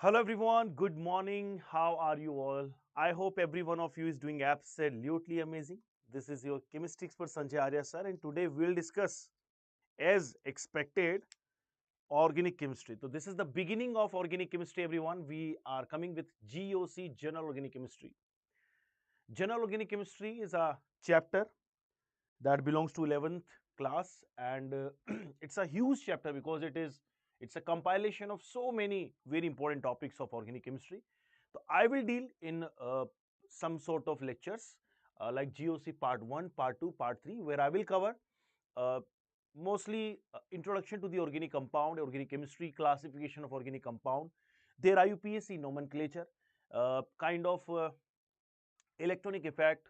Hello everyone, good morning. How are you all? I hope every one of you is doing absolutely amazing. This is your chemistry expert Sanjay Arya sir, and today we'll discuss, as expected, organic chemistry. So this is the beginning of organic chemistry, everyone. We are coming with GOC, General Organic Chemistry. General Organic Chemistry is a chapter that belongs to 11th class, and it's a huge chapter because it's a compilation of so many very important topics of organic chemistry. So I will deal in some sort of lectures like GOC part 1, part 2, part 3, where I will cover uh, mostly introduction to the organic compound, organic chemistry, classification of organic compound, their IUPAC nomenclature, kind of electronic effect,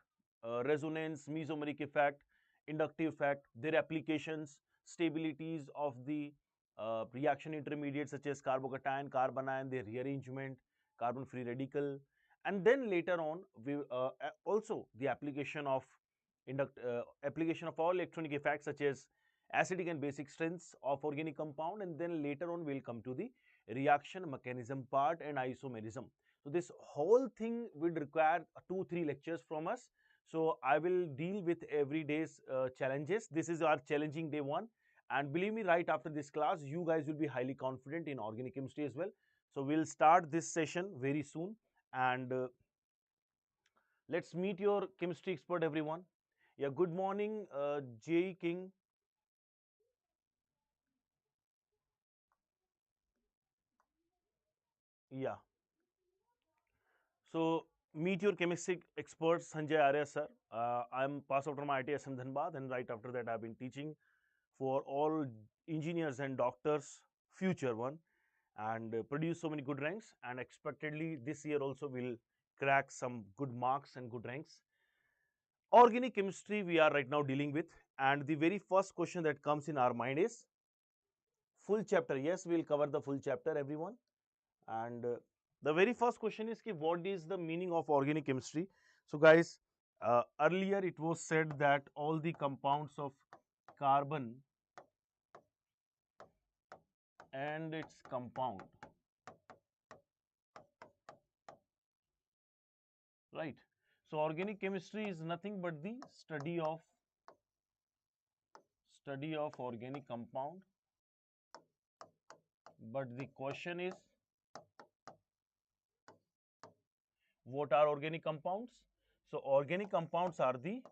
resonance, mesomeric effect, inductive effect, their applications, stabilities of the reaction intermediates such as carbocation, carbanion, their rearrangement, carbon free radical, and then later on we also the application of application of all electronic effects such as acidic and basic strengths of organic compound, and then later on we'll come to the reaction mechanism part and isomerism. So this whole thing would require 2-3 lectures from us. So I will deal with every day's challenges. This is our challenging day one, and believe me, right after this class you guys will be highly confident in organic chemistry as well. So we'll start this session very soon, and let's meet your chemistry expert, everyone. Yeah, good morning, J King. Yeah, so meet your chemistry expert Sanjay Arya sir. I'm passed out from IIT Dhanbad, and right after that I've been teaching for all engineers and doctors, future one, and produce so many good ranks. And expectedly this year also will crack some good marks and good ranks. Organic chemistry we are right now dealing with, and the very first question that comes in our mind is full chapter. Yes, we'll cover the full chapter, everyone. And the very first question is, what is the meaning of organic chemistry? So guys, earlier it was said that all the compounds of carbon and its compound, right? So organic chemistry is nothing but the study of organic compound. But the question is, what are organic compounds? So organic compounds are the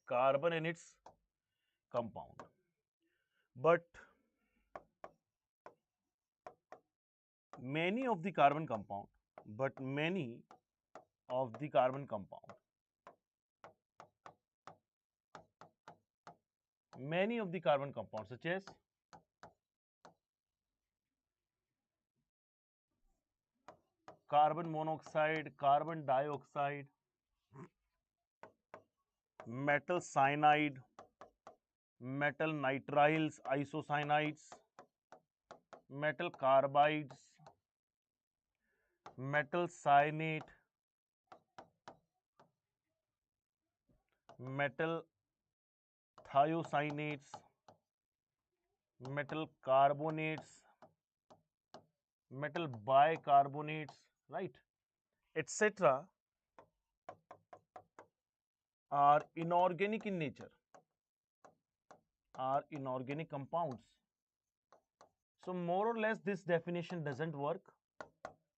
carbon and its compound. But many of the carbon compound, but many of the carbon compound, many of the carbon compounds such as carbon monoxide, carbon dioxide, metal cyanide, metal nitriles, isocyanides, metal carbides, metal cyanate, metal thiocyanates, metal carbonates, metal bicarbonates, right, etc., are inorganic in nature, are inorganic compounds. So more or less this definition doesn't work.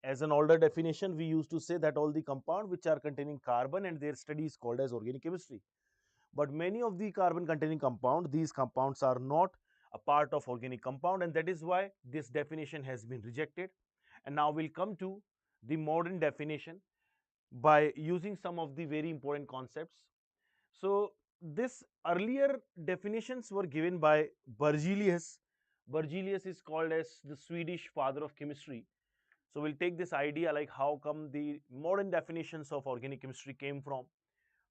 As an older definition, we used to say that all the compound which are containing carbon and their study is called as organic chemistry. But many of the carbon containing compound, these compounds are not a part of organic compound, and that is why this definition has been rejected. And now we'll come to the modern definition by using some of the very important concepts. So this earlier definitions were given by Berzelius. Berzelius is called as the Swedish father of chemistry. So we'll take this idea like how come the modern definitions of organic chemistry came from.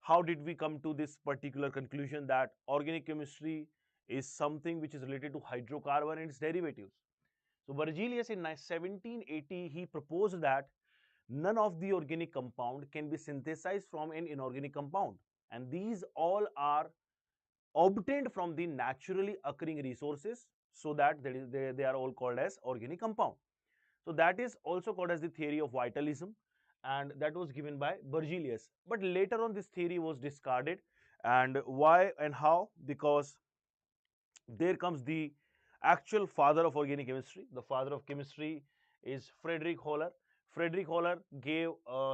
How did we come to this particular conclusion that organic chemistry is something which is related to hydrocarbon and its derivatives. So Berzelius in 1780 he proposed that none of the organic compound can be synthesized from an inorganic compound, and these all are obtained from the naturally occurring resources, so that they are all called as organic compound. So that is also called as the theory of vitalism, and that was given by Berzelius. But later on this theory was discarded. And why and how? Because there comes the actual father of organic chemistry. The father of chemistry is Friedrich Holler. Friedrich Holler gave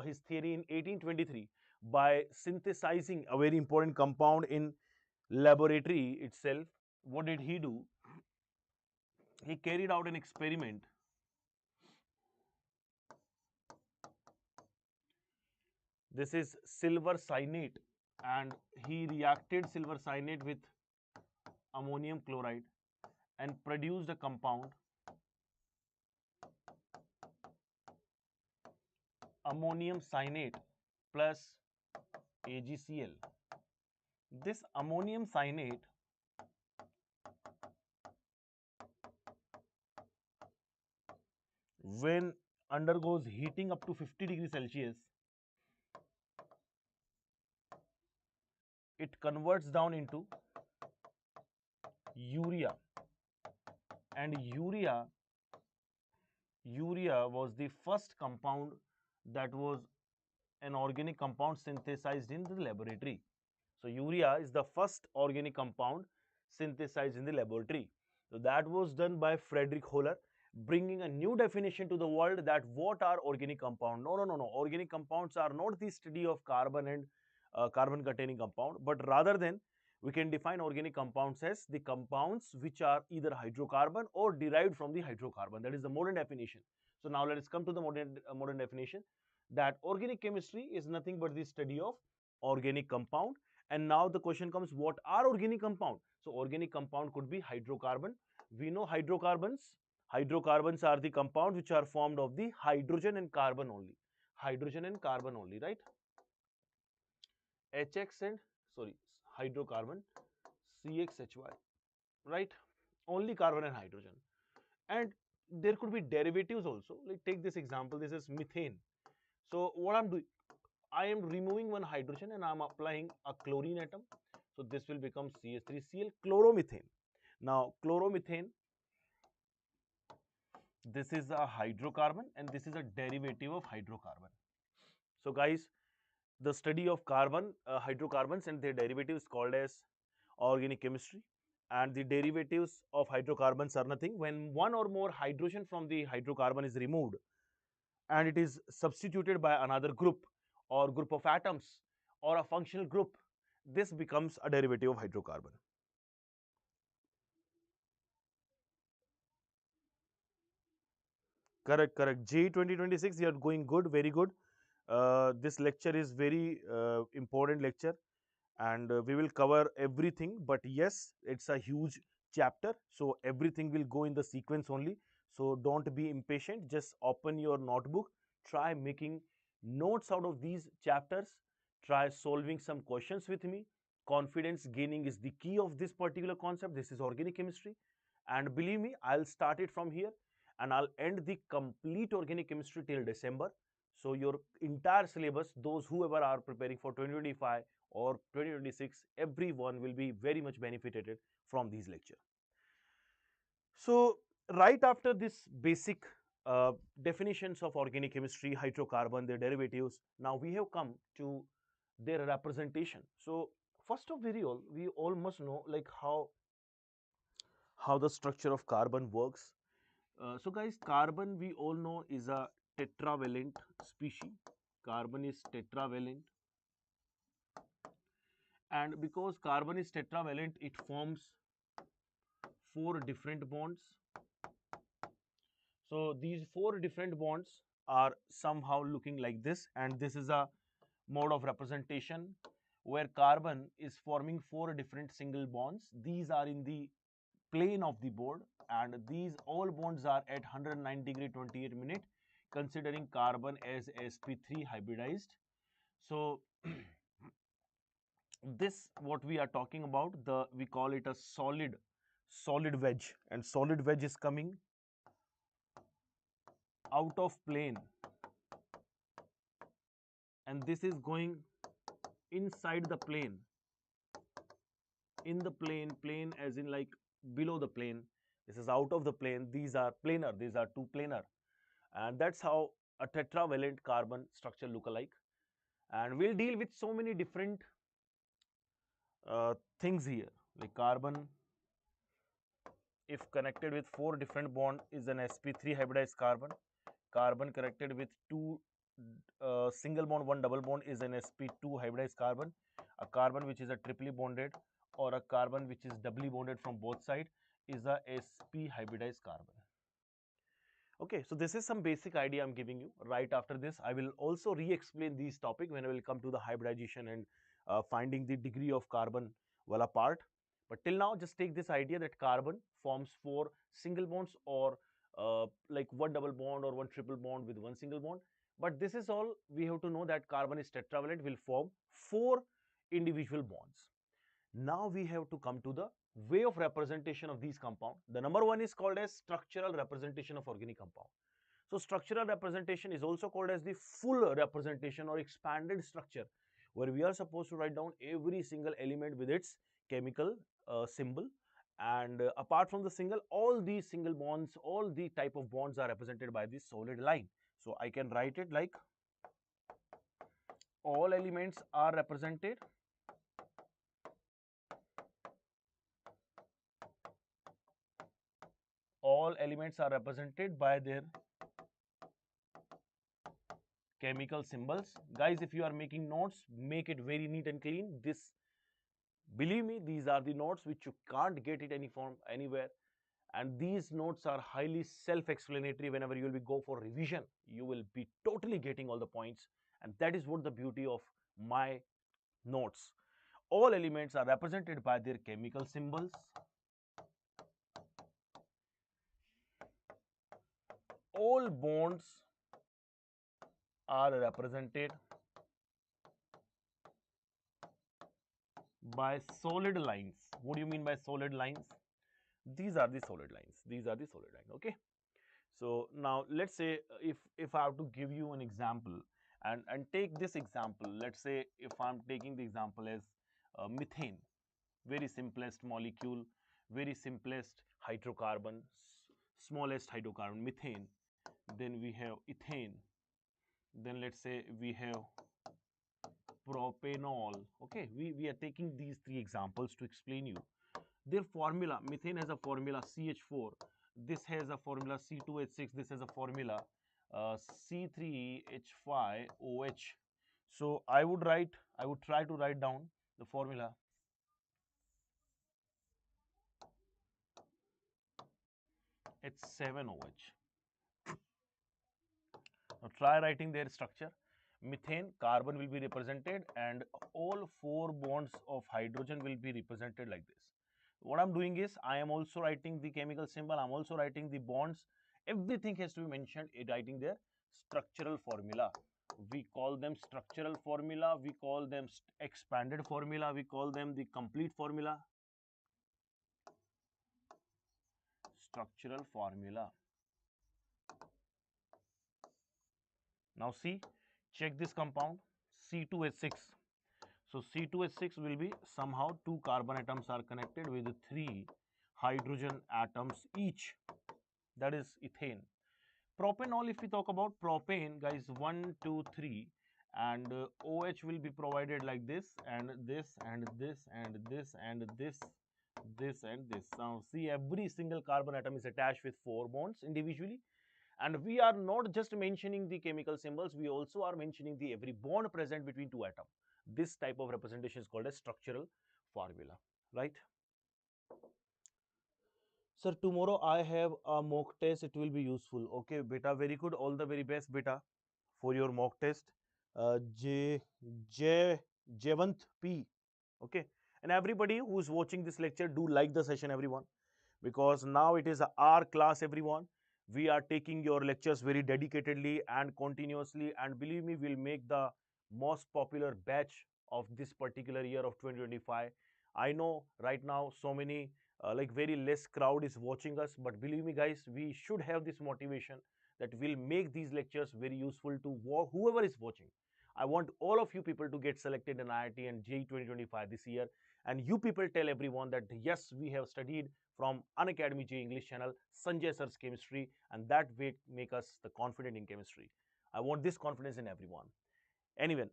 his theory in 1823 by synthesizing a very important compound in laboratory itself. What did he do? He carried out an experiment. This is silver cyanate, and he reacted silver cyanate with ammonium chloride and produced a compound ammonium cyanate plus AgCl. This ammonium cyanate when undergoes heating up to 50 degrees Celsius, it converts down into urea, and urea was the first compound that was an organic compound synthesized in the laboratory. So urea is the first organic compound synthesized in the laboratory. So that was done by Friedrich Holler, bringing a new definition to the world that what are organic compounds. No, no, no, no. Organic compounds are not the study of carbon and carbon containing compound, but rather than we can define organic compounds as the compounds which are either hydrocarbon or derived from the hydrocarbon. That is the modern definition. So now let us come to the modern definition, that organic chemistry is nothing but the study of organic compound. And now the question comes, what are organic compound? So organic compound could be hydrocarbon. We know hydrocarbons. Hydrocarbons are the compounds which are formed of the hydrogen and carbon only. Hydrogen and carbon only, right? HX and, sorry, hydrocarbon, CXHY, right? Only carbon and hydrogen. And there could be derivatives also. Like take this example, this is methane. So what I'm doing, I am removing one hydrogen and I'm applying a chlorine atom. So this will become CH3Cl, chloromethane. Now chloromethane, this is a hydrocarbon and this is a derivative of hydrocarbon. So guys, the study of carbon, hydrocarbons and their derivatives is called as organic chemistry. And the derivatives of hydrocarbons are nothing when one or more hydrogen from the hydrocarbon is removed and it is substituted by another group or group of atoms or a functional group, this becomes a derivative of hydrocarbon. Correct, correct. JEE 2026, you are going good, very good. This lecture is very important lecture, and we will cover everything. But yes, it's a huge chapter, so everything will go in the sequence only. So don't be impatient. Just open your notebook, try making notes out of these chapters, try solving some questions with me. Confidence gaining is the key of this particular concept. This is organic chemistry, and believe me, I'll start it from here and I'll end the complete organic chemistry till December. So your entire syllabus, those whoever are preparing for 2025 or 2026, everyone will be very much benefited from these lectures. So right after this basic definitions of organic chemistry, hydrocarbon, their derivatives, now we have come to their representation. So first of all, we all must know like how the structure of carbon works. So guys, carbon we all know is a tetravalent species. Carbon is tetravalent, and because carbon is tetravalent, it forms four different bonds. So these four different bonds are somehow looking like this, and this is a mode of representation where carbon is forming four different single bonds. These are in the plane of the board, and these all bonds are at 109 degree 28 minute, considering carbon as sp3 hybridized. So this what we are talking about, the we call it a solid wedge, and solid wedge is coming out of plane and this is going inside the plane in the plane, plane as in like below the plane, this is out of the plane, these are planar, these are two planar, and that's how a tetravalent carbon structure look alike. And we'll deal with so many different things here, like carbon if connected with 4 different bond is an sp3 hybridized carbon. Carbon connected with two single bond, one double bond is an sp2 hybridized carbon. A carbon which is a triply bonded or a carbon which is doubly bonded from both sides is a sp hybridized carbon. Okay, so this is some basic idea I'm giving you. Right after this, I will also re-explain these topic when I will come to the hybridization and finding the degree of carbon wala part. But till now, just take this idea that carbon forms 4 single bonds or like one double bond or one triple bond with one single bond. But this is all we have to know, that carbon is tetravalent, will form 4 individual bonds. Now we have to come to the way of representation of these compounds. The number one is called as structural representation of organic compound. So structural representation is also called as the full representation or expanded structure, where we are supposed to write down every single element with its chemical symbol. And apart from the single, all these single bonds, all the type of bonds are represented by this solid line. So I can write it like all elements are represented by their chemical symbols. Guys, if you are making notes, make it very neat and clean. This, believe me, these are the notes which you can't get it any form anywhere. And these notes are highly self-explanatory. Whenever you will be go for revision, you will be totally getting all the points. And that is what the beauty of my notes. All elements are represented by their chemical symbols. All bonds are represented by solid lines. What do you mean by solid lines? These are the solid lines. These are the solid line. Okay. So now let's say if I have to give you an example and take this example. Let's say if I'm taking the example as methane, very simplest molecule, very simplest hydrocarbon, smallest hydrocarbon, methane. Then we have ethane. Then let's say we have propanol. Okay, we are taking these 3 examples to explain you. Their formula, methane has a formula CH4, this has a formula C2H6, this has a formula C3H5OH. So I would try to write down the formula. H7OH. Now try writing their structure. Methane, carbon will be represented and all 4 bonds of hydrogen will be represented like this. What I'm doing is I am also writing the chemical symbol, I'm also writing the bonds. Everything has to be mentioned in writing their structural formula. We call them structural formula, we call them expanded formula, we call them the complete formula. Structural formula. Now see, check this compound C2H6. So C2H6 will be somehow 2 carbon atoms are connected with 3 hydrogen atoms each. That is ethane. Propanol, if we talk about propane, guys, 1, 2, 3, and OH will be provided like this, and this, and this, and this, and this, this, and this. Now see, every single carbon atom is attached with 4 bonds individually. And we are not just mentioning the chemical symbols, we also are mentioning the every bond present between 2 atoms. This type of representation is called a structural formula, right? Sir, tomorrow I have a mock test. It will be useful. Okay, beta, very good. All the very best, beta, for your mock test. J Jevant P. Okay, and everybody who is watching this lecture, do like the session, everyone, because now it is our class, everyone. We are taking your lectures very dedicatedly and continuously, and believe me, we'll make the most popular batch of this particular year of 2025. I know right now so many like very less crowd is watching us, but believe me, guys, we should have this motivation that will make these lectures very useful to whoever is watching. I want all of you people to get selected in IIT and JEE 2025 this year. And you people tell everyone that yes, we have studied from Unacademy JEE English channel, Sanjay sir's chemistry, and that way make us the confident in chemistry. I want this confidence in everyone. Anyway,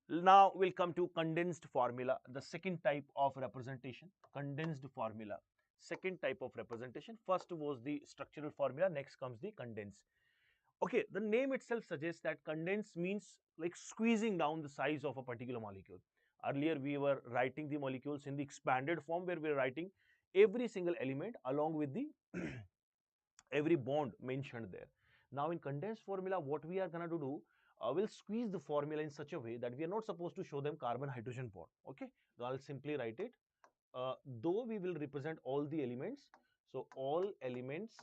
now we'll come to condensed formula, the second type of representation. Condensed formula, second type of representation. First was the structural formula, next comes the condensed. Okay, the name itself suggests that condensed means like squeezing down the size of a particular molecule. Earlier we were writing the molecules in the expanded form, where we are writing every single element along with the every bond mentioned there. Now in condensed formula, what we are gonna do, we'll squeeze the formula in such a way that we are not supposed to show them carbon hydrogen bond. Okay, so I'll simply write it. Though we will represent all the elements, so all elements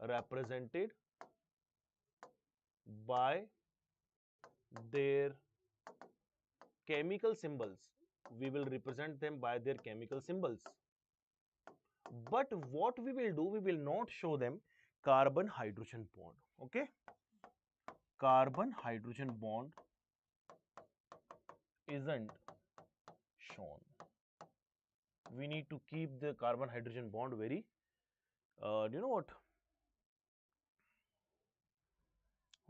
represented by their chemical symbols, we will represent them by their chemical symbols. But what we will do, we will not show them carbon hydrogen bond. Okay, carbon hydrogen bond isn't shown. We need to keep the carbon hydrogen bond very you know what,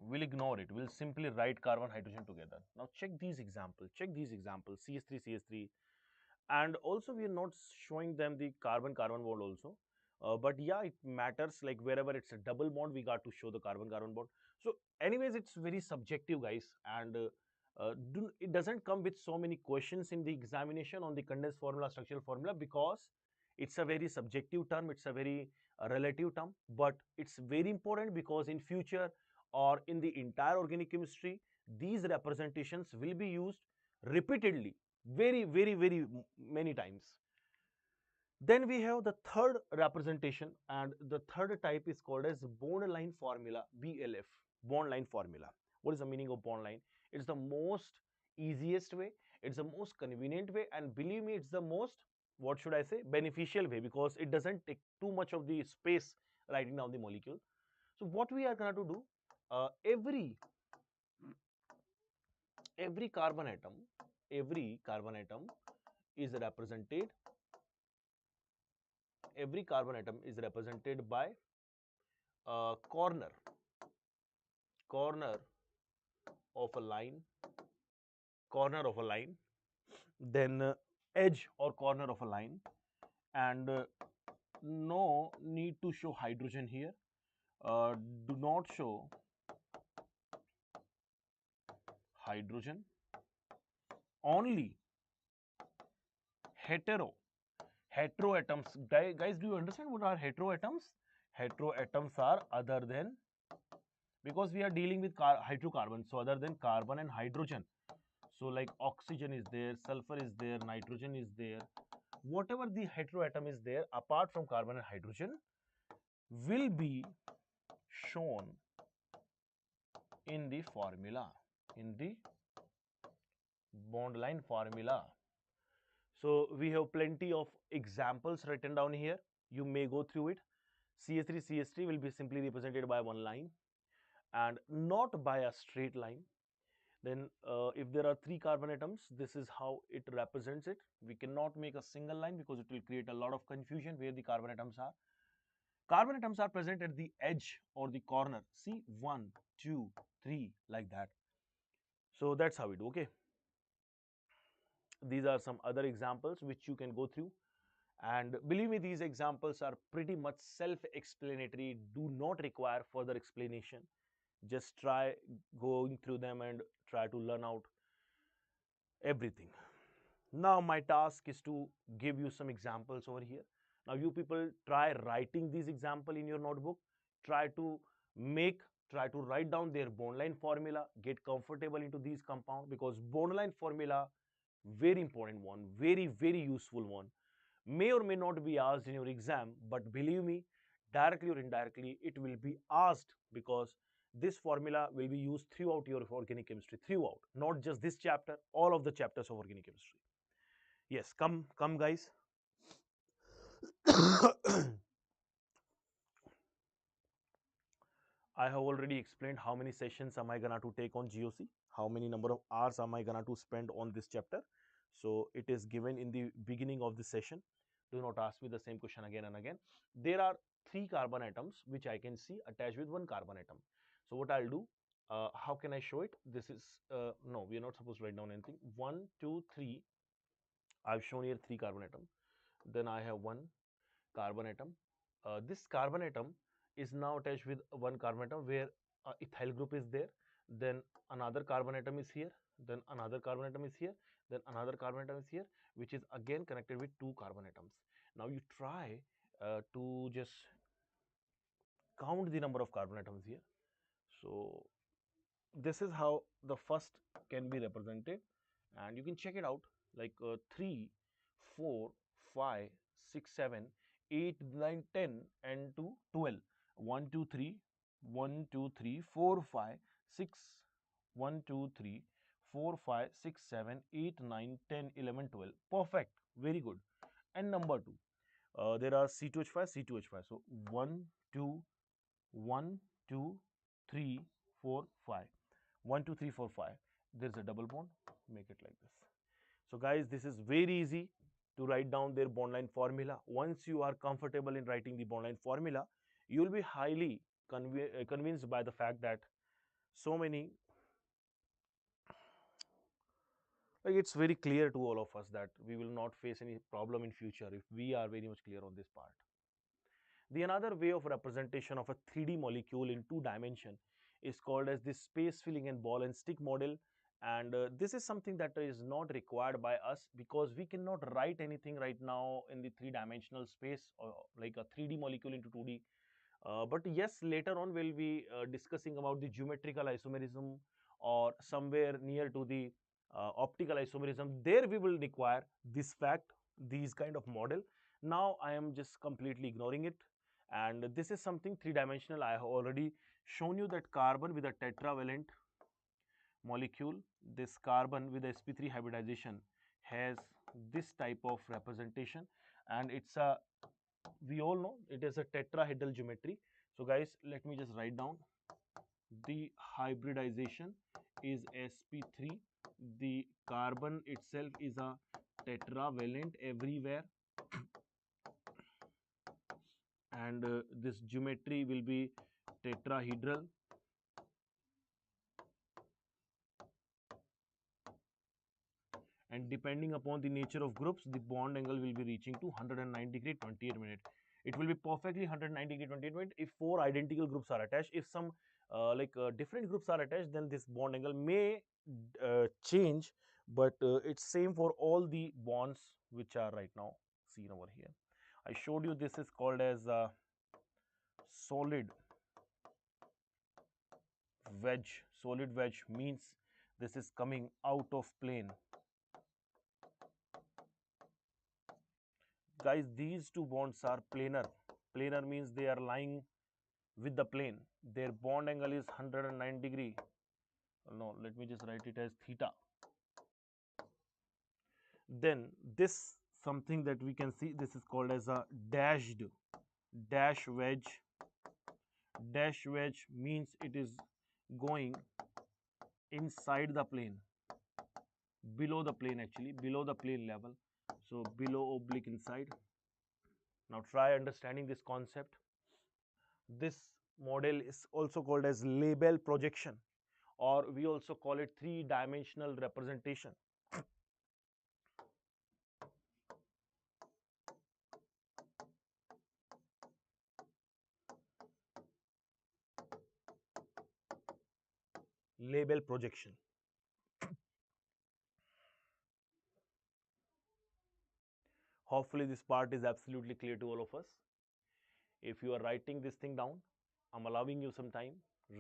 we'll ignore it. We'll simply write carbon hydrogen together. Now check these examples, CH3 CH3, and also we are not showing them the carbon carbon bond also. But yeah, it matters, like wherever it's a double bond, we got to show the carbon carbon bond. So anyways, it's very subjective, guys, and it doesn't come with so many questions in the examination on the condensed formula, structural formula, because it's a very subjective term, it's a very relative term, but it's very important because in future or in the entire organic chemistry, these representations will be used repeatedly, very many times. Then we have the third representation, and the third type is called as bond line formula, BLF, bond line formula. What is the meaning of bond line? It's the most easiest way, it's the most convenient way, and believe me, it's the most, what should I say, beneficial way, because it doesn't take too much of the space writing down the molecule. So what we are going to do, every carbon atom, every carbon atom is represented every carbon atom is represented by a corner of a line, then edge or corner of a line, and no need to show hydrogen here. Do not show hydrogen, only heteroatoms. Guys, do you understand what are heteroatoms? Heteroatoms are other than, because we are dealing with hydrocarbons, so other than carbon and hydrogen. So like oxygen is there, sulfur is there, nitrogen is there, whatever the heteroatom is there apart from carbon and hydrogen will be shown in the formula, in the bond line formula. So we have plenty of examples written down here. You may go through it. CH3 will be simply represented by one line and not by a straight line. Then if there are three carbon atoms, this is how it represents it. We cannot make a single line because it will create a lot of confusion where the carbon atoms are. Carbon atoms are present at the edge or the corner. See, 1, 2, 3, like that. So that's how we do. Okay. These are some other examples which you can go through. And believe me, these examples are pretty much self-explanatory, do not require further explanation. Just try going through them and try to learn out everything. Now my task is to give you some examples over here. Now you people try writing these example in your notebook. Try to write down their bond line formula, get comfortable into these compound, because bond line formula, very important one, very useful one, may or may not be asked in your exam, but believe me, directly or indirectly it will be asked, because this formula will be used throughout your organic chemistry, throughout, not just this chapter, all of the chapters of organic chemistry. Yes, come guys. I have already explained how many sessions am I gonna to take on GOC, how many number of hours am I gonna to spend on this chapter. So it is given in the beginning of the session. Do not ask me the same question again and again. There are three carbon atoms which I can see attached with one carbon atom. So what I'll do, how can I show it? This is, no, we are not supposed to write down anything. 1, 2, 3. I've shown here three carbon atom. Then I have one carbon atom. This carbon atom is now attached with one carbon atom where ethyl group is there. Then another carbon atom is here. Then another carbon atom is here. Then another carbon atom is here, which is again connected with two carbon atoms. Now you try to just count the number of carbon atoms here. So this is how the first can be represented, and you can check it out like 3, 4, 5, 6, 7, 8, 9, 10 and to 12. 1, 2, 3, 1, 2, 3, 4, 5, 6, 1, 2, 3, 4, 5, 6, 7, 8, 9, 10, 11, 12. Perfect, very good. And number 2, there are C2H5, C2H5. So 1, 2, 1, 2, 3, 4, 5. 1, 2, 3, 4, 5. There's a double bond, make it like this. So guys, this is very easy to write down their bond line formula. Once you are comfortable in writing the bond line formula, you will be highly convinced by the fact that so many, like, it's very clear to all of us that we will not face any problem in future if we are very much clear on this part. The another way of representation of a 3D molecule in two dimension is called as the space filling and ball and stick model. And this is something that is not required by us because we cannot write anything right now in the three-dimensional space or like a 3D molecule into 2D. But yes, later on we'll be discussing about the geometrical isomerism or somewhere near to the optical isomerism. There we will require this fact, these kind of model. Now I am just completely ignoring it, and this is something three-dimensional. I have already shown you that carbon with a tetravalent molecule, this carbon with sp3 hybridization has this type of representation, and it's a, we all know it is a tetrahedral geometry. So guys, let me just write down the hybridization is sp3. The carbon itself is a tetravalent everywhere, and this geometry will be tetrahedral. And depending upon the nature of groups, the bond angle will be reaching to 109 degree 28 minutes. It will be perfectly 109 degree 28 minutes if four identical groups are attached. If some different groups are attached, then this bond angle may change, but it's same for all the bonds which are right now seen over here. I showed you this is called as solid wedge. Solid wedge means this is coming out of plane. Guys, these two bonds are planar. Planar means they are lying with the plane. Their bond angle is 109 degree. No, let me just write it as theta. Then this something that we can see, this is called as a dash wedge. Dash wedge means it is going inside the plane, below the plane, actually below the plane level. So below oblique inside. Now try understanding this concept. This model is also called as label projection, or we also call it three-dimensional representation. Label projection. Hopefully this part is absolutely clear to all of us. If you are writing this thing down, I'm allowing you some time.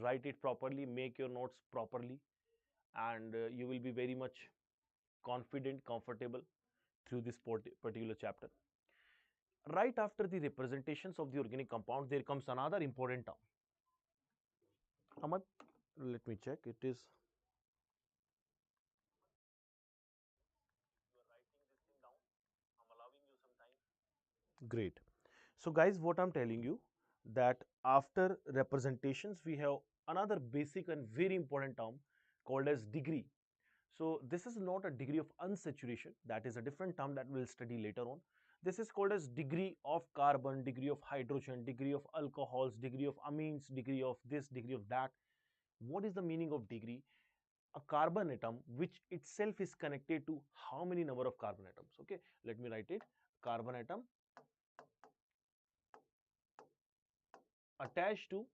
Write it properly, make your notes properly, and you will be very much confident, comfortable through this particular chapter. Right after the representations of the organic compounds, there comes another important term. Ahmad, let me check. It is. You are writing this thing down. I'm allowing you some time. Great. So guys, what I'm telling you, that after representations we have another basic and very important term called as degree. So this is not a degree of unsaturation, that is a different term that we'll study later on. This is called as degree of carbon, degree of hydrogen, degree of alcohols, degree of amines, degree of this, degree of that. What is the meaning of degree? A carbon atom which itself is connected to how many number of carbon atoms? Okay, let me write it. Carbon atom attached to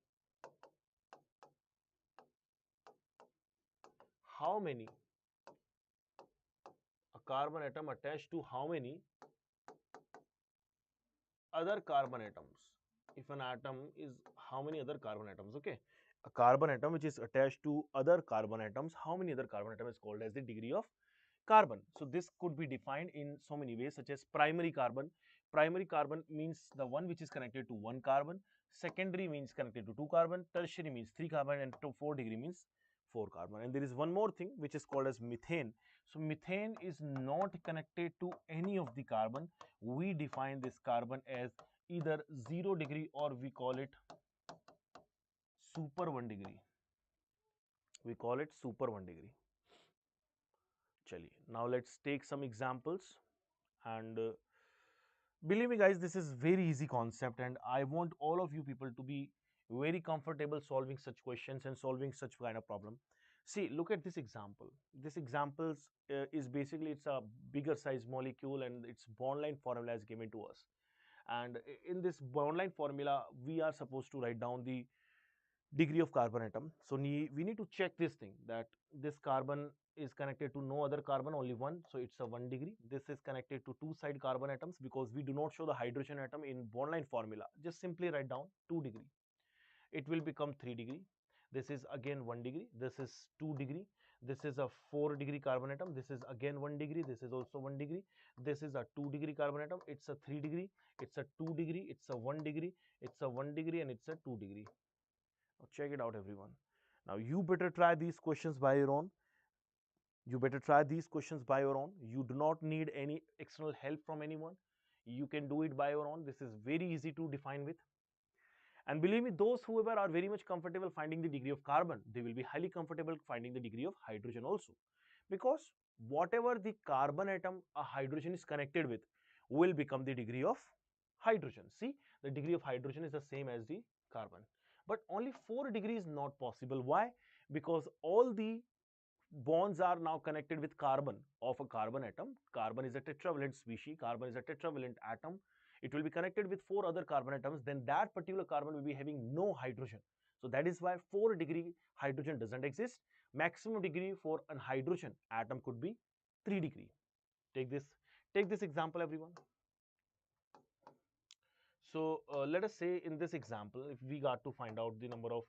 how many, a carbon atom attached to how many other carbon atoms. If an atom is how many other carbon atoms, okay, a carbon atom which is attached to other carbon atoms, how many other carbon atoms is called as the degree of carbon. So this could be defined in so many ways, such as primary carbon. Primary carbon means the one which is connected to one carbon, secondary means connected to two carbon, tertiary means three carbon, and to 4 degree means four carbon. And there is one more thing which is called as methane. So methane is not connected to any of the carbon. We define this carbon as either 0 degree or we call it super 1 degree. We call it super 1 degree. Chaliye. Now let's take some examples and believe me guys, this is very easy concept and I want all of you people to be very comfortable solving such questions and solving such kind of problem. See, look at this example. This example is basically, it's a bigger size molecule and its bond line formula is given to us. And in this bond line formula, we are supposed to write down the degree of carbon atom. So we need to check this thing, that this carbon is connected to no other carbon, only one, so it's a 1 degree. This is connected to two side carbon atoms because we do not show the hydrogen atom in bond line formula. Just simply write down 2 degree. It will become 3 degree. This is again 1 degree. This is 2 degree. This is a 4 degree carbon atom. This is again 1 degree. This is also 1 degree. This is a 2 degree carbon atom. It's a 3 degree. It's a 2 degree. It's a 1 degree. It's a 1 degree, and it's a 2 degree. Now check it out, everyone. Now you better try these questions by your own. You better try these questions by your own. You do not need any external help from anyone. You can do it by your own. This is very easy to define with. And believe me, those whoever are very much comfortable finding the degree of carbon, they will be highly comfortable finding the degree of hydrogen also. Because whatever the carbon atom a hydrogen is connected with will become the degree of hydrogen. See, the degree of hydrogen is the same as the carbon. But only 4 degrees is not possible. Why? Because all the bonds are now connected with carbon of a carbon atom. Carbon is a tetravalent species. Carbon is a tetravalent atom. It will be connected with 4 other carbon atoms. Then that particular carbon will be having no hydrogen. So that is why 4 degree hydrogen doesn't exist. Maximum degree for an hydrogen atom could be 3 degree. Take this example, everyone. So let us say in this example, if we got to find out the number of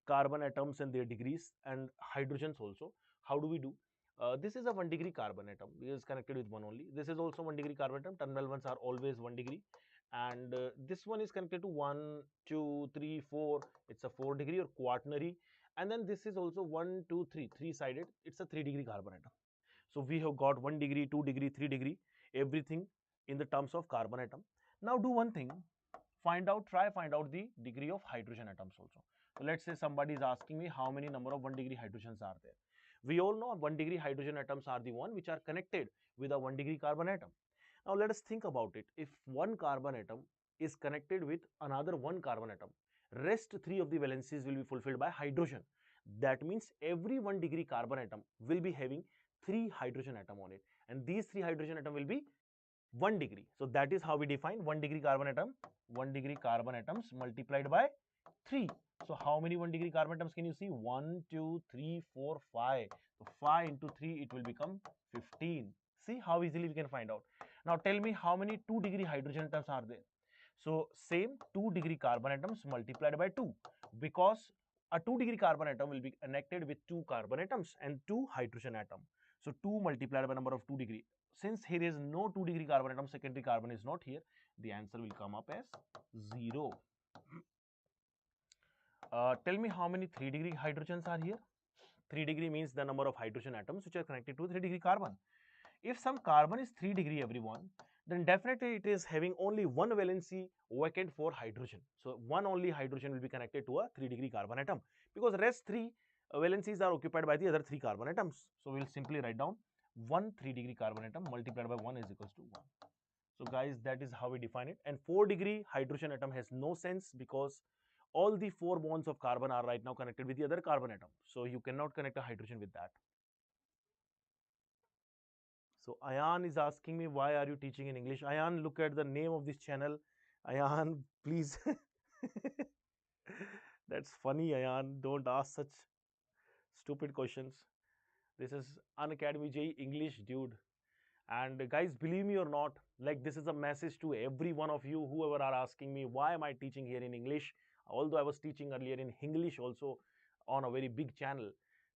carbon atoms and their degrees and hydrogens also, how do we do? This is a 1 degree carbon atom. It is connected with one only. This is also 1 degree carbon atom. Terminal ones are always 1 degree. And this one is connected to 1, 2, 3, 4. It's a 4 degree or quaternary. And then this is also 1, 2, 3, three-sided. It's a 3 degree carbon atom. So we have got 1 degree, 2 degree, 3 degree, everything in the terms of carbon atom. Now do one thing, try find out the degree of hydrogen atoms also. So let's say somebody is asking me how many number of 1 degree hydrogens are there. We all know 1 degree hydrogen atoms are the one which are connected with a 1 degree carbon atom. Now let us think about it. If one carbon atom is connected with another one carbon atom, rest 3 of the valencies will be fulfilled by hydrogen. That means every 1 degree carbon atom will be having 3 hydrogen atom on it, and these 3 hydrogen atom will be 1 degree. So that is how we define 1 degree carbon atom. 1 degree carbon atoms multiplied by 3. So how many 1 degree carbon atoms can you see? 1, 2, 3, 4, 5. So 5 into 3, it will become 15. See how easily we can find out. Now tell me how many 2 degree hydrogen atoms are there. So same 2 degree carbon atoms multiplied by 2, because a 2 degree carbon atom will be connected with 2 carbon atoms and 2 hydrogen atom. So 2 multiplied by number of 2 degree. Since here is no 2 degree carbon atom, secondary carbon is not here, the answer will come up as 0. Tell me how many 3 degree hydrogens are here. 3 degree means the number of hydrogen atoms which are connected to 3 degree carbon. If some carbon is 3 degree, everyone, then definitely it is having only one valency vacant for hydrogen. So one only hydrogen will be connected to a 3-degree carbon atom, because rest three valencies are occupied by the other three carbon atoms. So we will simply write down one 3-degree carbon atom multiplied by 1 is equals to 1. So guys, that is how we define it. And 4-degree hydrogen atom has no sense, because all the 4 bonds of carbon are right now connected with the other carbon atom. So you cannot connect a hydrogen with that. So Ayan is asking me, why are you teaching in English? Ayan, look at the name of this channel. Ayan, please. That's funny, Ayan. Don't ask such stupid questions. This is Unacademy JEE English, dude. And guys, believe me or not, like, this is a message to every one of you, whoever are asking me, why am I teaching here in English? Although I was teaching earlier in English also on a very big channel.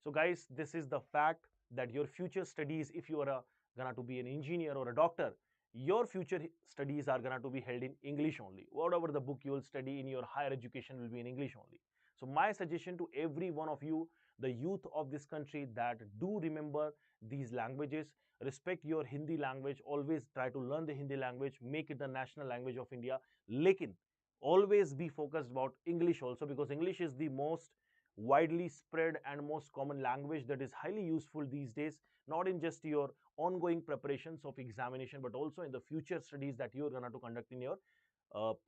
So guys, this is the fact that your future studies, if you are gonna to be an engineer or a doctor, your future studies are gonna to be held in English only. Whatever the book you will study in your higher education will be in English only. So my suggestion to every one of you, the youth of this country, that do remember these languages, respect your Hindi language, always try to learn the Hindi language, make it the national language of India. Lekin always be focused about English also, because English is the most widely spread and most common language that is highly useful these days, not in just your ongoing preparations of examination, but also in the future studies that you're going to conduct in your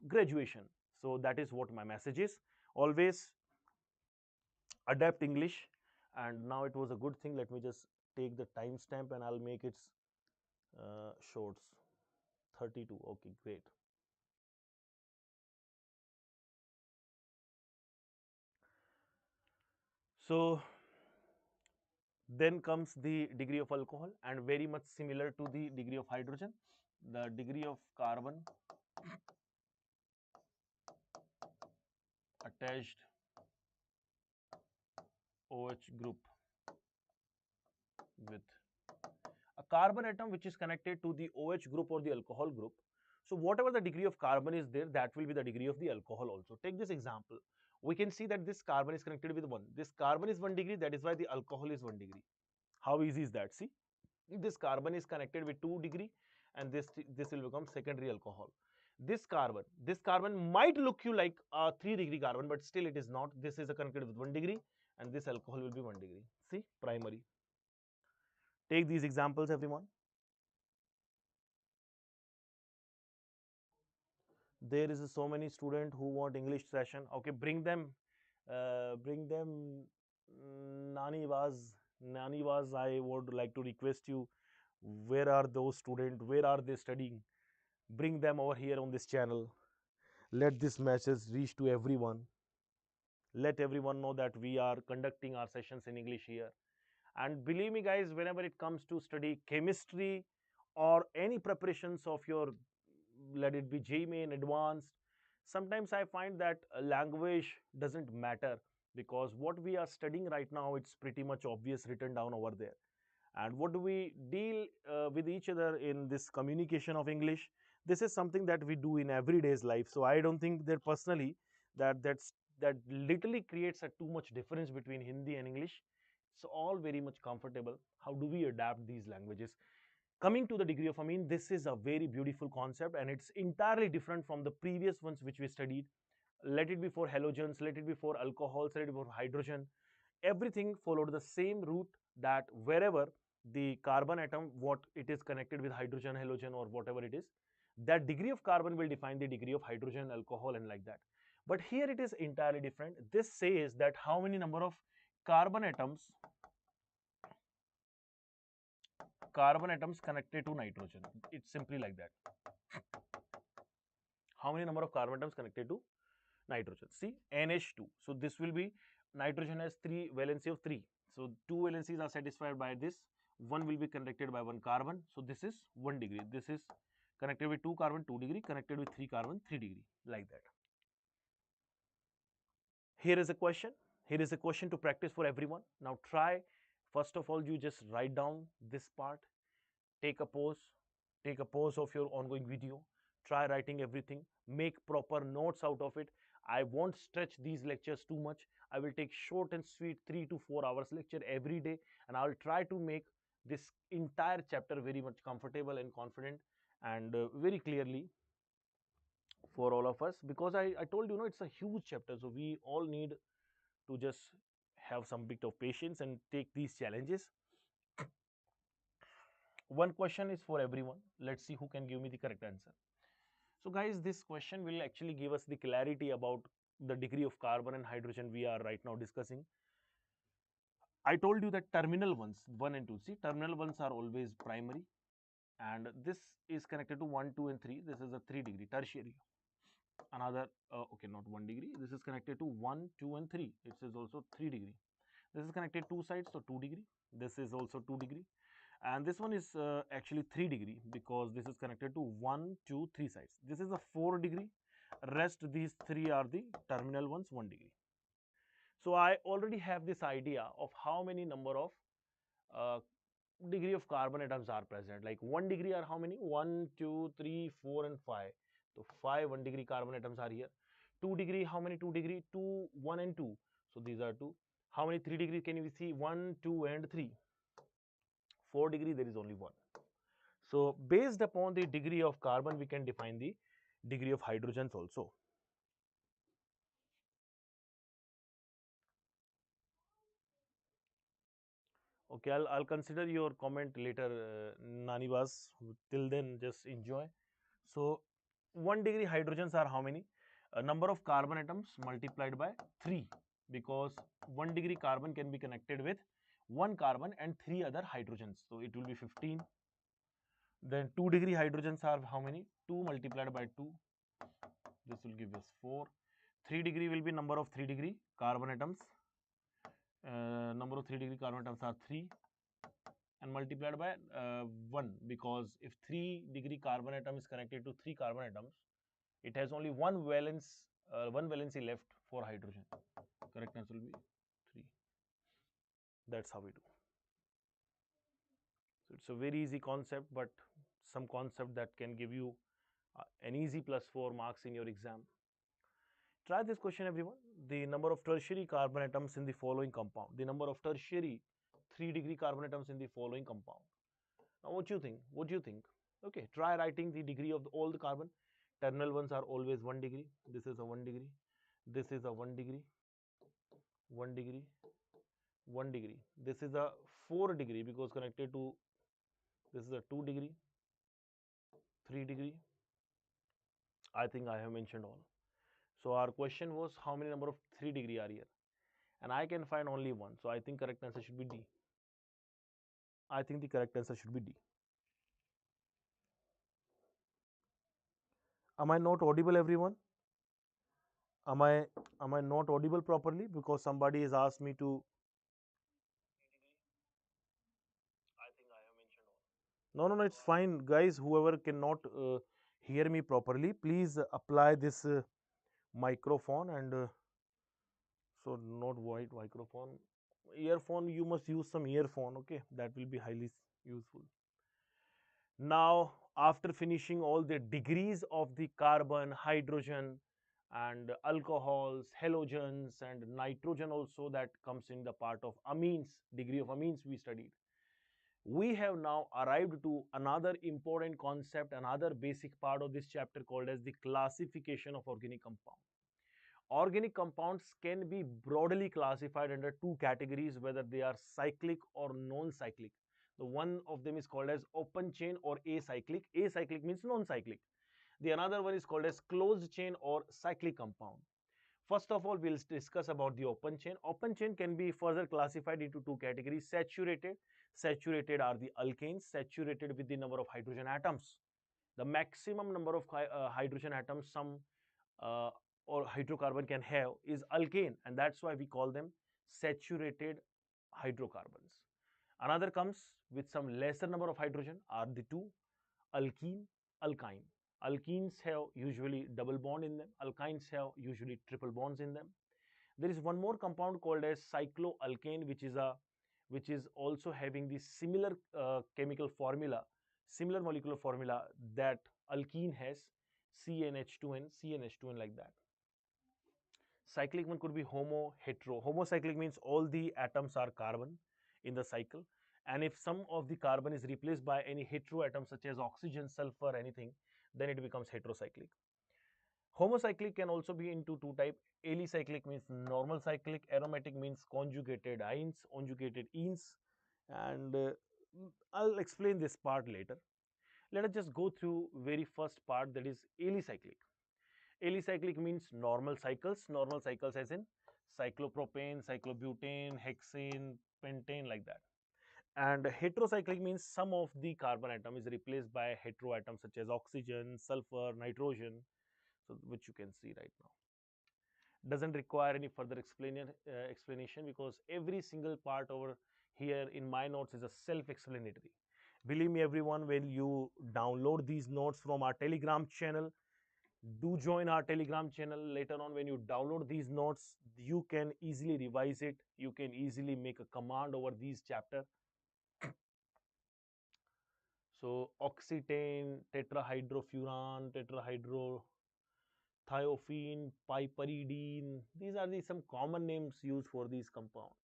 graduation. So that is what my message is. Always adapt English. And now it was a good thing. Let me just take the timestamp and I'll make its shorts 32. Okay, great. So then comes the degree of alcohol, and very much similar to the degree of hydrogen, the degree of carbon attached OH group with a carbon atom which is connected to the OH group or the alcohol group. So whatever the degree of carbon is there, that will be the degree of the alcohol also. Take this example. We can see that this carbon is connected with 1. This carbon is 1 degree, that is why the alcohol is 1 degree. How easy is that? See, this carbon is connected with 2 degree, and this will become secondary alcohol. This carbon might look you like a 3-degree carbon, but still it is not. This is connected with 1 degree, and this alcohol will be 1 degree. See, primary. Take these examples, everyone. There is so many students who want English session. Okay, bring them. Nani was. I would like to request you. Where are those students? Where are they studying? Bring them over here on this channel. Let this message reach to everyone. Let everyone know that we are conducting our sessions in English here. And believe me, guys, whenever it comes to study chemistry or any preparations of your, let it be JEE Main Advanced, sometimes I find that language doesn't matter, because what we are studying right now, it's pretty much obvious written down over there. And what do we deal with each other in this communication of English? This is something that we do in everyday's life. So I don't think that personally that literally creates a too much difference between Hindi and English. It's all very much comfortable. How do we adapt these languages? Coming to the degree of amine, this is a very beautiful concept, and it's entirely different from the previous ones which we studied. Let it be for halogens, let it be for alcohols, let it be for hydrogen. Everything followed the same route, that wherever the carbon atom, what it is connected with hydrogen, halogen, or whatever it is, that degree of carbon will define the degree of hydrogen, alcohol, and like that. But here it is entirely different. This says that how many number of carbon atoms connected to nitrogen. It's simply like that. How many number of carbon atoms connected to nitrogen? See, NH2. So this will be, nitrogen has 3 valency of 3. So 2 valencies are satisfied by this. One will be connected by 1 carbon. So this is 1 degree. This is connected with 2 carbon, 2 degree, connected with 3 carbon, 3 degree, like that. Here is a question. Here is a question to practice for everyone. Now try, first of all, you just write down this part. Take a pause of your ongoing video, try writing everything, make proper notes out of it. I won't stretch these lectures too much. I will take short and sweet 3 to 4 hours lecture every day, and I will try to make this entire chapter very much comfortable and confident. and very clearly for all of us, because I told you, it's a huge chapter, so we all need to just have some bit of patience and take these challenges. One question is for everyone. Let's see who can give me the correct answer. So guys, this question will actually give us the clarity about the degree of carbon and hydrogen we are right now discussing. I told you that terminal ones, 1 and 2, see, terminal ones are always primary, and this is connected to 1, 2 and 3. This is a 3 degree tertiary. Another, okay, not 1 degree. This is connected to 1, 2 and 3. It is also 3 degree. This is connected two sides, so 2 degree. This is also 2 degree. And this one is actually 3 degree because this is connected to 1, 2, 3 sides. This is a 4 degree. Rest these three are the terminal ones, 1 degree. So I already have this idea of how many number of uh, degree of carbon atoms are present. Like 1 degree are how many? 1, 2, 3, 4 and 5. So 5 1 degree carbon atoms are here. 2 degree, how many 2 degree? 2, 1 and 2. So these are 2. How many 3 degree can you see? 1, 2 and 3. 4 degree, there is only 1. So based upon the degree of carbon, we can define the degree of hydrogens also. Okay, I'll consider your comment later, Nanivas. Till then, just enjoy. So 1 degree hydrogens are how many? A number of carbon atoms multiplied by 3, because 1 degree carbon can be connected with 1 carbon and 3 other hydrogens. So it will be 15. Then 2 degree hydrogens are how many? 2 multiplied by 2. This will give us 4. 3 degree will be number of 3 degree carbon atoms. Number of 3 degree carbon atoms are 3 and multiplied by 1, because if 3 degree carbon atom is connected to 3 carbon atoms, it has only one valency left for hydrogen. Correct answer will be 3. That's how we do. So it's a very easy concept, but some concept that can give you an easy +4 marks in your exam. Try this question, everyone. The number of tertiary carbon atoms in the following compound. The number of tertiary 3 degree carbon atoms in the following compound. Now, what do you think? What do you think? Okay, try writing the degree of all the carbon. Terminal ones are always 1 degree. This is a 1 degree. This is a 1 degree. 1 degree. 1 degree. This is a 4 degree because connected to, this is a 2 degree. 3 degree. I think I have mentioned all. So our question was how many number of 3 degree are here? And I can find only one. So I think correct answer should be D. I think the correct answer should be D. Am I not audible, everyone? Am I not audible properly? Because somebody has asked me to. I think I have mentioned all. No, it's fine, guys. Whoever cannot hear me properly, please apply this microphone and so not white microphone, earphone. You must use some earphone. Okay, that will be highly useful. Now, after finishing all the degrees of the carbon, hydrogen, and alcohols, halogens, and nitrogen also that comes in the part of amines, degree of amines we studied, we have now arrived to another important concept, another basic part of this chapter called as the classification of organic compound. Organic compounds can be broadly classified under two categories, whether they are cyclic or non-cyclic. The one of them is called as open chain or acyclic. Acyclic means non-cyclic. The another one is called as closed chain or cyclic compound. First of all, we'll discuss about the open chain. Open chain can be further classified into two categories: saturated. Saturated are the alkanes, saturated with the number of hydrogen atoms. The maximum number of hydrogen atoms some uh, or hydrocarbon can have is alkane, and that's why we call them saturated hydrocarbons. Another comes with some lesser number of hydrogen are the two: alkene, alkyne. Alkenes have usually double bond in them, alkynes have usually triple bonds in them. There is one more compound called as cycloalkane, which is also having the similar chemical formula, similar molecular formula that alkene has, CnH2n, CnH2n, like that. Cyclic one could be homo, hetero. Homocyclic means all the atoms are carbon in the cycle, And if some of the carbon is replaced by any heteroatom such as oxygen, sulfur, anything, then it becomes heterocyclic. Homocyclic can also be into two type. Alicyclic means normal cyclic, aromatic means conjugated ines, conjugated enes, and I'll explain this part later. Let us just go through very first part, that is alicyclic. Alicyclic means normal cycles as in cyclopropane, cyclobutane, hexane, pentane, like that. And heterocyclic means some of the carbon atom is replaced by heteroatoms such as oxygen, sulfur, nitrogen, so which you can see right now. Doesn't require any further explanation because every single part over here in my notes is a self-explanatory. Believe me everyone, when you download these notes from our Telegram channel, do join our Telegram channel. Later on, when you download these notes, you can easily revise it, you can easily make a command over these chapter. So oxetane, tetrahydrofuran, tetrahydrothiophene, piperidine, these are the some common names used for these compounds.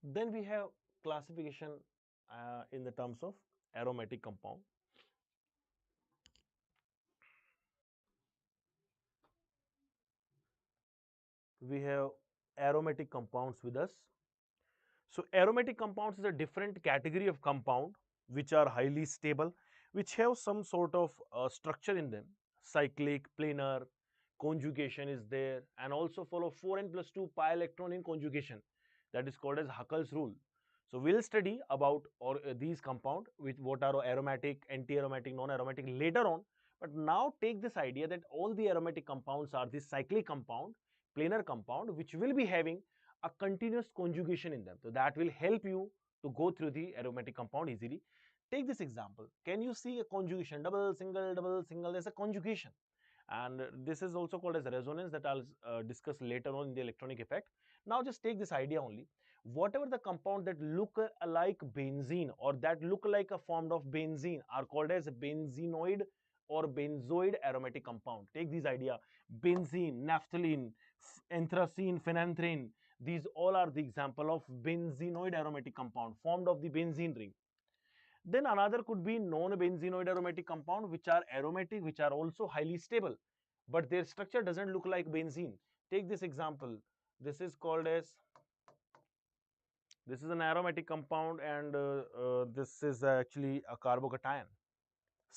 Then we have classification in the terms of aromatic compound. We have aromatic compounds with us. So aromatic compounds is a different category of compound which are highly stable, which have some sort of structure in them. Cyclic, planar, conjugation is there, and also follow 4n plus 2 pi electron in conjugation. That is called as Huckel's rule. So we'll study about these compound with what are aromatic, anti-aromatic, non-aromatic later on. But now take this idea that all the aromatic compounds are this cyclic compound, planar compound, which will be having a continuous conjugation in them. So that will help you to go through the aromatic compound easily. Take this example. Can you see a conjugation? Double, single, there's a conjugation. And this is also called as resonance that I'll discuss later on in the electronic effect. Now just take this idea only. Whatever the compound that look like benzene or that look like a form of benzene are called as benzenoid or benzoid aromatic compound. Take this idea. Benzene, naphthalene, anthracene, phenanthrene. These all are the example of benzenoid aromatic compound formed of the benzene ring. Then another could be non-benzenoid aromatic compound which are aromatic, which are also highly stable, but their structure doesn't look like benzene. Take this example. This is called as, this is an aromatic compound, and this is actually a carbocation,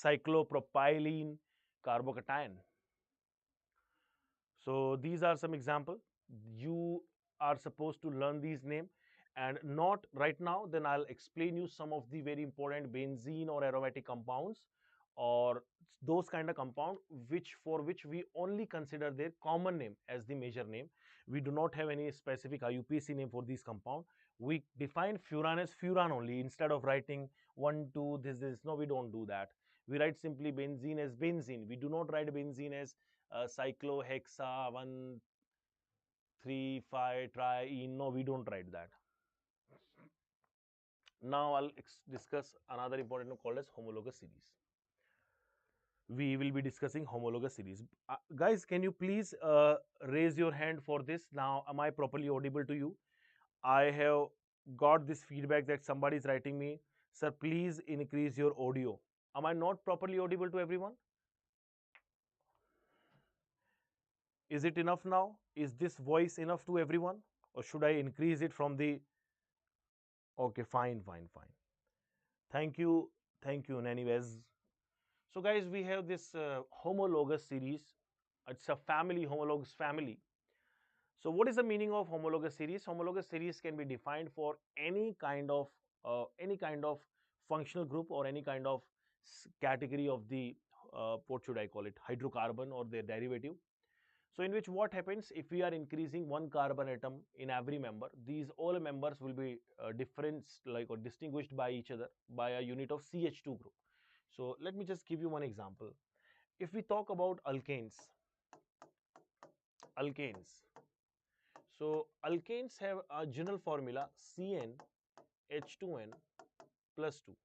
cyclopropylene carbocation. So these are some examples. You are supposed to learn these names and not right now. Then I'll explain you some of the very important benzene or aromatic compounds or those kind of compound for which we only consider their common name as the major name. We do not have any specific IUPAC name for these compound. We define furan as furan only instead of writing 1, 2, this. No, we don't do that. We write simply benzene as benzene. We do not write benzene as cyclohexa 1, 3, 5 triene. No, we don't write that. Now I'll discuss another important one called as homologous series. We will be discussing homologous series. Guys, can you please raise your hand for this? Now, am I properly audible to you? I have got this feedback that somebody is writing me, sir, please increase your audio. Am I not properly audible to everyone? Is it enough now? Is this voice enough to everyone? Or should I increase it from the... Okay, fine. Thank you. And anyways, so guys, we have this homologous series. It's a family, homologous family. So what is the meaning of homologous series? Homologous series can be defined for any kind of functional group or any kind of category of the what should I call it, hydrocarbon or their derivative. So in which what happens if we are increasing one carbon atom in every member, these all members will be different, like, or distinguished by each other by a unit of CH2 group. So let me just give you one example. If we talk about alkanes, So alkanes have a general formula CnH2n plus 2.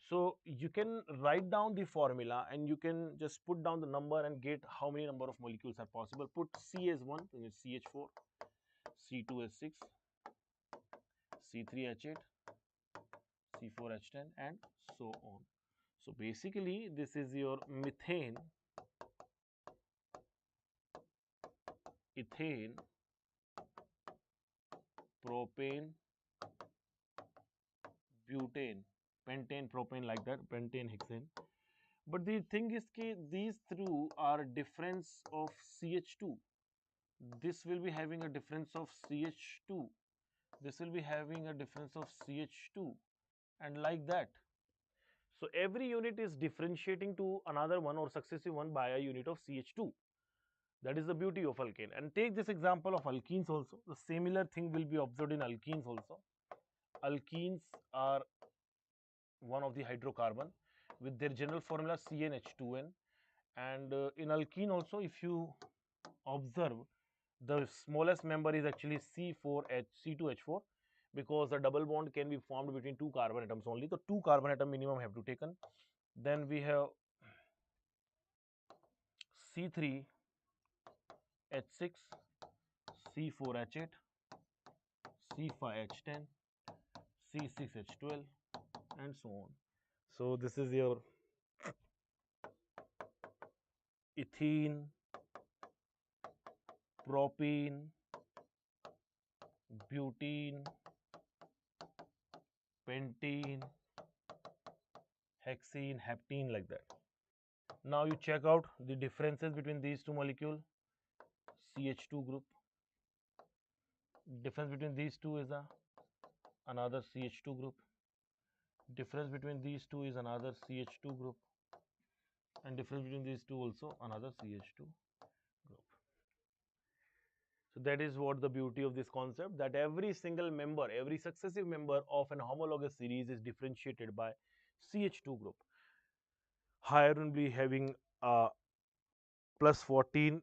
So you can write down the formula and you can just put down the number and get how many number of molecules are possible. Put C as 1, then it's CH4, C2H6, C3H8, C4H10 and so on. So basically this is your methane, ethane, propane, butane, pentane, propane, like that, pentane, hexane. But the thing is that these three are difference of CH2. This will be having a difference of CH2. This will be having a difference of CH2 and like that. So every unit is differentiating to another one or successive one by a unit of CH2. That is the beauty of alkane. And take this example of alkenes also. The similar thing will be observed in alkenes also. Alkenes are one of the hydrocarbon with their general formula CnH2n, and in alkene also, if you observe, the smallest member is actually C2H4, because the double bond can be formed between two carbon atoms only. The two carbon atom minimum have to taken. Then we have C3H6, C4H8, C5H10, C6H12 and so on. So this is your ethene, propene, butene, pentene, hexene, heptene, like that. Now you check out the differences between these two molecules. CH2 group. Difference between these two is another CH2 group. Difference between these two is another CH2 group. And difference between these two also another CH2 group. So that is what the beauty of this concept, that every single member, every successive member of an homologous series is differentiated by CH2 group. Higher will be having plus 14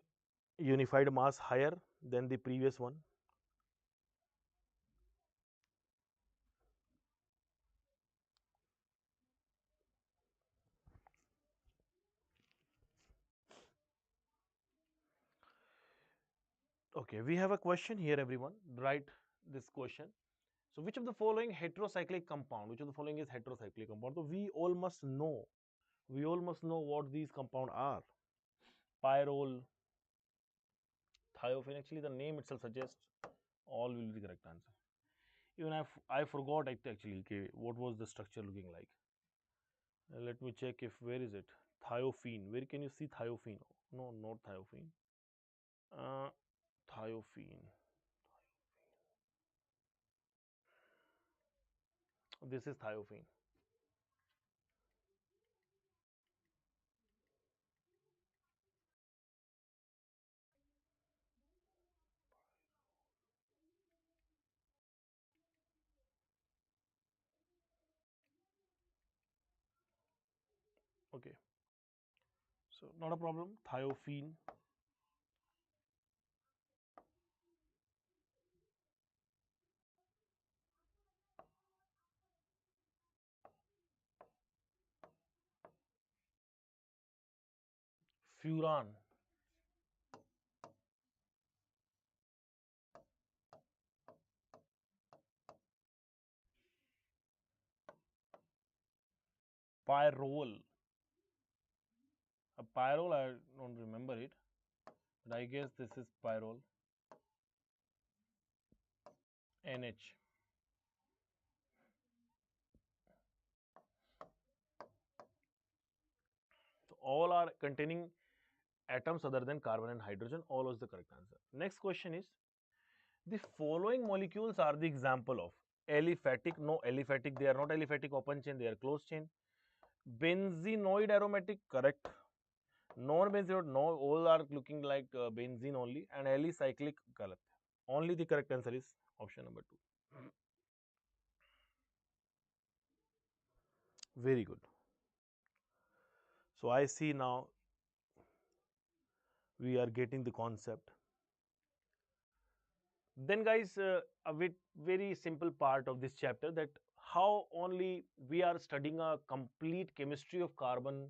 unified mass higher than the previous one. Okay, we have a question here, everyone. Write this question. So which of the following heterocyclic compound, which of the following is heterocyclic compound? So we all must know what these compounds are. Pyrrole, thiophene, actually the name itself suggests all will be the correct answer. Even I forgot actually, okay, what was the structure looking like. Let me check if, where is it? Thiophene, where can you see thiophene? No, not thiophene. Uh, Thiophene. This is thiophene. Okay, so not a problem. Thiophene. Furan. Pyrrole. A pyrrole, I don't remember it, but I guess this is pyrrole. NH. So all are containing atoms other than carbon and hydrogen. All is the correct answer. Next question is, the following molecules are the example of aliphatic, no aliphatic, they are not aliphatic open chain, they are closed chain. Benzenoid aromatic, correct. Non-benzenoid, no, all are looking like benzene only. And alicyclic, correct. Only the correct answer is option number 2. Very good. So I see now we are getting the concept. Then guys, very simple part of this chapter, that how only we are studying a complete chemistry of carbon.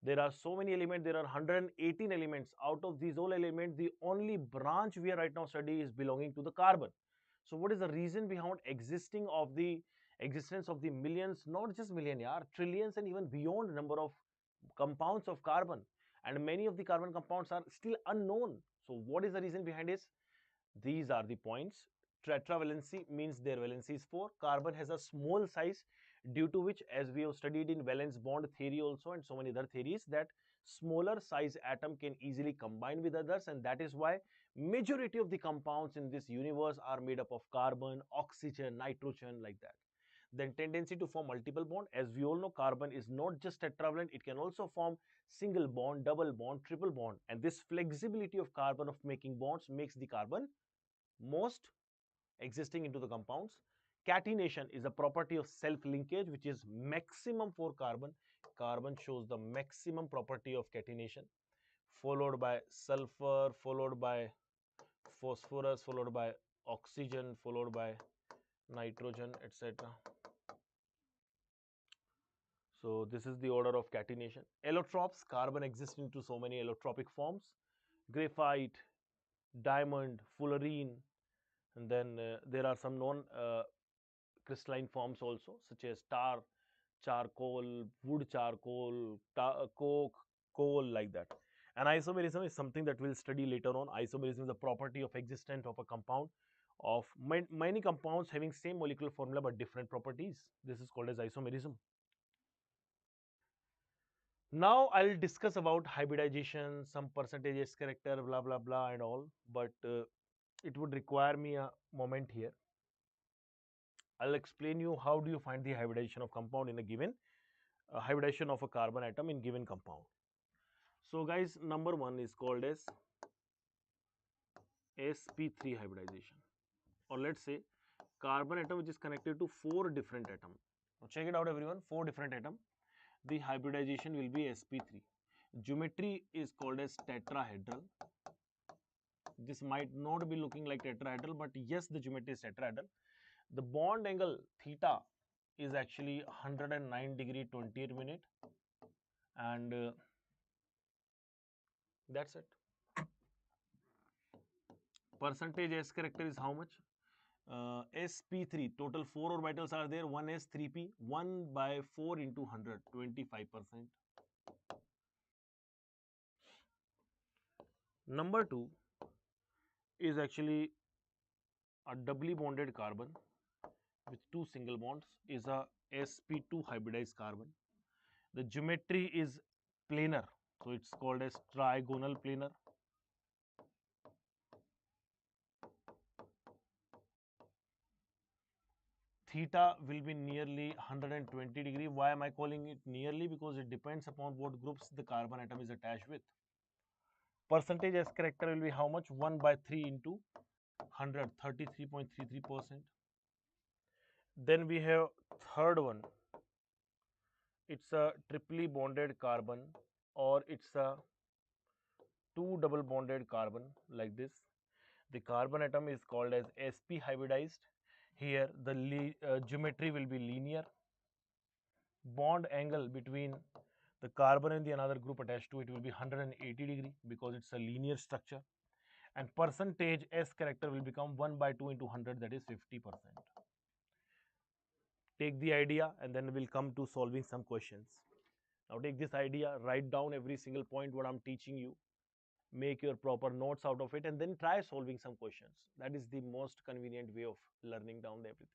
There are so many elements, there are 118 elements. Out of these all elements, the only branch we are right now studying is belonging to the carbon. So what is the reason behind existence of the millions, not just million, yeah, trillions and even beyond number of compounds of carbon, and many of the carbon compounds are still unknown. So what is the reason behind this? These are the points. Tetravalency means their valency is 4. Carbon has a small size, due to which, as we have studied in valence bond theory also and so many other theories, that smaller size atom can easily combine with others, and that is why majority of the compounds in this universe are made up of carbon, oxygen, nitrogen, like that. Then tendency to form multiple bond. As we all know, carbon is not just tetravalent, it can also form single bond, double bond, triple bond, and this flexibility of carbon of making bonds makes the carbon most existing into the compounds. Catenation is a property of self-linkage, which is maximum for carbon. Carbon shows the maximum property of catenation, followed by sulfur, followed by phosphorus, followed by oxygen, followed by nitrogen, etc. So this is the order of catenation. Allotropes, carbon exists into so many allotropic forms: graphite, diamond, fullerene, and then there are some non crystalline forms also, such as tar, charcoal, wood charcoal, coke, coal, like that. And isomerism is something that we'll study later on. Isomerism is the property of existence of a compound, of many compounds having same molecular formula but different properties. This is called as isomerism. Now I'll discuss about hybridization, some percentage S character, blah blah blah and all, but it would require me a moment here. I'll explain you how do you find the hybridization of compound in a given hybridization of a carbon atom in given compound. So guys, number one is called as sp3 hybridization, or let's say carbon atom which is connected to 4 different atoms. Now check it out everyone, 4 different atoms. The hybridization will be sp3. Geometry is called as tetrahedral. This might not be looking like tetrahedral, but yes, the geometry is tetrahedral. The bond angle theta is actually 109 degree 28 minute, and that's it. Percentage S character is how much? sp3, total 4 orbitals are there, 1s 3p, 1 by 4 into 100, 25%. Number 2 is actually a doubly bonded carbon with 2 single bonds, is a sp2 hybridized carbon. The geometry is planar, so it's called as trigonal planar. Theta will be nearly 120 degree. Why am I calling it nearly? Because it depends upon what groups the carbon atom is attached with. Percentage S character will be how much? 1 by 3 into 100, 33.33%. Then we have third one. It's a triply bonded carbon, or it's a 2 double bonded carbon, like this. The carbon atom is called as sp hybridized. Here the geometry will be linear. Bond angle between the carbon and the another group attached to it will be 180 degree, because it's a linear structure. And percentage S character will become 1 by 2 into 100, that is 50%. Take the idea and then we'll come to solving some questions. Now take this idea, write down every single point what I'm teaching you, make your proper notes out of it, and then try solving some questions. That is the most convenient way of learning down everything.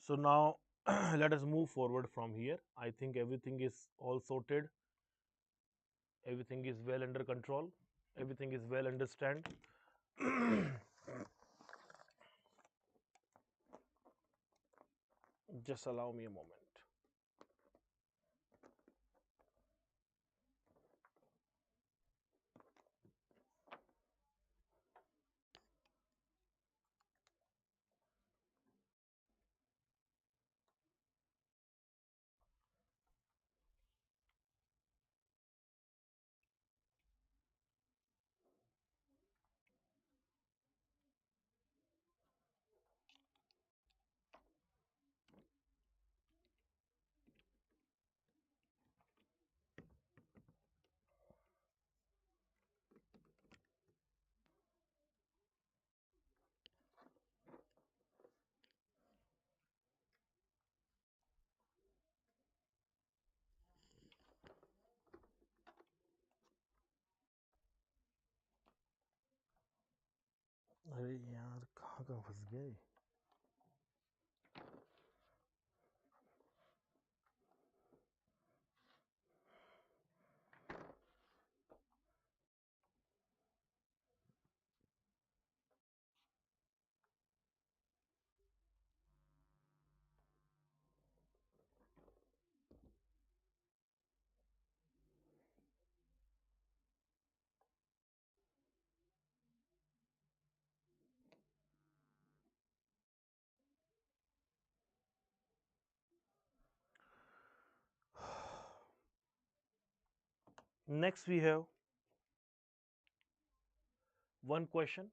So now let us move forward from here. I think everything is all sorted. Everything is well under control. Everything is well understand. Just allow me a moment. अरे यार कहाँ कहाँ फंस गए. Next we have one question.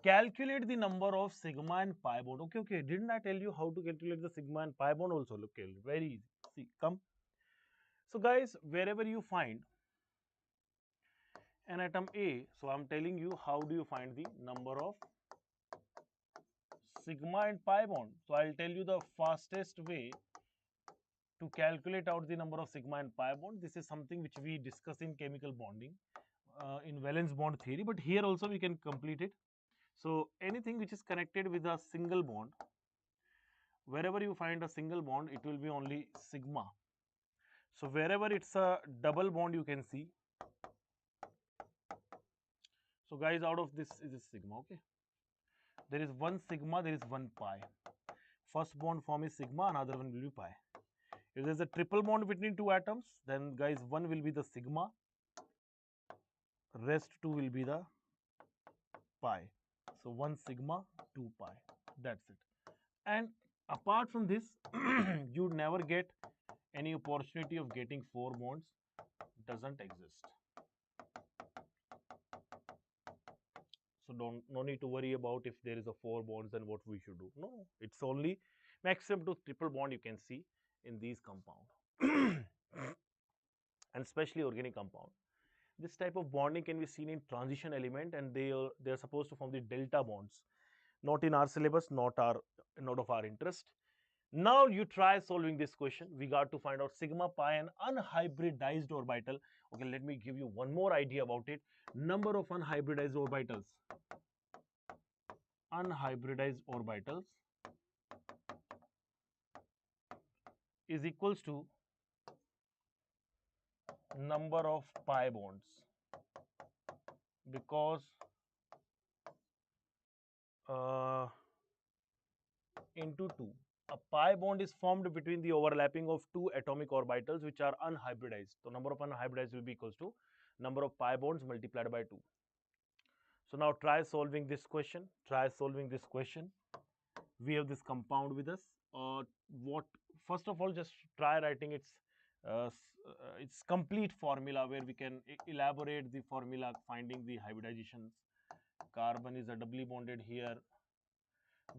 Calculate the number of sigma and pi bond. Okay, okay. Didn't I tell you how to calculate the sigma and pi bond also? Look, very easy. See, come. So guys, wherever you find an atom A, so I'm telling you how do you find the number of sigma and pi bond. So I'll tell you the fastest way to calculate out the number of sigma and pi bond. This is something which we discuss in chemical bonding in valence bond theory, but here also we can complete it. So anything which is connected with a single bond, wherever you find a single bond, it will be only sigma. So wherever it's a double bond, you can see. So guys, out of this is a sigma, okay? There is one sigma, there is one pi. First bond form is sigma, another one will be pi. If there is a triple bond between two atoms, then guys, one will be the sigma, rest two will be the pi. So one sigma, two pi. That's it. And apart from this, you never get any opportunity of getting four bonds. Doesn't exist. So no need to worry about if there is a four bonds and what we should do. No, it's only maximum to triple bond you can see in these compound and especially organic compound. This type of bonding can be seen in transition element, and they're supposed to form the delta bonds. Not in our syllabus, not of our interest. Now you try solving this question. We got to find out sigma pi and unhybridized orbital. Okay, let me give you one more idea about it. Number of unhybridized orbitals. Unhybridized orbitals is equals to number of pi bonds, because into 2. A pi bond is formed between the overlapping of two atomic orbitals which are unhybridized. So number of unhybridized will be equals to number of pi bonds multiplied by 2. So now try solving this question. Try solving this question. We have this compound with us. What? First of all, just try writing its complete formula, where we can elaborate the formula, finding the hybridizations. Carbon is a doubly bonded here.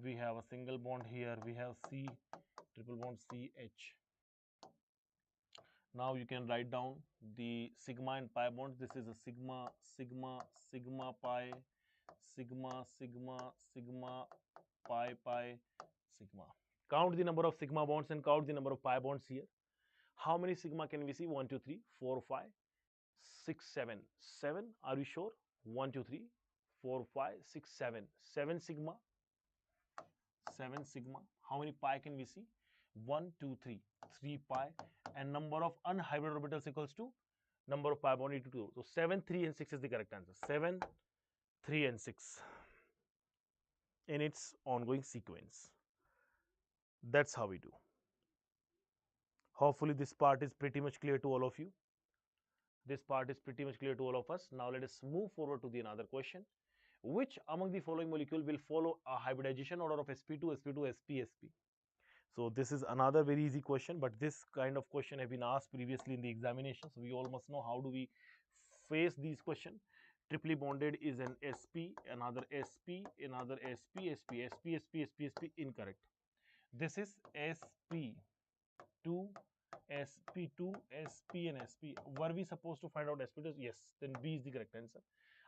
We have a single bond here. We have C, triple bond CH. Now you can write down the sigma and pi bonds. This is a sigma, sigma, sigma pi, sigma, sigma, sigma, pi, pi, sigma. Count the number of sigma bonds and count the number of pi bonds here. How many sigma can we see? 1, 2, 3, 4, 5, 6, 7. 7, are you sure? 1, 2, 3, 4, 5, 6, 7. 7 sigma, 7 sigma. How many pi can we see? 1, 2, 3. 3 pi. And number of unhybrid orbitals equals to number of pi bond into 2. So 7, 3 and 6 is the correct answer. 7, 3 and 6 in its ongoing sequence. That's how we do. Hopefully this part is pretty much clear to all of you. This part is pretty much clear to all of us. Now let us move forward to the another question. Which among the following molecule will follow a hybridization order of sp2, sp2, sp, sp? So this is another very easy question, but this kind of question have been asked previously in the examination. So we all must know how do we face these questions. Triply bonded is an sp, another sp, another sp, sp, sp, sp, sp, sp, incorrect. This is sp2, sp2, sp and sp. Were we supposed to find out sp2? Yes, then B is the correct answer.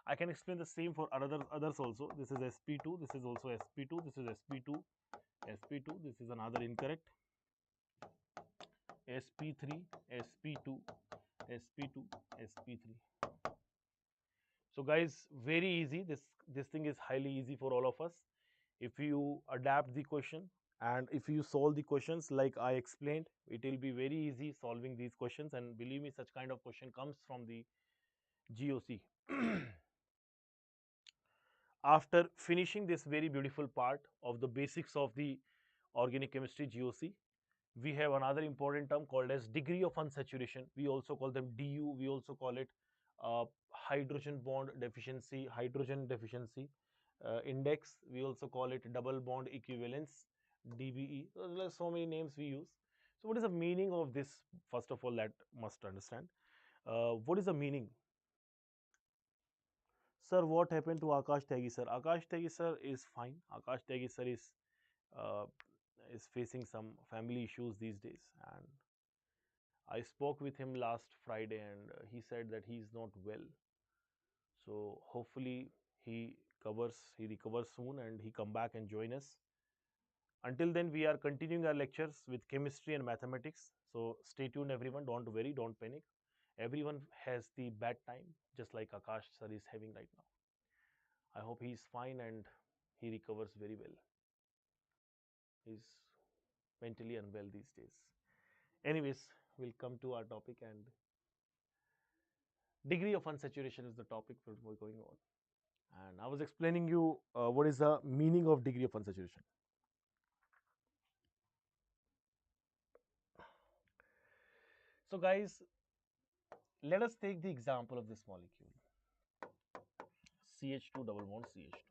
I can explain the same for others also. This is sp2, this is also sp2, this is sp2, sp2, this is another incorrect. sp3, sp2, sp2, sp3. So guys, very easy. This thing is highly easy for all of us. If you adapt the question and if you solve the questions like I explained, it will be very easy solving these questions, and believe me, such kind of question comes from the GOC. After finishing this very beautiful part of the basics of the organic chemistry GOC, we have another important term called as degree of unsaturation. We also call them DU. We also call it hydrogen bond deficiency, hydrogen deficiency index. We also call it double bond equivalence, DBE. So there are so many names we use. So what is the meaning of this? First of all, that must understand. What is the meaning? Sir, what happened to Akash Tyagi sir? Akash Tyagi sir is fine. Akash Tyagi sir uh, is facing some family issues these days, and I spoke with him last Friday, and he said that he is not well. So hopefully he recovers soon, and he come back and join us. Until then, we are continuing our lectures with chemistry and mathematics. So stay tuned, everyone. Don't worry, don't panic. Everyone has the bad time, just like Akash sir is having right now. I hope he is fine and he recovers very well. He's mentally unwell these days. Anyways, we'll come to our topic, and degree of unsaturation is the topic we're going on. And I was explaining you what is the meaning of degree of unsaturation. So guys, let us take the example of this molecule, CH2 double bond CH2.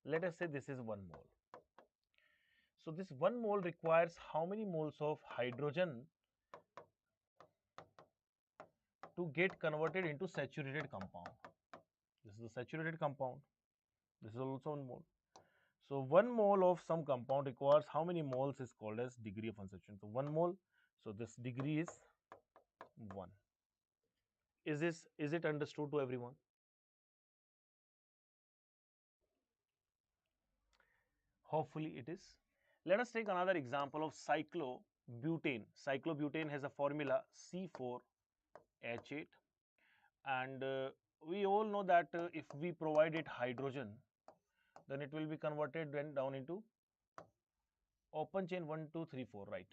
Let us say this is 1 mole. So this 1 mole requires how many moles of hydrogen to get converted into saturated compound? This is a saturated compound. This is also 1 mole. So 1 mole of some compound requires how many moles is called as degree of unsaturation. So 1 mole. So this degree is 1. Is it understood to everyone? Hopefully it is. Let us take another example of cyclobutane. Cyclobutane has a formula C4H8, and we all know that if we provide it hydrogen, then it will be converted then down into open chain 1, 2, 3, 4, right?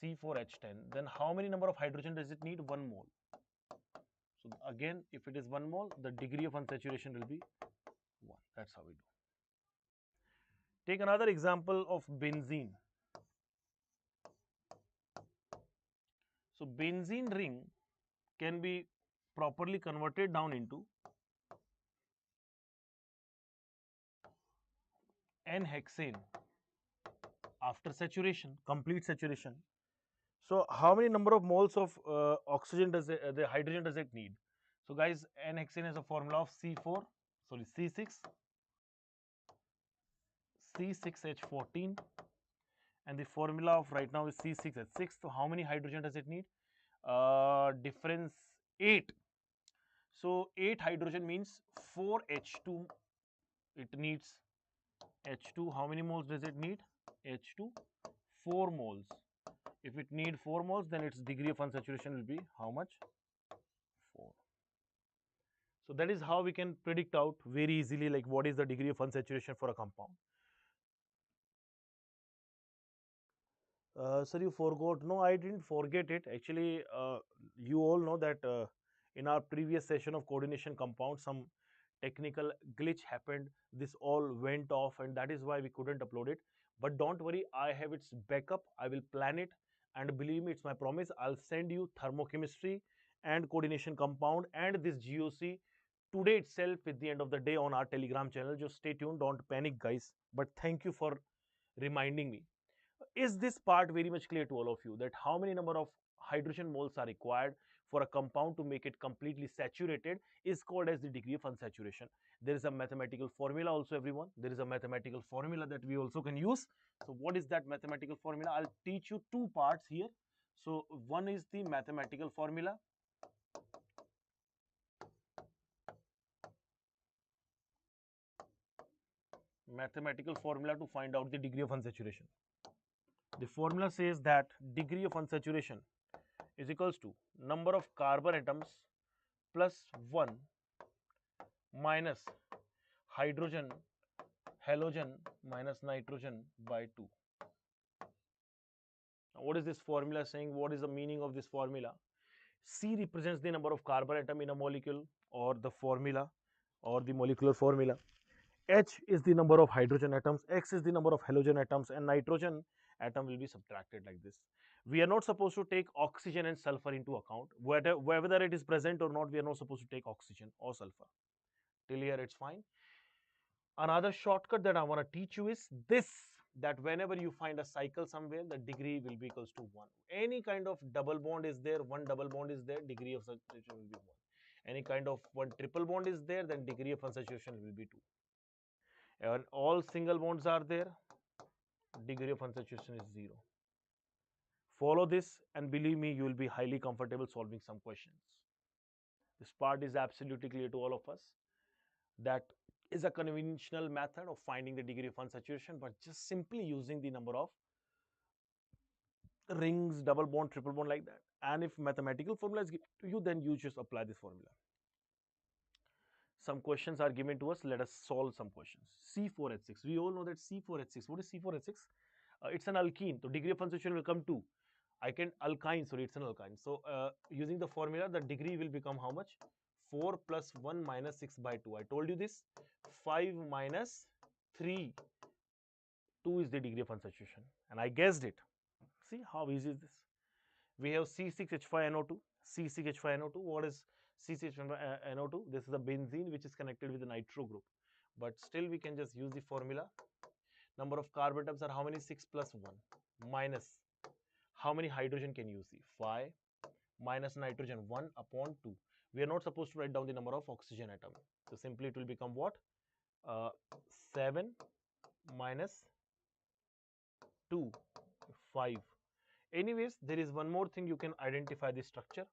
C4H10. Then how many number of hydrogen does it need? 1 mole. So again, if it is 1 mole, the degree of unsaturation will be 1. That's how we do. Take another example of benzene. So benzene ring can be properly converted down into N-hexane after saturation, complete saturation. So how many number of moles of oxygen does the hydrogen does it need? So guys, N-hexane has a formula of C6H14, and the formula of right now is C6H6. So how many hydrogen does it need? Difference 8. So 8 hydrogen means 4 H2. It needs H2. How many moles does it need? H2, 4 moles. If it need 4 moles, then its degree of unsaturation will be how much? 4. So that is how we can predict out very easily like what is the degree of unsaturation for a compound. Sir, you forgot. No, I didn't forget it. Actually, you all know that in our previous session of coordination compound, some technical glitch happened. This all went off, and that is why we couldn't upload it. But don't worry, I have its backup. I will plan it, and believe me, it's my promise. I'll send you thermochemistry and coordination compound and this GOC today itself at the end of the day on our Telegram channel. Just stay tuned. Don't panic, guys. But thank you for reminding me. Is this part very much clear to all of you that how many number of hydrogen moles are required for a compound to make it completely saturated is called as the degree of unsaturation. There is a mathematical formula also, everyone. There is a mathematical formula that we also can use. So what is that mathematical formula? I'll teach you two parts here. So one is the mathematical formula. Mathematical formula to find out the degree of unsaturation. The formula says that degree of unsaturation is equals to number of carbon atoms plus 1 minus hydrogen halogen minus nitrogen by 2. Now, what is this formula saying? What is the meaning of this formula? C represents the number of carbon atom in a molecule or the formula or the molecular formula. H is the number of hydrogen atoms, X is the number of halogen atoms, and nitrogen atom will be subtracted like this. We are not supposed to take oxygen and sulfur into account. Whether it is present or not, we are not supposed to take oxygen or sulfur. Till here, it's fine. Another shortcut that I want to teach you is this, that whenever you find a cycle somewhere, the degree will be equals to 1. Any kind of double bond is there, one double bond is there, degree of unsaturation will be 1. Any kind of one triple bond is there, then degree of unsaturation will be 2. And all single bonds are there, degree of unsaturation is 0. Follow this and believe me, you will be highly comfortable solving some questions. This part is absolutely clear to all of us. That is a conventional method of finding the degree of unsaturation, but just simply using the number of rings, double bond, triple bond like that. And if mathematical formula is given to you, then you just apply this formula. Some questions are given to us. Let us solve some questions. C4H6. We all know that C4H6. What is C4H6? It's an alkene. So degree of unsaturation will come 2. Alkyne, sorry, it's an alkyne. So using the formula, the degree will become how much? 4 plus 1 minus 6 by 2. I told you this. 5 minus 3. 2 is the degree of unsaturation. And I guessed it. See how easy is this? We have C6H5NO2. C6H5NO2. What is C6H5NO2? This is a benzene which is connected with the nitro group. But still we can just use the formula. Number of carbon atoms are how many? 6 plus 1 minus how many hydrogen can you see? 5 minus nitrogen 1 upon 2. We are not supposed to write down the number of oxygen atom. So simply it will become what? 7 minus 2, 5. Anyways, there is one more thing you can identify the structure.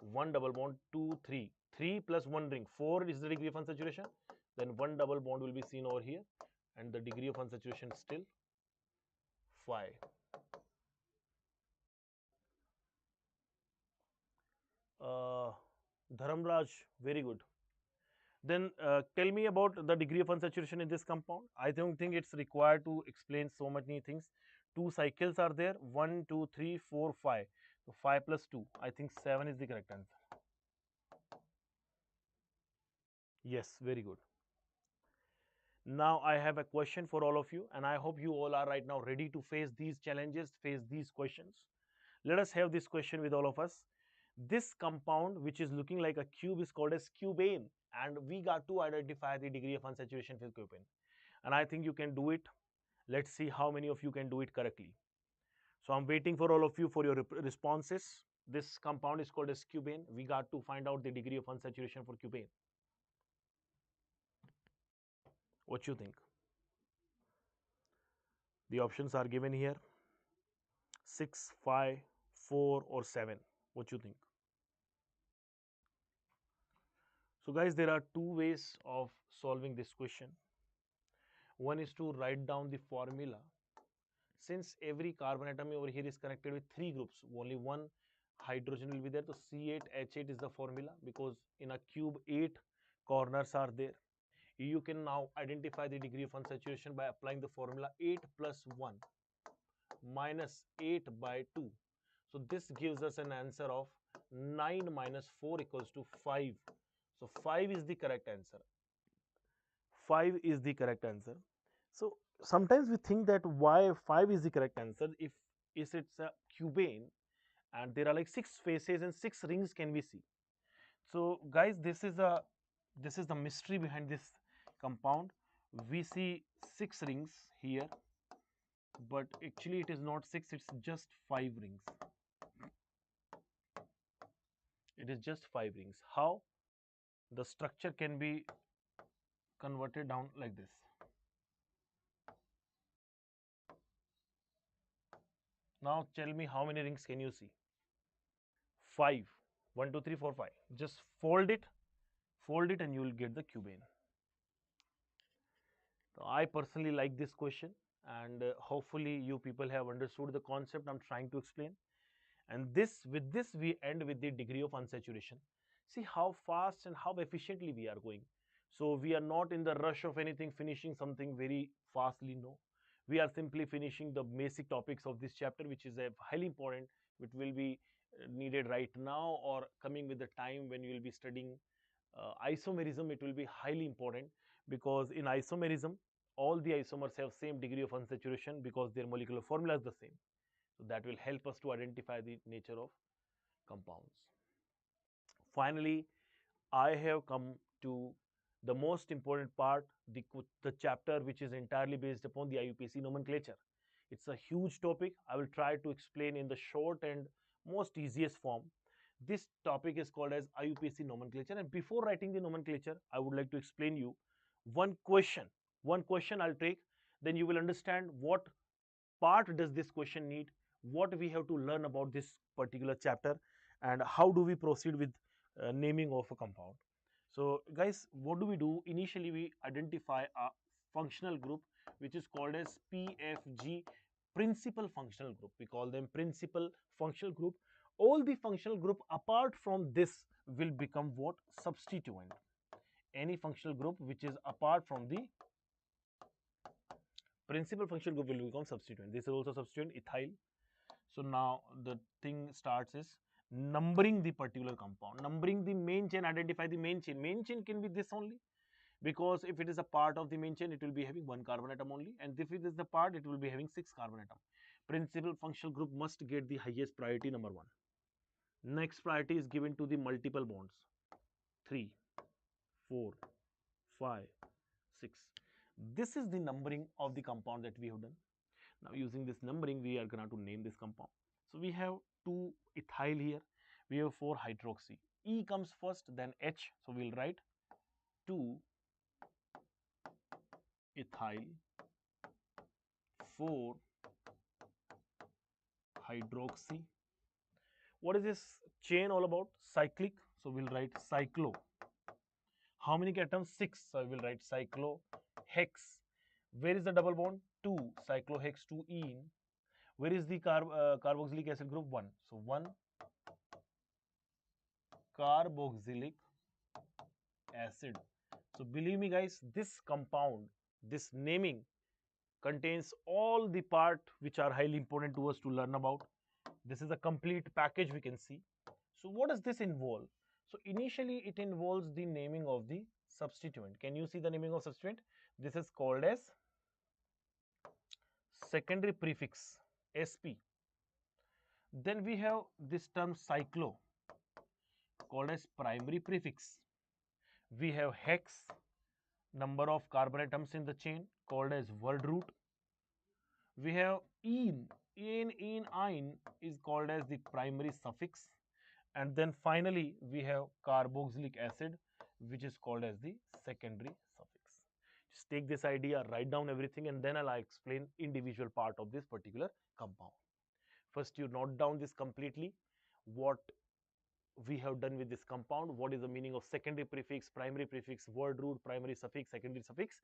1 double bond, 2, 3. 3 plus 1 ring, 4 is the degree of unsaturation. Then 1 double bond will be seen over here. And the degree of unsaturation is still 5. Dharamraj, very good. Then tell me about the degree of unsaturation in this compound. I don't think it's required to explain so many things. 2 cycles are there, 1, 2, 3, 4, 5. So 5 plus 2, I think 7 is the correct answer. Yes, very good. Now I have a question for all of you, and I hope you all are right now ready to face these challenges, face these questions. Let us have this question with all of us. This compound, which is looking like a cube, is called as cubane, and we got to identify the degree of unsaturation with cubane. And I think you can do it. Let's see how many of you can do it correctly. So I'm waiting for all of you for your responses. This compound is called as cubane. We got to find out the degree of unsaturation for cubane. What you think? The options are given here. 6, 5, 4 or 7. What you think? So guys, there are two ways of solving this question. One is to write down the formula. Since every carbon atom over here is connected with 3 groups, only one hydrogen will be there. So C8H8 is the formula, because in a cube 8 corners are there. You can now identify the degree of unsaturation by applying the formula 8 plus 1. minus 8 by 2. So this gives us an answer of 9 minus 4 equals to 5. So 5 is the correct answer. 5 is the correct answer. So sometimes we think that why 5 is the correct answer if is it's a cubane and there are like 6 faces and 6 rings can we see. So guys, this is the mystery behind this compound. We see 6 rings here, but actually it is not 6, it's just 5 rings. It is just 5 rings. How? The structure can be converted down like this. Now tell me how many rings can you see? 5. 1, 2, 3, 4, 5. Just fold it and you will get the cubane. So I personally like this question, and hopefully you people have understood the concept I'm trying to explain. And with this we end with the degree of unsaturation. See how fast and how efficiently we are going. So we are not in the rush of anything, finishing something very fastly. No, we are simply finishing the basic topics of this chapter, which is a highly important, which will be needed right now or coming with the time when you will be studying isomerism. It will be highly important because in isomerism all the isomers have same degree of unsaturation because their molecular formula is the same. So that will help us to identify the nature of compounds. Finally, I have come to the most important part, the chapter which is entirely based upon the IUPAC nomenclature. It's a huge topic. I will try to explain in the short and most easiest form. This topic is called as IUPAC nomenclature, and before writing the nomenclature, I would like to explain you one question. One question I'll take, then you will understand what part does this question need, what we have to learn about this particular chapter, and how do we proceed with naming of a compound. So guys, what do we do? Initially we identify a functional group which is called as PFG, principal functional group. We call them principal functional group. All the functional group apart from this will become what? Substituent. Any functional group which is apart from the principal functional group will become substituent. This is also substituent, ethyl. So now the thing starts is numbering the particular compound, numbering the main chain, identify the main chain. Main chain can be this only, because if it is a part of the main chain, it will be having 1 carbon atom only, and if it is the part, it will be having 6 carbon atom. Principal functional group must get the highest priority, number 1. Next priority is given to the multiple bonds, 3, 4, 5, 6. This is the numbering of the compound that we have done. Now using this numbering, we are going to name this compound. So we have 2 ethyl here, we have 4 hydroxy. E comes first, then H. So we'll write 2 ethyl, 4 hydroxy. What is this chain all about? Cyclic. So we'll write cyclo. How many atoms? 6. So I will write cyclo hex. Where is the double bond? 2. Cyclohex 2-ene. Where is the carboxylic acid group? 1. So 1 carboxylic acid. So believe me guys, this compound, this naming contains all the part which are highly important to us to learn about. This is a complete package we can see. So what does this involve? So initially it involves the naming of the substituent. Can you see the naming of substituent? This is called as secondary prefix, SP. Then we have this term cyclo, called as primary prefix. We have hex, number of carbon atoms in the chain, called as word root. We have ene, ene is called as the primary suffix. And then finally we have carboxylic acid, which is called as the secondary suffix. Just take this idea, write down everything, and then I'll explain individual part of this particular compound. First you note down this completely, what we have done with this compound, what is the meaning of secondary prefix, primary prefix, word root, primary suffix, secondary suffix.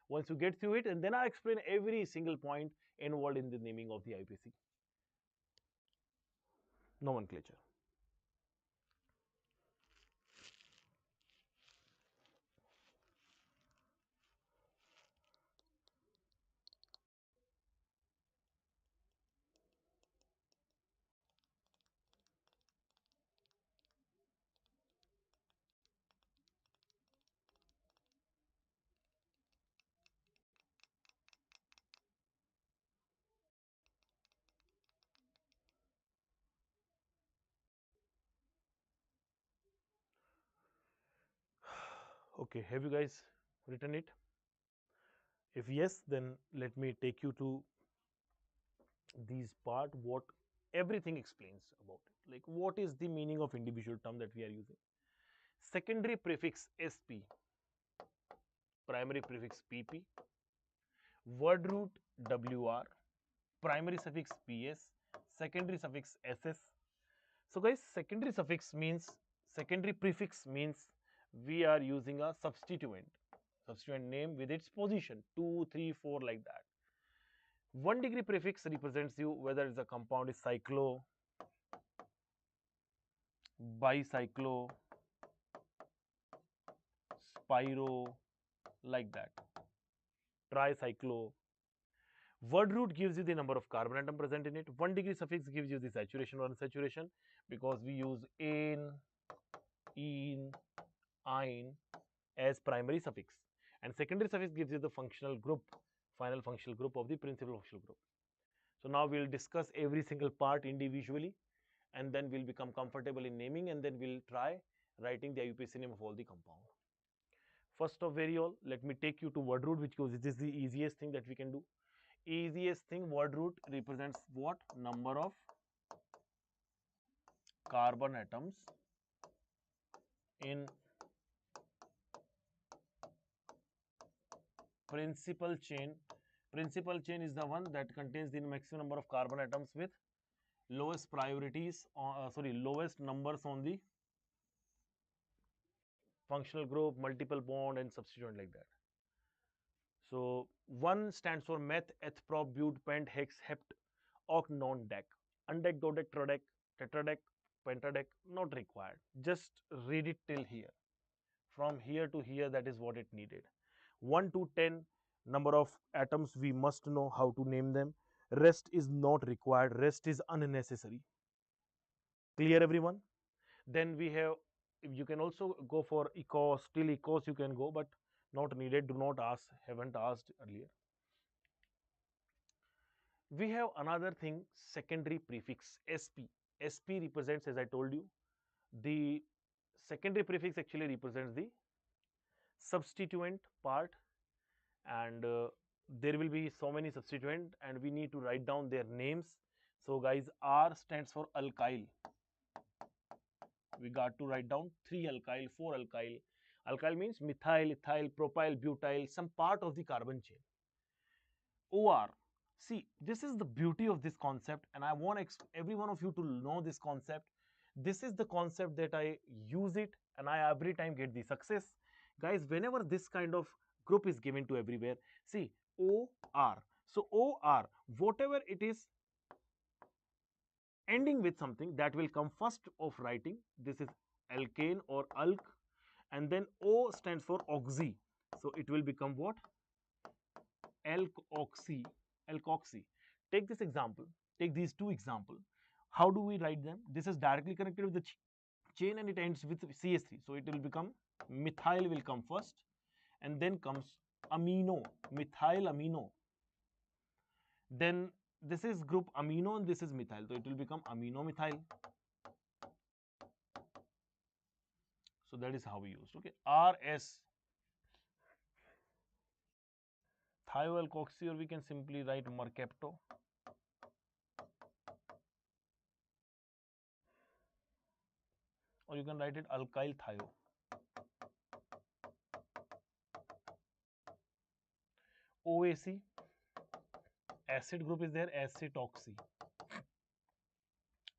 Once you get through it, and then I'll explain every single point involved in the naming of the IUPAC nomenclature. Okay, have you guys written it? If yes, then let me take you to these part what everything explains about it. Like what is the meaning of individual term that we are using? Secondary prefix sp, primary prefix pp, word root wr, primary suffix ps, secondary suffix ss. So guys, secondary prefix means we are using a substituent name with its position 2, 3, 4 like that. 1 degree prefix represents you whether it's a compound is cyclo, bicyclo, spiro, like that, tricyclo. Word root gives you the number of carbon atom present in it. 1 degree suffix gives you the saturation or unsaturation because we use ane, ene, ine as primary suffix. And secondary suffix gives you the functional group, final functional group of the principal functional group. So now we'll discuss every single part individually and then we'll become comfortable in naming and then we'll try writing the IUPAC name of all the compound. First of very all, let me take you to word root, which this is the easiest thing that we can do. Easiest thing, word root represents what? Number of carbon atoms in principal chain. Principal chain is the one that contains the maximum number of carbon atoms with lowest priorities, lowest numbers on the functional group, multiple bond and substituent like that. So 1 stands for meth, eth, prop, but, pent, hex, hept, oct, non, dec, undec, dodec, trodec, tetradec, pentadec, not required. Just read it till here. From here to here, that is what it needed. 1 to 10 number of atoms, we must know how to name them. Rest is not required, rest is unnecessary. Clear everyone? Then we have, you can also go for ecos, till ecos you can go, but not needed, do not ask, haven't asked earlier. We have another thing, secondary prefix sp. Sp represents, as I told you, the secondary prefix actually represents the substituent part, and there will be so many substituent and we need to write down their names. So guys, R stands for alkyl. We got to write down 3 alkyl, 4 alkyl. Alkyl means methyl, ethyl, propyl, butyl, some part of the carbon chain. OR. See, this is the beauty of this concept, and I want every one of you to know this concept. This is the concept that I use it, and I every time get the success. Guys, whenever this kind of group is given to everywhere, see, OR. So OR, whatever it is ending with something, that will come first of writing. This is alkane or alk, and then O stands for oxy. So it will become what? Alkoxy. Alkoxy. Take this example. Take these two examples. How do we write them? This is directly connected with the chain and it ends with CH3. So it will become methyl will come first, and then comes amino, methyl amino. Then this is group amino and this is methyl. So it will become amino methyl. So that is how we used. Okay. RS, thioalkoxy, or we can simply write mercapto. Or you can write it alkyl thio. OAC, acid group is there, acetoxy.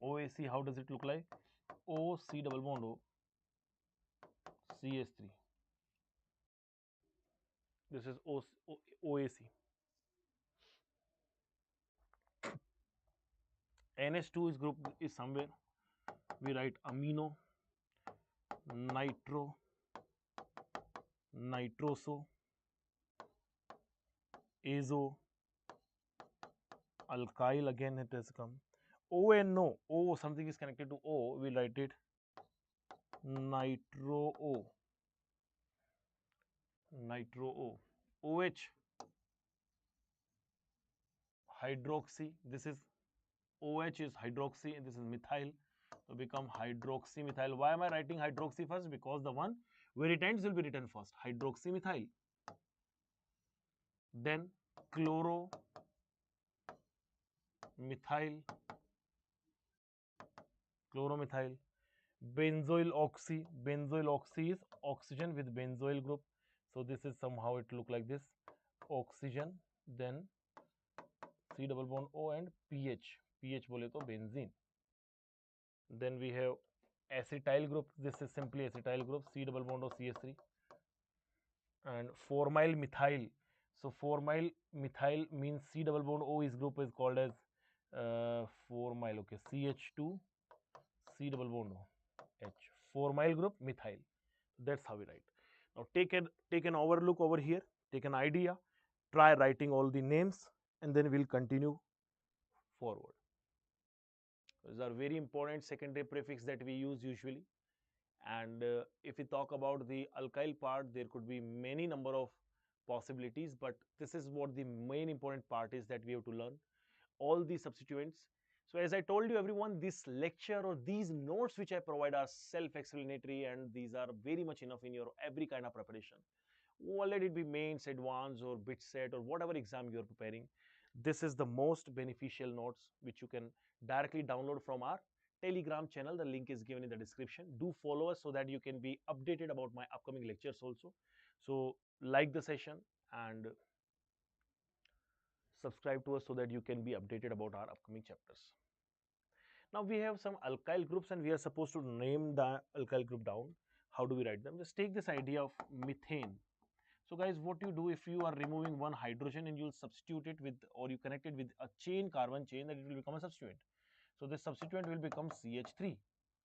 OAC, how does it look like? OC double bond O, CH3. This is OAC. NH2 is group is somewhere. We write amino, nitro, nitroso, azo, alkyl, again it has come. ONO, O, something is connected to O, we write it nitro O, nitro O. OH, hydroxy, this is OH is hydroxy and this is methyl, so become hydroxy methyl. Why am I writing hydroxy first? Because the one Where it ends will be written first. Hydroxymethyl, then chloromethyl, chloromethyl, benzoyl oxy is oxygen with benzoyl group. So this is somehow it look like this, oxygen, then C double bond O and pH bole to benzene. Then we have acetyl group, this is simply acetyl group, C double bond O CH3, and formyl methyl. So formyl methyl means C double bond O is group is called as formyl, okay, CH2 C double bond O H, formyl group methyl. That's how we write. Now take an overlook over here, take an idea, try writing all the names, and then we'll continue forward. These are very important secondary prefix that we use usually. And if we talk about the alkyl part, there could be many number of possibilities, but this is what the main important part is that we have to learn all the substituents. So as I told you everyone, this lecture or these notes which I provide are self-explanatory, and these are very much enough in your every kind of preparation. Let it be mains, advanced or bit set or whatever exam you are preparing. This is the most beneficial notes which you can directly download from our Telegram channel. The link is given in the description. Do follow us so that you can be updated about my upcoming lectures also. So like the session and subscribe to us so that you can be updated about our upcoming chapters. Now we have some alkyl groups and we are supposed to name the alkyl group down. How do we write them? Just take this idea of methane. So guys, what you do if you are removing one hydrogen and you'll substitute it with, or you connect it with a chain, carbon chain, that it will become a substituent. So this substituent will become CH3.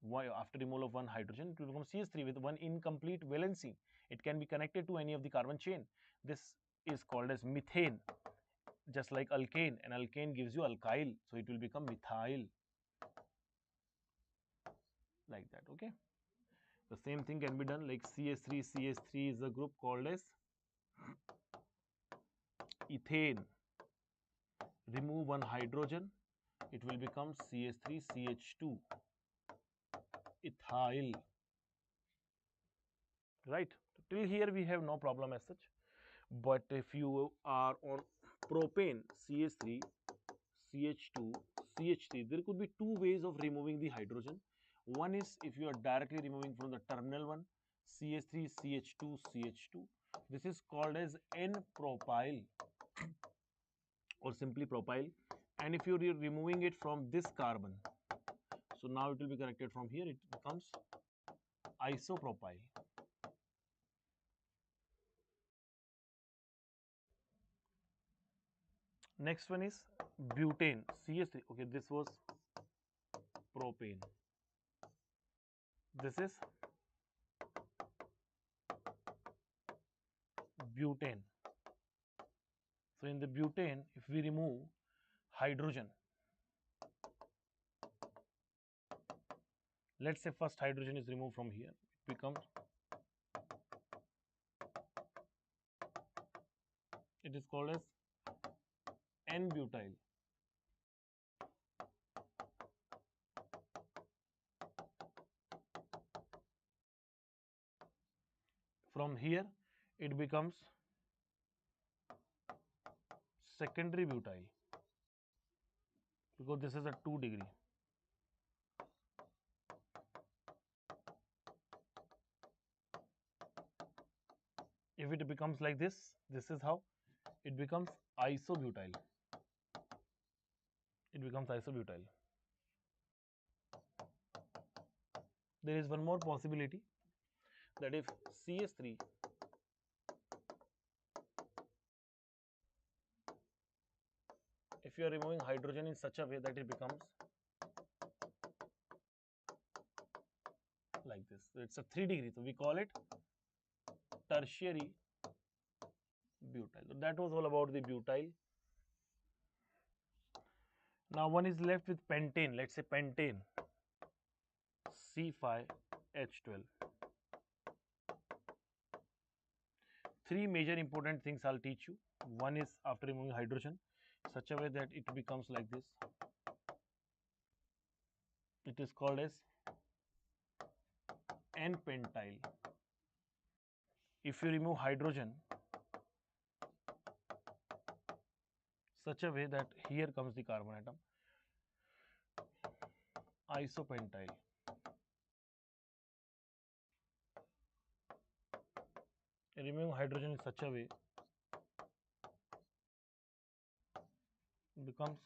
Why? After removal of one hydrogen, it will become CH3 with one incomplete valency. It can be connected to any of the carbon chain. This is called as methane. Just like alkane, and alkane gives you alkyl, so it will become methyl, like that. Okay. The same thing can be done like CH3. CH3 is a group called as ethane. Remove one hydrogen, it will become CH3 CH2, ethyl. Right. Till here we have no problem as such. But if you are on propane, CH3 CH2 CH3, there could be two ways of removing the hydrogen. One is if you are directly removing from the terminal one, CH3 CH2 CH2. This is called as N-propyl or simply propyl. And if you are removing it from this carbon, so now it will be connected from here, it becomes isopropyl. Next one is butane, CH3. Okay, this was propane. This is butane. So in the butane, if we remove hydrogen, let's say first hydrogen is removed from here, it becomes, it is called as N-butyl. From here, it becomes secondary butyl because this is a 2 degree. If it becomes like this is how it becomes isobutyl. It becomes isobutyl. There is one more possibility, that if CH3 if you are removing hydrogen in such a way that it becomes like this, so it's a 3 degree, so we call it tertiary butyl. So that was all about the butyl. Now one is left with pentane. Let's say pentane, C5H12. Three major important things I'll teach you. One is after removing hydrogen, such a way that it becomes like this. It is called as N-pentyl. if you remove hydrogen such a way that here comes the carbon atom, isopentyl. Remove hydrogen in such a way becomes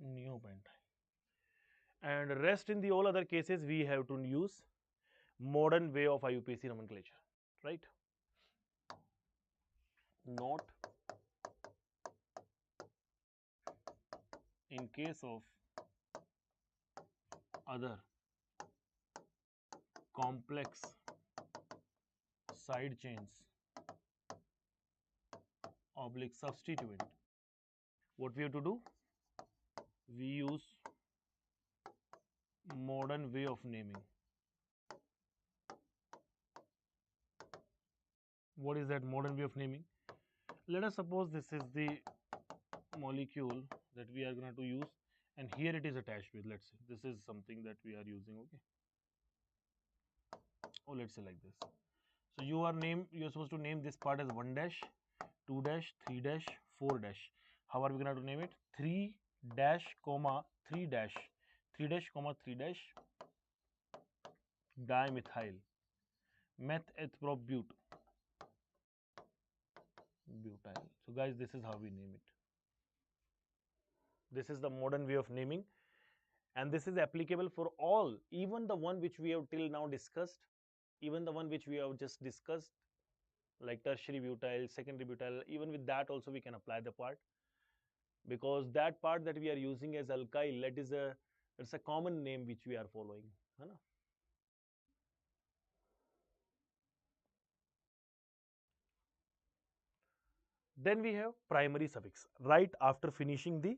neopentyl. And rest in the all other cases we have to use modern way of IUPAC nomenclature, right? Not in case of other complex side chains oblique substituent. What we have to do? We use modern way of naming. What is that modern way of naming? Let us suppose this is the molecule that we are going to use, and here it is attached with, let's say this is something that we are using, okay? Oh, let's say like this. So you are supposed to name this part as 1 dash, 2 dash, 3 dash, 4 dash. How are we going to name it? 3 dash comma 3 dash, 3 dash comma 3 dash dimethyl metethprobute butyl. So guys, this is how we name it. This is the modern way of naming, and this is applicable for all, even the one which we have till now discussed, even the one which we have just discussed, like tertiary butyl, secondary butyl. Even with that also we can apply the part, because that part that we are using as alkyl, that is it's a common name which we are following, है ना? Then we have primary suffix. Right after finishing the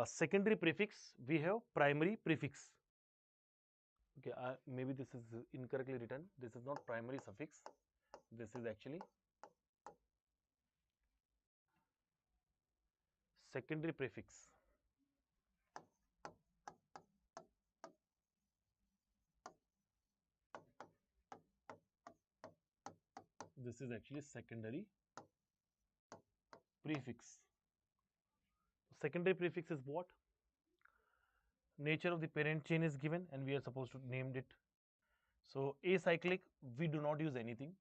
secondary prefix, we have primary prefix. Okay, maybe this is incorrectly written. This is not primary suffix. This is actually secondary prefix. This is actually secondary prefix. Secondary prefix is what? Nature of the parent chain is given and we are supposed to name it. So acyclic, we do not use anything.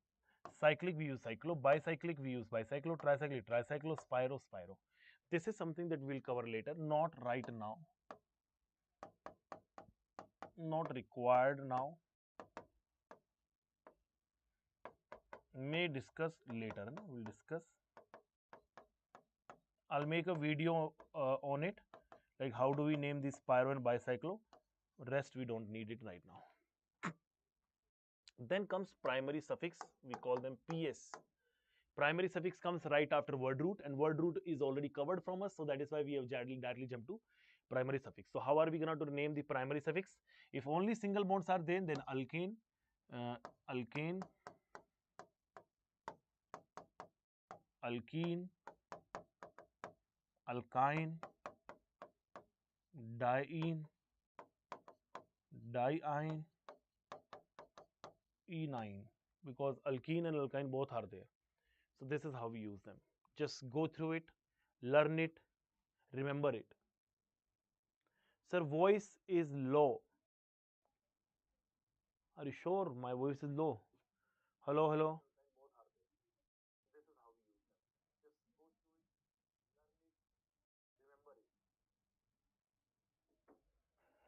Cyclic, we use cyclo. Bicyclic, we use bicyclo. Tricyclic, tricyclo. Spiro, spiro. This is something that we'll cover later, not right now. Not required now. May discuss later. No? We'll discuss. I'll make a video on it, like how do we name this spiro and bicyclo. Rest we don't need it right now. Then comes primary suffix, we call them PS. Primary suffix comes right after word root, and word root is already covered from us, so that is why we have directly jumped to primary suffix. So how are we going to name the primary suffix? If only single bonds are there, then alkane, alkane, alkene, alkyne, diene, diene, enine, because alkene and alkyne both are there. So this is how we use them. Just go through it, learn it, remember it. Sir, voice is low. Are you sure my voice is low? Hello, hello.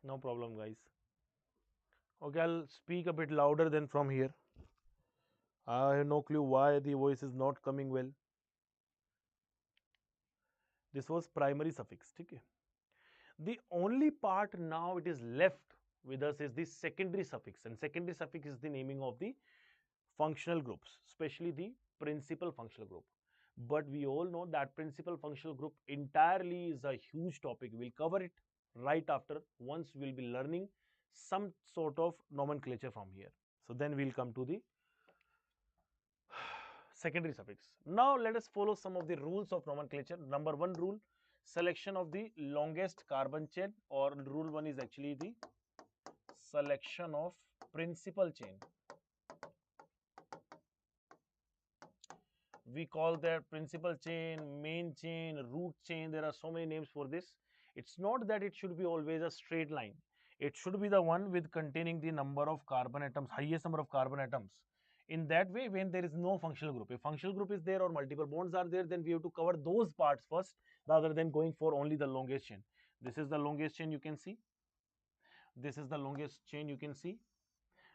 No problem, guys. Okay, I'll speak a bit louder than from here. I have no clue why the voice is not coming well. This was primary suffix. Okay. The only part now it is left with us is the secondary suffix, and secondary suffix is the naming of the functional groups, especially the principal functional group. But we all know that principal functional group entirely is a huge topic. We'll cover it right after, once we'll be learning some sort of nomenclature from here. So then we'll come to the secondary suffix. Now let us follow some of the rules of nomenclature. Number one rule, selection of the longest carbon chain, or rule one is actually the selection of principal chain. we call that principal chain, main chain, root chain. There are so many names for this. It's not that it should be always a straight line. It should be the one with containing the number of carbon atoms, highest number of carbon atoms. In that way, when there is no functional group, if functional group is there or multiple bonds are there, then we have to cover those parts first rather than going for only the longest chain. This is the longest chain you can see. This is the longest chain you can see.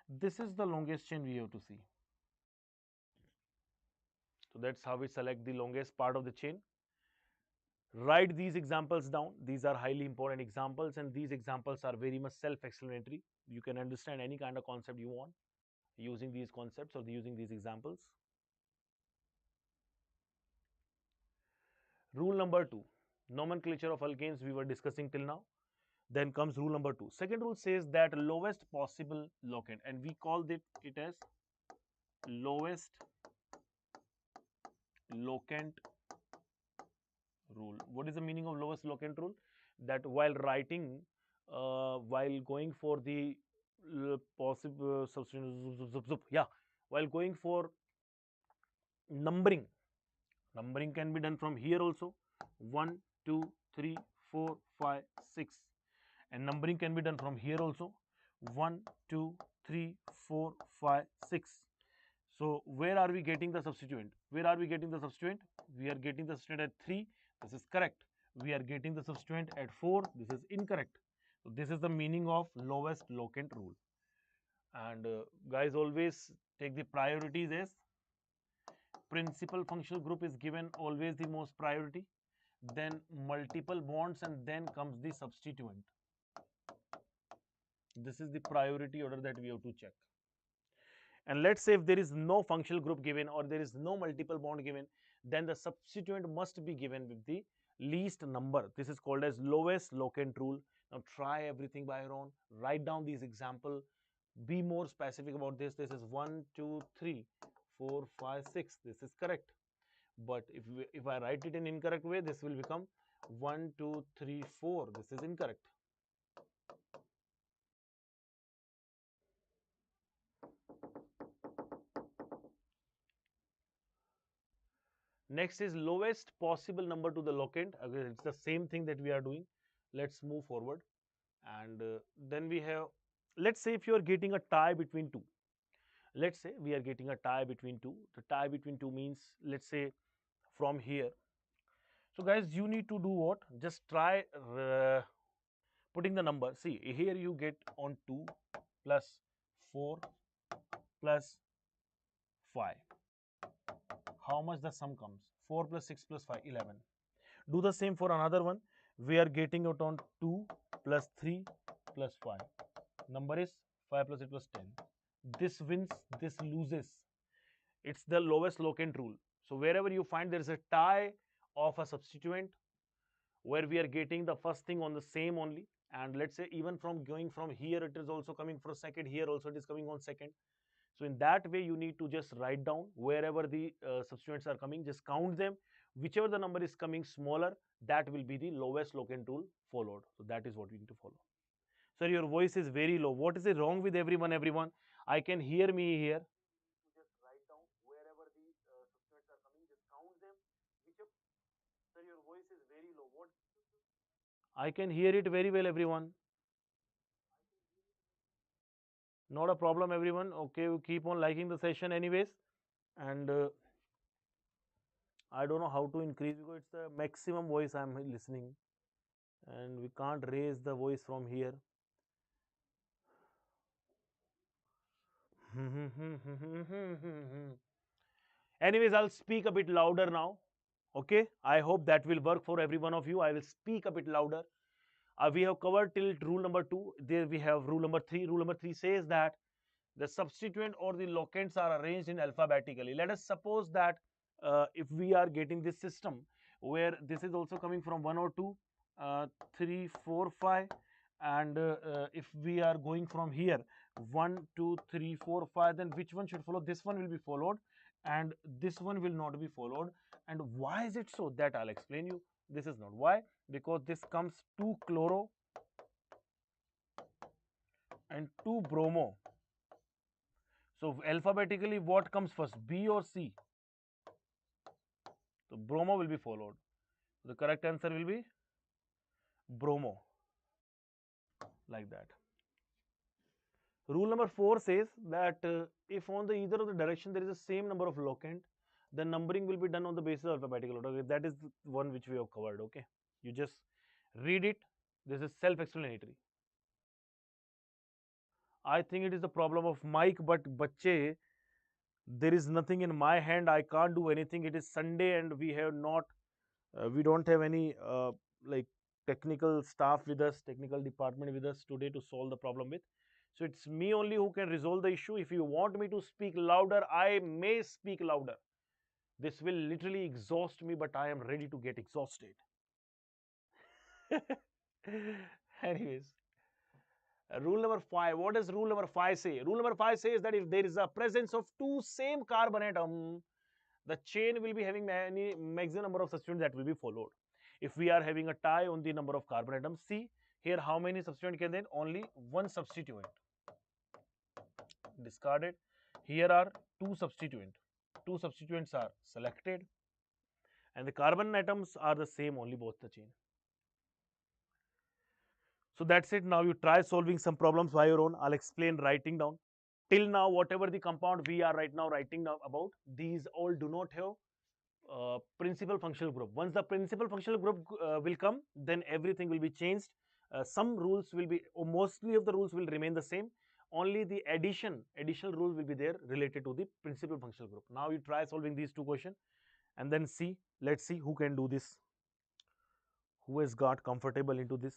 This is the longest chain we have to see. So that's how we select the longest part of the chain. Write these examples down. These are highly important examples, and these examples are very much self-explanatory. You can understand any kind of concept you want using these concepts or using these examples. Rule number 2, nomenclature of alkanes we were discussing till now. Then comes rule number 2. Second rule says that lowest possible locant, and we call it as lowest locant rule. What is the meaning of lowest locant rule? That while writing, while going for the possible substitution, while going for numbering, numbering can be done from here also. 1, 2, 3, 4, 5, 6, and numbering can be done from here also. 1, 2, 3, 4, 5, 6. So where are we getting the substituent? Where are we getting the substituent? We are getting the substituent at 3. This is correct. We are getting the substituent at 4. This is incorrect. So this is the meaning of lowest locant rule. And guys, always take the priorities as principal functional group is given always the most priority, then multiple bonds, and then comes the substituent. This is the priority order that we have to check. And let's say if there is no functional group given or there is no multiple bond given, then the substituent must be given with the least number. This is called as lowest locant rule. Now try everything by your own. Write down these example. Be more specific about this. This is 1, 2, 3, 4, 5, 6. This is correct. But if I write it in incorrect way, this will become 1, 2, 3, 4. This is incorrect. Next is lowest possible number to the locant. Again, it's the same thing that we are doing. Let's move forward. And then we have, let's say if you are getting a tie between two. Let's say we are getting a tie between two. The tie between two means, let's say from here. So guys, you need to do what? Just try putting the number. See, here you get on 2 plus 4 plus 5. How much the sum comes? 4 plus 6 plus 5, 11. Do the same for another one. We are getting it on 2 plus 3 plus 5. Number is 5 plus 8 plus 10. This wins, this loses. It's the lowest locant rule. So wherever you find there is a tie of a substituent where we are getting the first thing on the same only, and let's say even from going from here it is also coming for second, here also it is coming on second. So in that way you need to just write down wherever the substituents are coming, just count them. Whichever the number is coming smaller, that will be the lowest locant rule followed. So that is what we need to follow. Sir, your voice is very low. What is it wrong with everyone? I can hear me here. Just write down wherever the substituents are coming, just count them. Whichever. Sir, your voice is very low. What? I can hear it very well, everyone. Not a problem, everyone. Okay, we keep on liking the session anyways. And I don't know how to increase because it's the maximum voice I'm listening. And we can't raise the voice from here. Anyways, I'll speak a bit louder now. Okay, I hope that will work for every one of you. I will speak a bit louder. We have covered till rule number 2. There we have rule number 3. Rule number 3 says that the substituent or the locants are arranged in alphabetically. Let us suppose that if we are getting this system where this is also coming from 1 or 2, 3, 4, 5, and if we are going from here 1, 2, 3, 4, 5, then which one should follow? This one will be followed and this one will not be followed. And why is it so? That I'll explain you. This is not. Why? Because this comes 2 chloro and 2 bromo. So alphabetically what comes first, B or C? bromo will be followed. The correct answer will be bromo, like that. Rule number 4 says that if on the either of the direction there is the same number of locant, the numbering will be done on the basis of alphabetical order. Okay, that is the one which we have covered. Okay, you just read it. This is self-explanatory. I think it is the problem of Mike, but bache, there is nothing in my hand. I can't do anything. It is Sunday and we have not, we don't have any like technical staff with us, technical department with us today to solve the problem with. So it's me only who can resolve the issue. If you want me to speak louder, I may speak louder. This will literally exhaust me, but I am ready to get exhausted. Anyways, rule number 5. What does rule number 5 say? Rule number 5 says that if there is a presence of two same carbon atom, the chain will be having many maximum number of substituents that will be followed. If we are having a tie on the number of carbon atoms, see here how many substituent can then only one substituent. Discarded. Here are two substituent. Two substituents are selected, and the carbon atoms are the same only both the chain. So that's it. Now you try solving some problems by your own. I'll explain writing down. Till now, whatever the compound we are right now writing down about, these all do not have principal functional group. Once the principal functional group will come, then everything will be changed. Some rules will be, or mostly of the rules will remain the same. Only the additional rule will be there related to the principal functional group. Now you try solving these two questions and then see. Let's see who can do this. Who has got comfortable into this?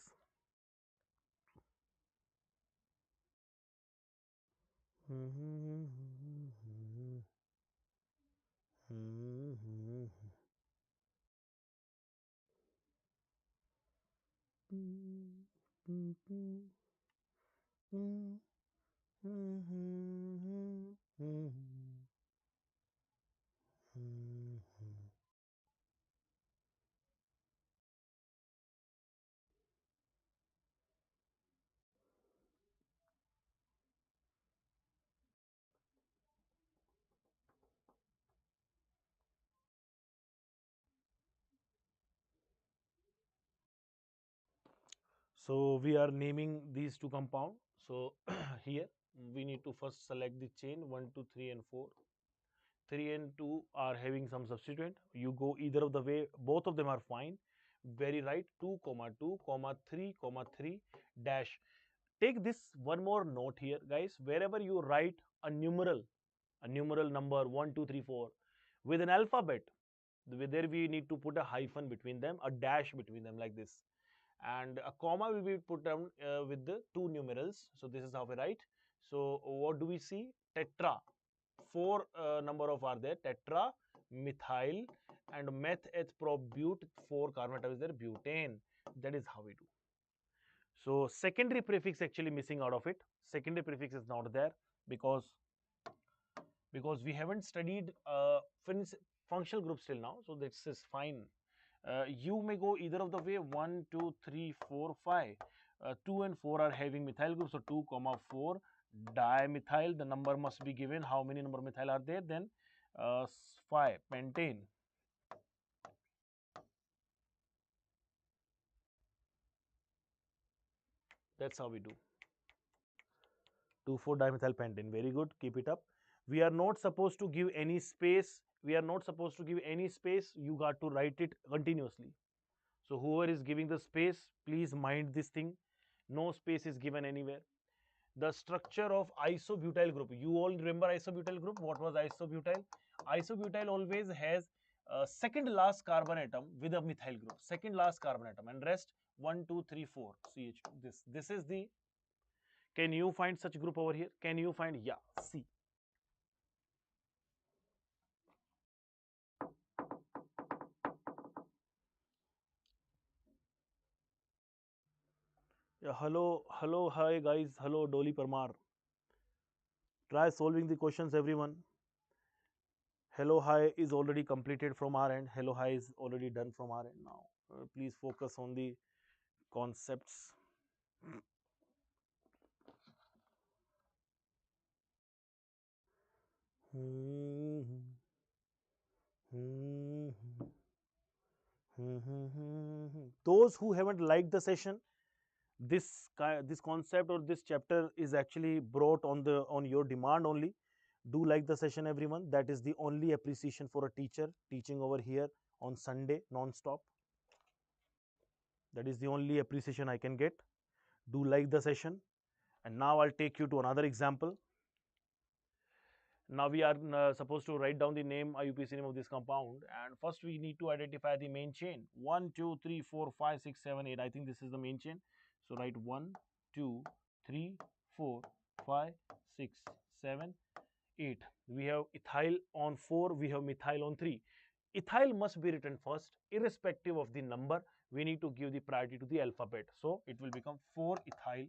So we are naming these two compounds. So here we need to first select the chain 1, 2, 3 and 4. 3 and 2 are having some substituent. You go either of the way, both of them are fine. Very right, 2, 2, 3, 3 dash. Take this one more note here, guys. Wherever you write a numeral number 1, 2, 3, 4 with an alphabet, there we need to put a hyphen between them, a dash between them like this, and a comma will be put down with the two numerals. So this is how we write. So what do we see? Tetra. Four number of are there. Tetra, methyl, and meth, eth, prop, but. Four carbon atom is there. Butane. That is how we do. So secondary prefix actually missing out of it. Secondary prefix is not there because we haven't studied functional groups till now. So this is fine. You may go either of the way. 1, 2, 3, 4, 5. 2 and 4 are having methyl groups. So 2, 4 dimethyl. The number must be given. How many number of methyl are there? Then 5 pentane. That's how we do. 2, 4 dimethyl pentane. Very good. Keep it up. We are not supposed to give any space. We are not supposed to give any space. You got to write it continuously. So whoever is giving the space, please mind this thing. No space is given anywhere. The structure of isobutyl group. You all remember isobutyl group? What was isobutyl? Isobutyl always has a second last carbon atom with a methyl group. Second last carbon atom, and rest 1, 2, 3, 4 CH2. This is the. Can you find such group over here? Can you find? Yeah, C. Yeah, hello, hi guys. Hello, Dolly Parmar. Try solving the questions, everyone. Hello, hi is already completed from our end. Hello, hi is already done from our end now. Please focus on the concepts. Those who haven't liked the session, this concept or this chapter is actually brought on your demand only. Do like the session, everyone. That is the only appreciation for a teacher teaching over here on Sunday non-stop. That is the only appreciation I can get. Do like the session. And now I'll take you to another example. Now we are supposed to write down the name, IUPAC name of this compound, and first we need to identify the main chain. 1, 2, 3, 4, 5, 6, 7, 8. I think this is the main chain. So write 1, 2, 3, 4, 5, 6, 7, 8. We have ethyl on 4, we have methyl on 3. Ethyl must be written first, irrespective of the number. We need to give the priority to the alphabet. So it will become 4 ethyl,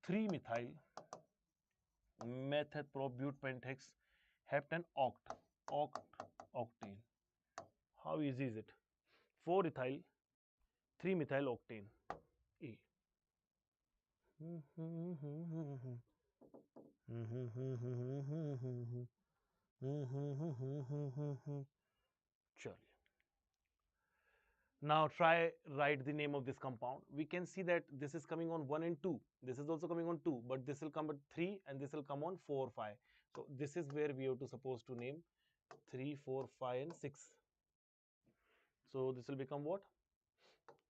3 methyl, method probute penthex, heptane octane. How easy is it? 4 ethyl, 3 methyl octane. A. Surely. Now try write the name of this compound. We can see that this is coming on 1 and 2. This is also coming on 2, but this will come at 3 and this will come on 4, 5. So this is where we have to suppose to name 3, 4, 5 and 6. So this will become what?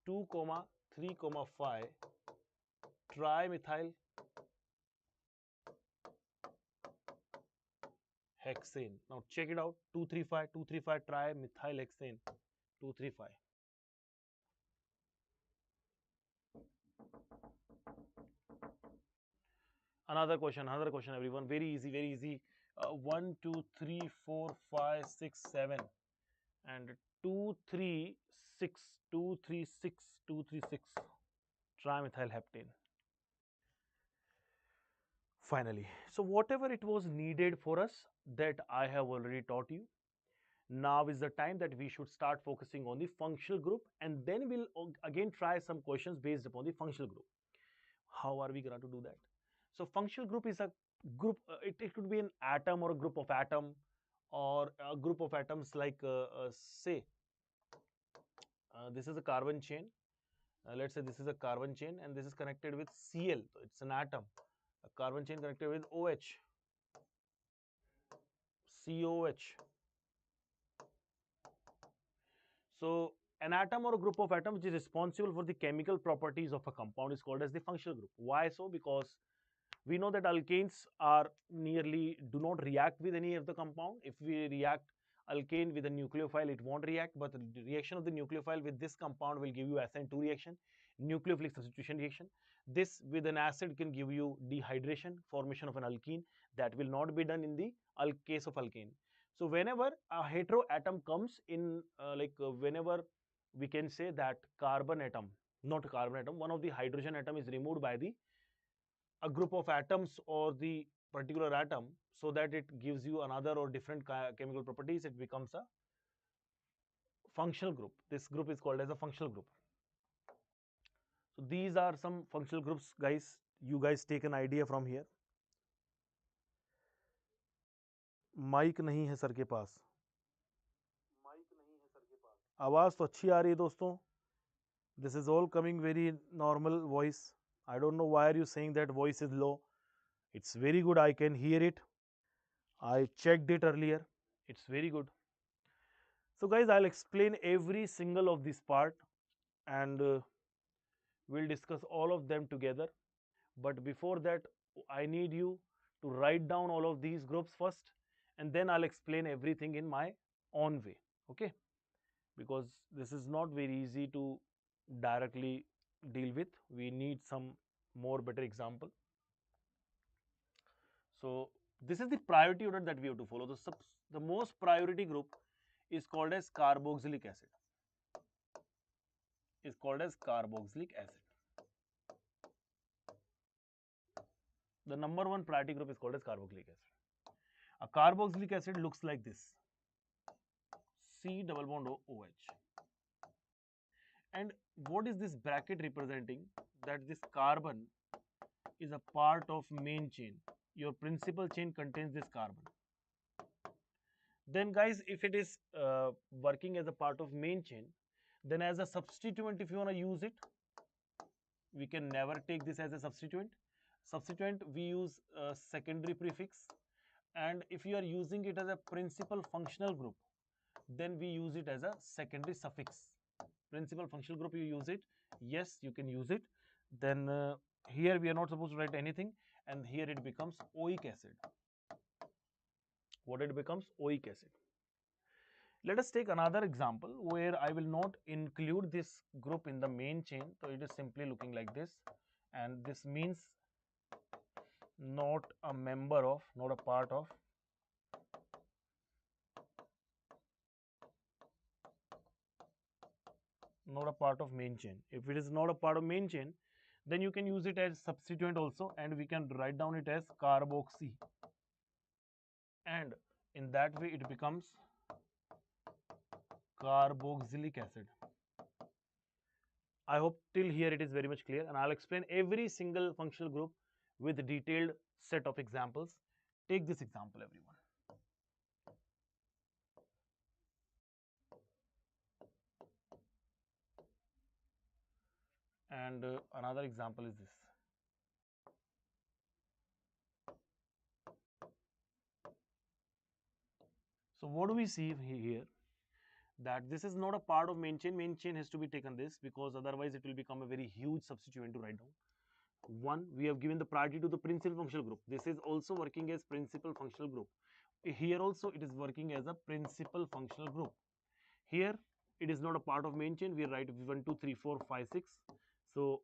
2, 3, 5 trimethyl hexane. Now check it out. 235 trimethyl hexane. 235. Another question, everyone. Very easy, very easy. 1, 2, 3, 4, 5, 6, 7, and 2, 3, 6, 2, 3, 6, 2, 3, 6. Trimethyl heptane. Finally, so whatever it was needed for us, that I have already taught you. Now is the time that we should start focusing on the functional group, and then we'll again try some questions based upon the functional group. How are we going to do that? So functional group is a group, it could be an atom or a group of atom, or a group of atoms like say this is a carbon chain. Let's say this is a carbon chain and this is connected with Cl. So it's an atom. A carbon chain connected with OH, COH. So an atom or a group of atoms which is responsible for the chemical properties of a compound is called as the functional group. Why so? Because we know that alkanes are do not react with any of the compound. If we react alkane with a nucleophile, it won't react, but the reaction of the nucleophile with this compound will give you SN2 reaction, nucleophilic substitution reaction. This with an acid can give you dehydration, formation of an alkene. That will not be done in the case of alkane. So whenever a hetero atom comes in, whenever we can say that carbon atom, not carbon atom, one of the hydrogen atom is removed by a group of atoms or the particular atom, so that it gives you another or different chemical properties, it becomes a functional group. This group is called as a functional group. So these are some functional groups, guys. You guys take an idea from here. Mike नहीं है sir के पास. आवाज तो अच्छी आ रही है दोस्तों. This is all coming very normal voice. I don't know why are you saying that voice is low. It's very good. I can hear it. I checked it earlier. It's very good. So guys, I'll explain every single of this part, and we'll discuss all of them together. But before that, I need you to write down all of these groups first, and then I'll explain everything in my own way. Okay? Because this is not very easy to directly deal with. We need some more better example. So this is the priority order that we have to follow. The most priority group is called as carboxylic acid. Is called as carboxylic acid. The number one priority group is called as carboxylic acid. A carboxylic acid looks like this. C double bond OH. And what is this bracket representing? That this carbon is a part of main chain. Your principal chain contains this carbon. Then guys, if it is working as a part of main chain, then as a substituent, if you want to use it, we can never take this as a substituent. Substituent, we use a secondary prefix, and if you are using it as a principal functional group, then we use it as a secondary suffix. Principal functional group, you use it, yes, you can use it. Then here we are not supposed to write anything, and here it becomes oic acid. What it becomes? Oic acid. Let us take another example where I will not include this group in the main chain. So it is simply looking like this, and this means not a member of, not a part of, not a part of main chain. If it is not a part of main chain, then you can use it as substituent also, and we can write down it as carboxy, and in that way it becomes carboxylic acid. I hope till here it is very much clear, and I'll explain every single functional group with a detailed set of examples. Take this example, everyone. And another example is this. So what do we see here? That this is not a part of main chain. Main chain has to be taken this, because otherwise it will become a very huge substituent to write down. One, we have given the priority to the principal functional group. This is also working as principal functional group. Here also it is working as a principal functional group. Here it is not a part of main chain. We write 1, 2, 3, 4, 5, 6. So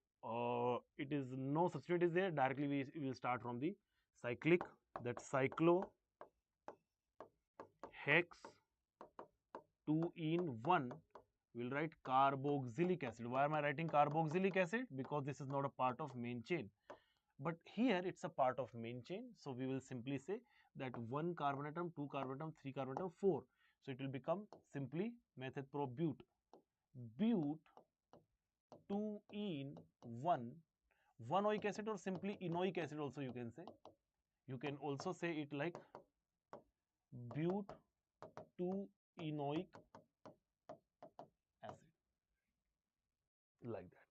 it is no substituent is there. Directly we will start from the cyclic. That cyclo hex 2 in 1. We'll write carboxylic acid. Why am I writing carboxylic acid? Because this is not a part of main chain. But here it's a part of main chain. So we will simply say that 1 carbon atom, 2 carbon atom, 3 carbon atom, 4. So it will become simply method pro bute. Bute 2 in 1. 1 oic acid, or simply enoic acid also you can say. You can also say it like bute 2 enoic acid. Like that.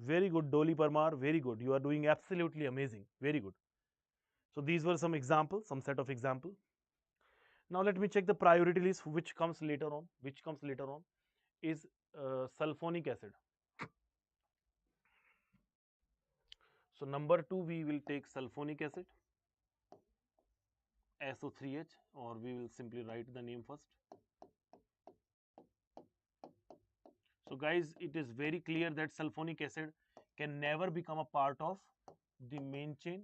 Very good, Dolly Parmar. Very good. You are doing absolutely amazing. Very good. So these were some examples, some set of example. Now let me check the priority list, which comes later on. Which comes later on is sulfonic acid. So number 2, we will take sulfonic acid, SO3H, or we will simply write the name first. So guys, it is very clear that sulfonic acid can never become a part of the main chain.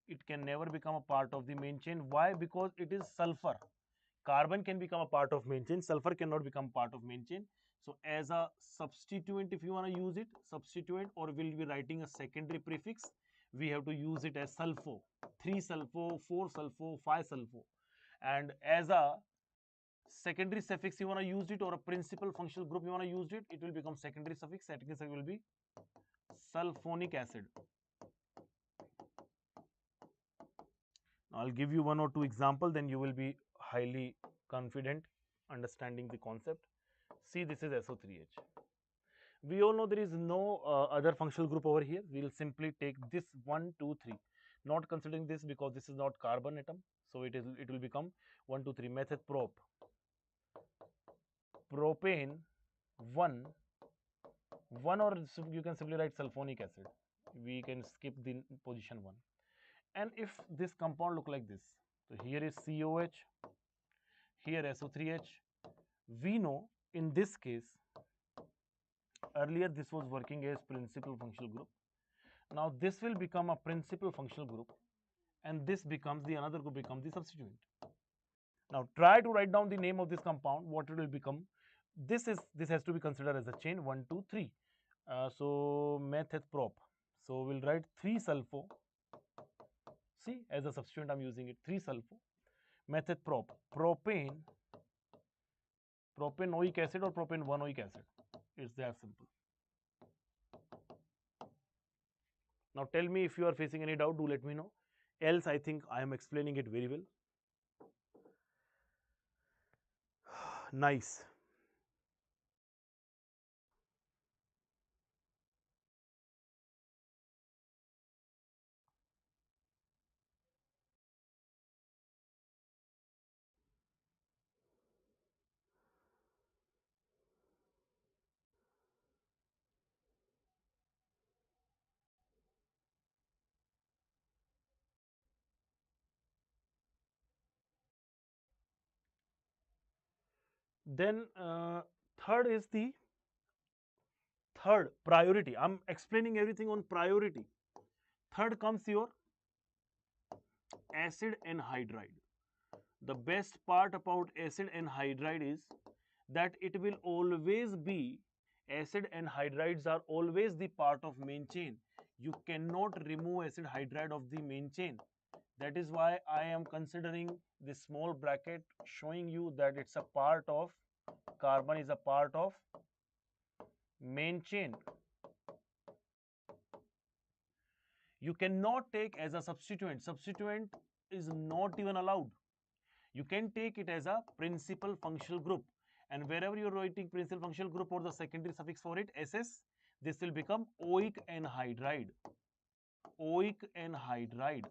It can never become a part of the main chain. Why? Because it is sulfur. Carbon can become a part of main chain. Sulfur cannot become part of main chain. So as a substituent, if you want to use it, substituent, or we'll be writing a secondary prefix, we have to use it as sulfo. 3 sulfo, 4 sulfo, 5 sulfo. And as a secondary suffix you want to use it, or a principal functional group you want to use it, it will become secondary suffix. Secondary suffix will be sulfonic acid. I'll give you 1 or 2 examples, then you will be highly confident understanding the concept. See, this is SO3H. We all know there is no other functional group over here. We will simply take this 1, 2, 3. Not considering this because this is not carbon atom. So it will become 1, 2, 3. Method prop. Propane 1, or you can simply write sulfonic acid. We can skip the position 1. And if this compound look like this, so here is COH, here SO3H, we know in this case, earlier this was working as principal functional group. Now this will become a principal functional group, and this becomes the another group becomes the substituent. Now try to write down the name of this compound, what it will become. This has to be considered as a chain 1, 2, 3. So method prop. So we'll write 3 sulfo. See, as a substituent I'm using it, 3 sulfo. Method prop, propane oic acid or propane 1 oic acid. It's that simple. Now tell me if you are facing any doubt, do let me know. Else I think I am explaining it very well. Nice. Then third is the third priority. I'm explaining everything on priority. Third comes your acid anhydride. The best part about acid anhydride is that it will always be, acid anhydrides are always the part of main chain. You cannot remove acid hydride of the main chain. That is why I am considering this small bracket showing you that it's a part of, carbon is a part of main chain. You cannot take as a substituent. Substituent is not even allowed. You can take it as a principal functional group, and wherever you're writing principal functional group or the secondary suffix for it, SS, this will become oic anhydride. Oic anhydride,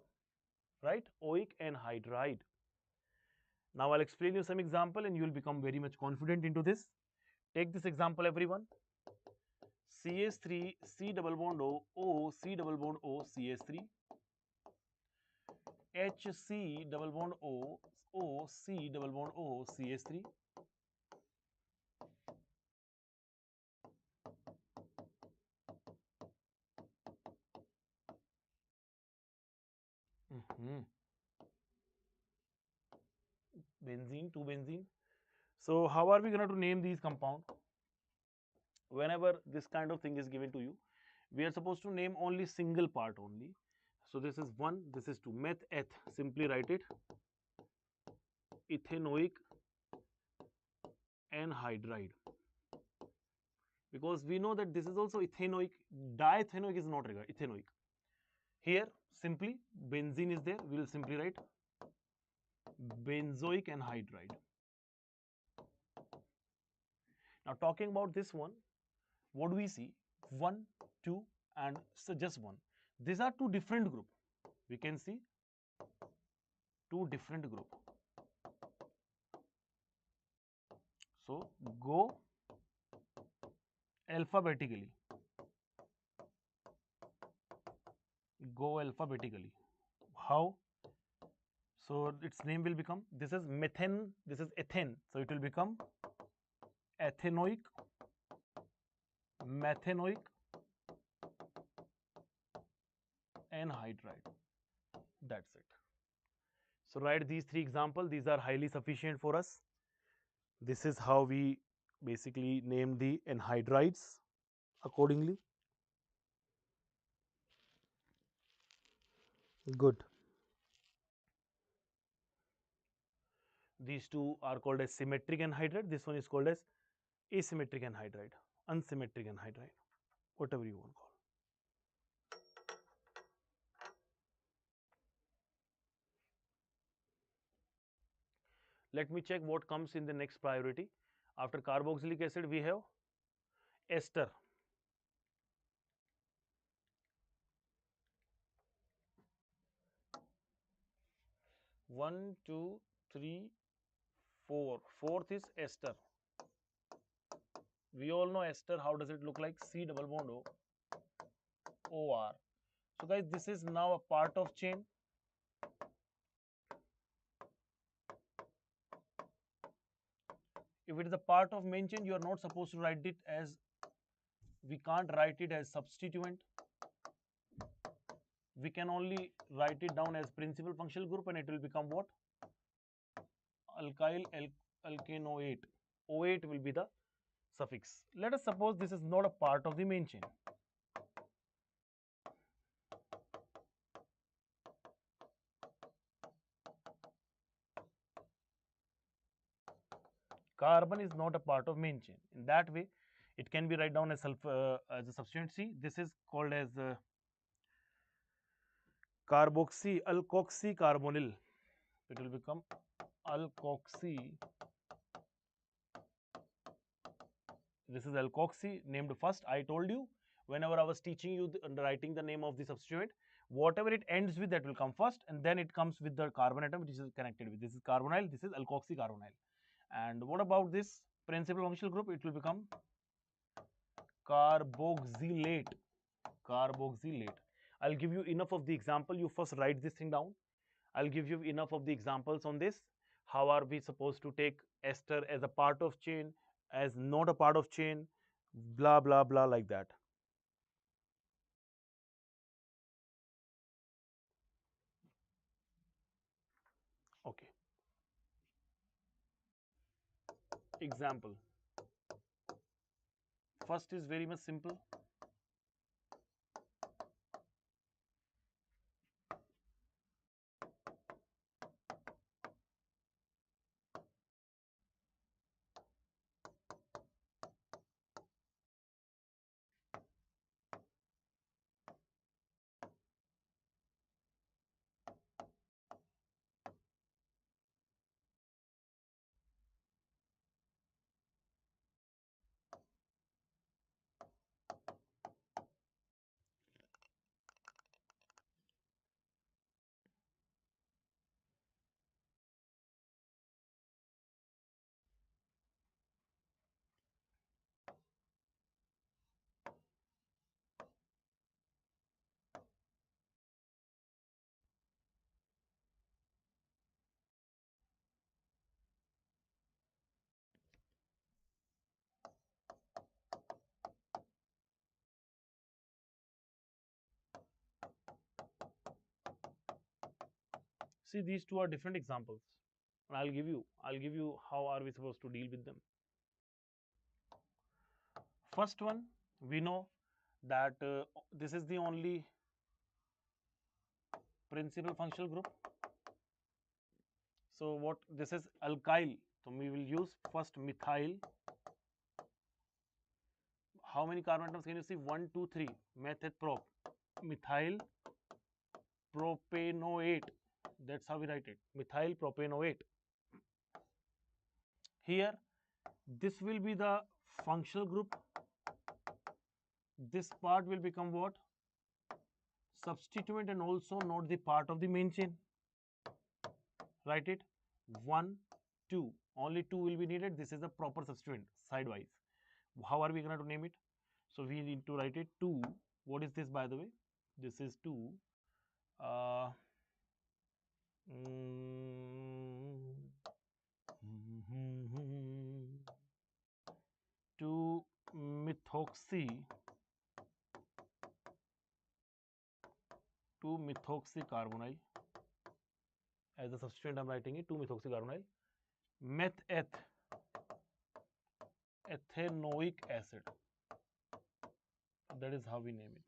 right? Oic anhydride. Now I'll explain you some example and you will become very much confident into this. Take this example, everyone. CH3, C double bond O, O, C double bond O, CH3, HC double bond O, O, C double bond O, CH3. Benzene, 2 benzene. So how are we going to name these compound? Whenever this kind of thing is given to you, we are supposed to name only single part only. So this is 1, this is 2. Meth, eth, simply write it ethanoic anhydride, because we know that this is also ethanoic. Diethanoic is not required, ethanoic. Here simply benzene is there, we will simply write benzoic anhydride. Now talking about this one, what do we see? 1, 2 and so just 1. These are two different group. We can see two different group. So go alphabetically. Go alphabetically. How? So its name will become, this is methane, this is ethane. So it will become ethanoic, methanoic anhydride. That's it. So write these 3 examples. These are highly sufficient for us. This is how we basically name the anhydrides accordingly. Good. These two are called as symmetric anhydride. This one is called as asymmetric anhydride, unsymmetric anhydride, whatever you want to call. Let me check what comes in the next priority. After carboxylic acid, we have ester. One, two, three, four. Fourth is ester. We all know ester. How does it look like? C double bond O, OR. So guys, this is now a part of chain. If it is a part of main chain, you are not supposed to write it as, we can't write it as substituent. We can only write it down as principal functional group and it will become what? Alkyl alkanoate. O8 will be the suffix. Let us suppose this is not a part of the main chain. Carbon is not a part of main chain. In that way, it can be write down as as a substituent C. This is called as alkoxy carbonyl. It will become alkoxy This is alkoxy named first. I told you whenever I was teaching you writing the name of the substituent, whatever it ends with that will come first, and then it comes with the carbon atom which is connected with. This is carbonyl, this is alkoxy carbonyl. And what about this principal functional group? It will become carboxylate. Carboxylate. I'll give you enough of the example. You first write this thing down. I'll give you enough of the examples on this. How are we supposed to take ester as a part of chain, as not a part of chain, blah blah blah, like that. Okay. Example. First is very much simple. See, these two are different examples, and I'll give you how are we supposed to deal with them. First one, we know that this is the only principal functional group. So what this is alkyl, so we will use first methyl. How many carbon atoms can you see? 1 2 3. Method prop, methyl propanoate. That's how we write it, methyl propanoate. Here this will be the functional group. This part will become what? Substituent, and also not the part of the main chain. Write it 1 2, only 2 will be needed. This is the proper substituent sidewise. How are we going to name it? So we need to write it 2. What is this, by the way? This is 2 uh, 2 methoxy 2 methoxy carbonyl. As a substituent I'm writing it 2 methoxy carbonyl. Meth ethanoic acid. That is how we name it.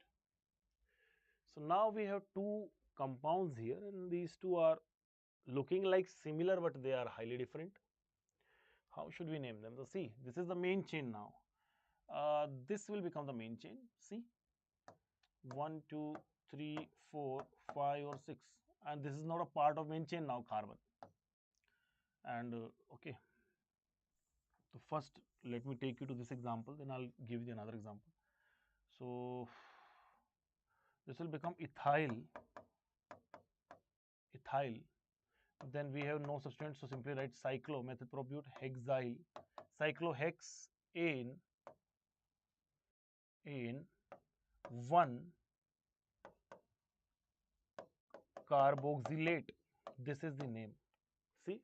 So now we have two compounds here, and these two are looking like similar, but they are highly different. How should we name them? So see, this is the main chain now. This will become the main chain. See, 1 2 3 4 5 or 6, and this is not a part of main chain now, carbon. And okay, so first let me take you to this example, then I'll give you another example. So this will become ethyl. Then we have no substituent, so simply write cyclo, method propute, hexyl, cyclohexane in 1 carboxylate. This is the name. See,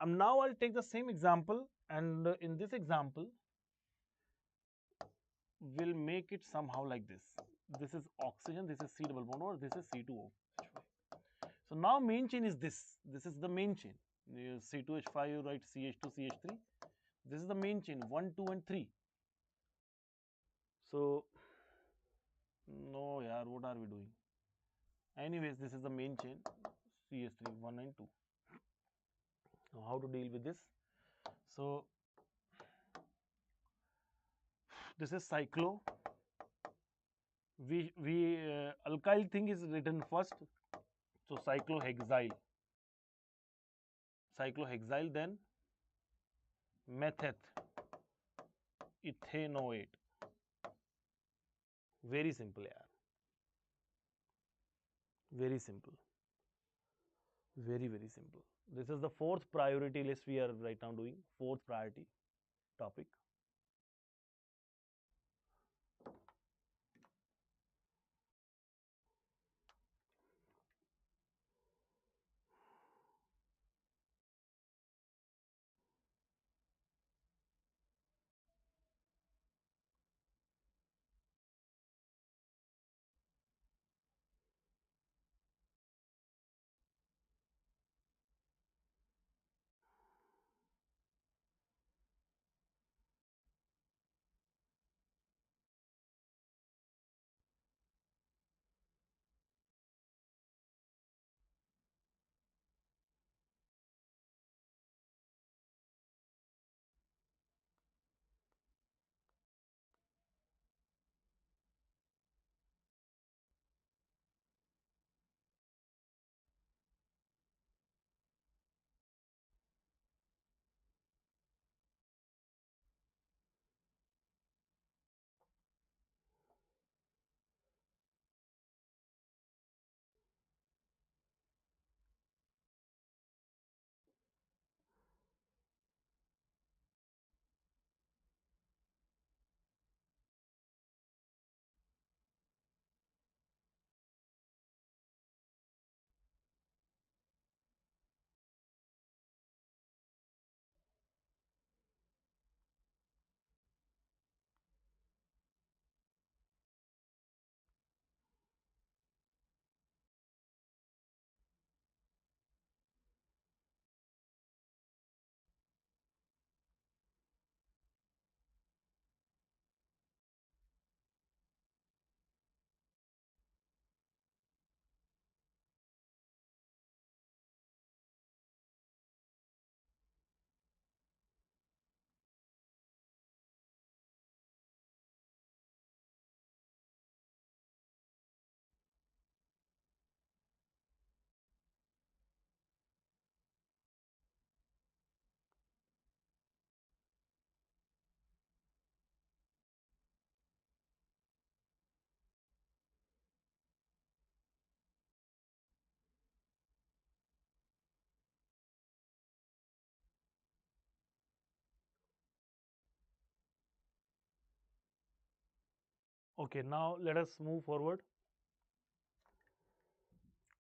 now I'll take the same example, and in this example we'll make it somehow like this. This is oxygen, this is C double bond, or this is C2O. So now main chain is this. This is the main chain. C2H5, you write CH2, CH3. This is the main chain, 1, 2, and 3. So, no, yaar, what are we doing? Anyways, this is the main chain, CH3, 1 and 2. Now, how to deal with this? So, this is cyclo. Alkyl thing is written first. So, cyclohexyl, then metheth, ethanoate. Very simple, यार. Very simple. Very simple. This is the fourth priority list we are right now doing. Fourth priority topic. Okay, now let us move forward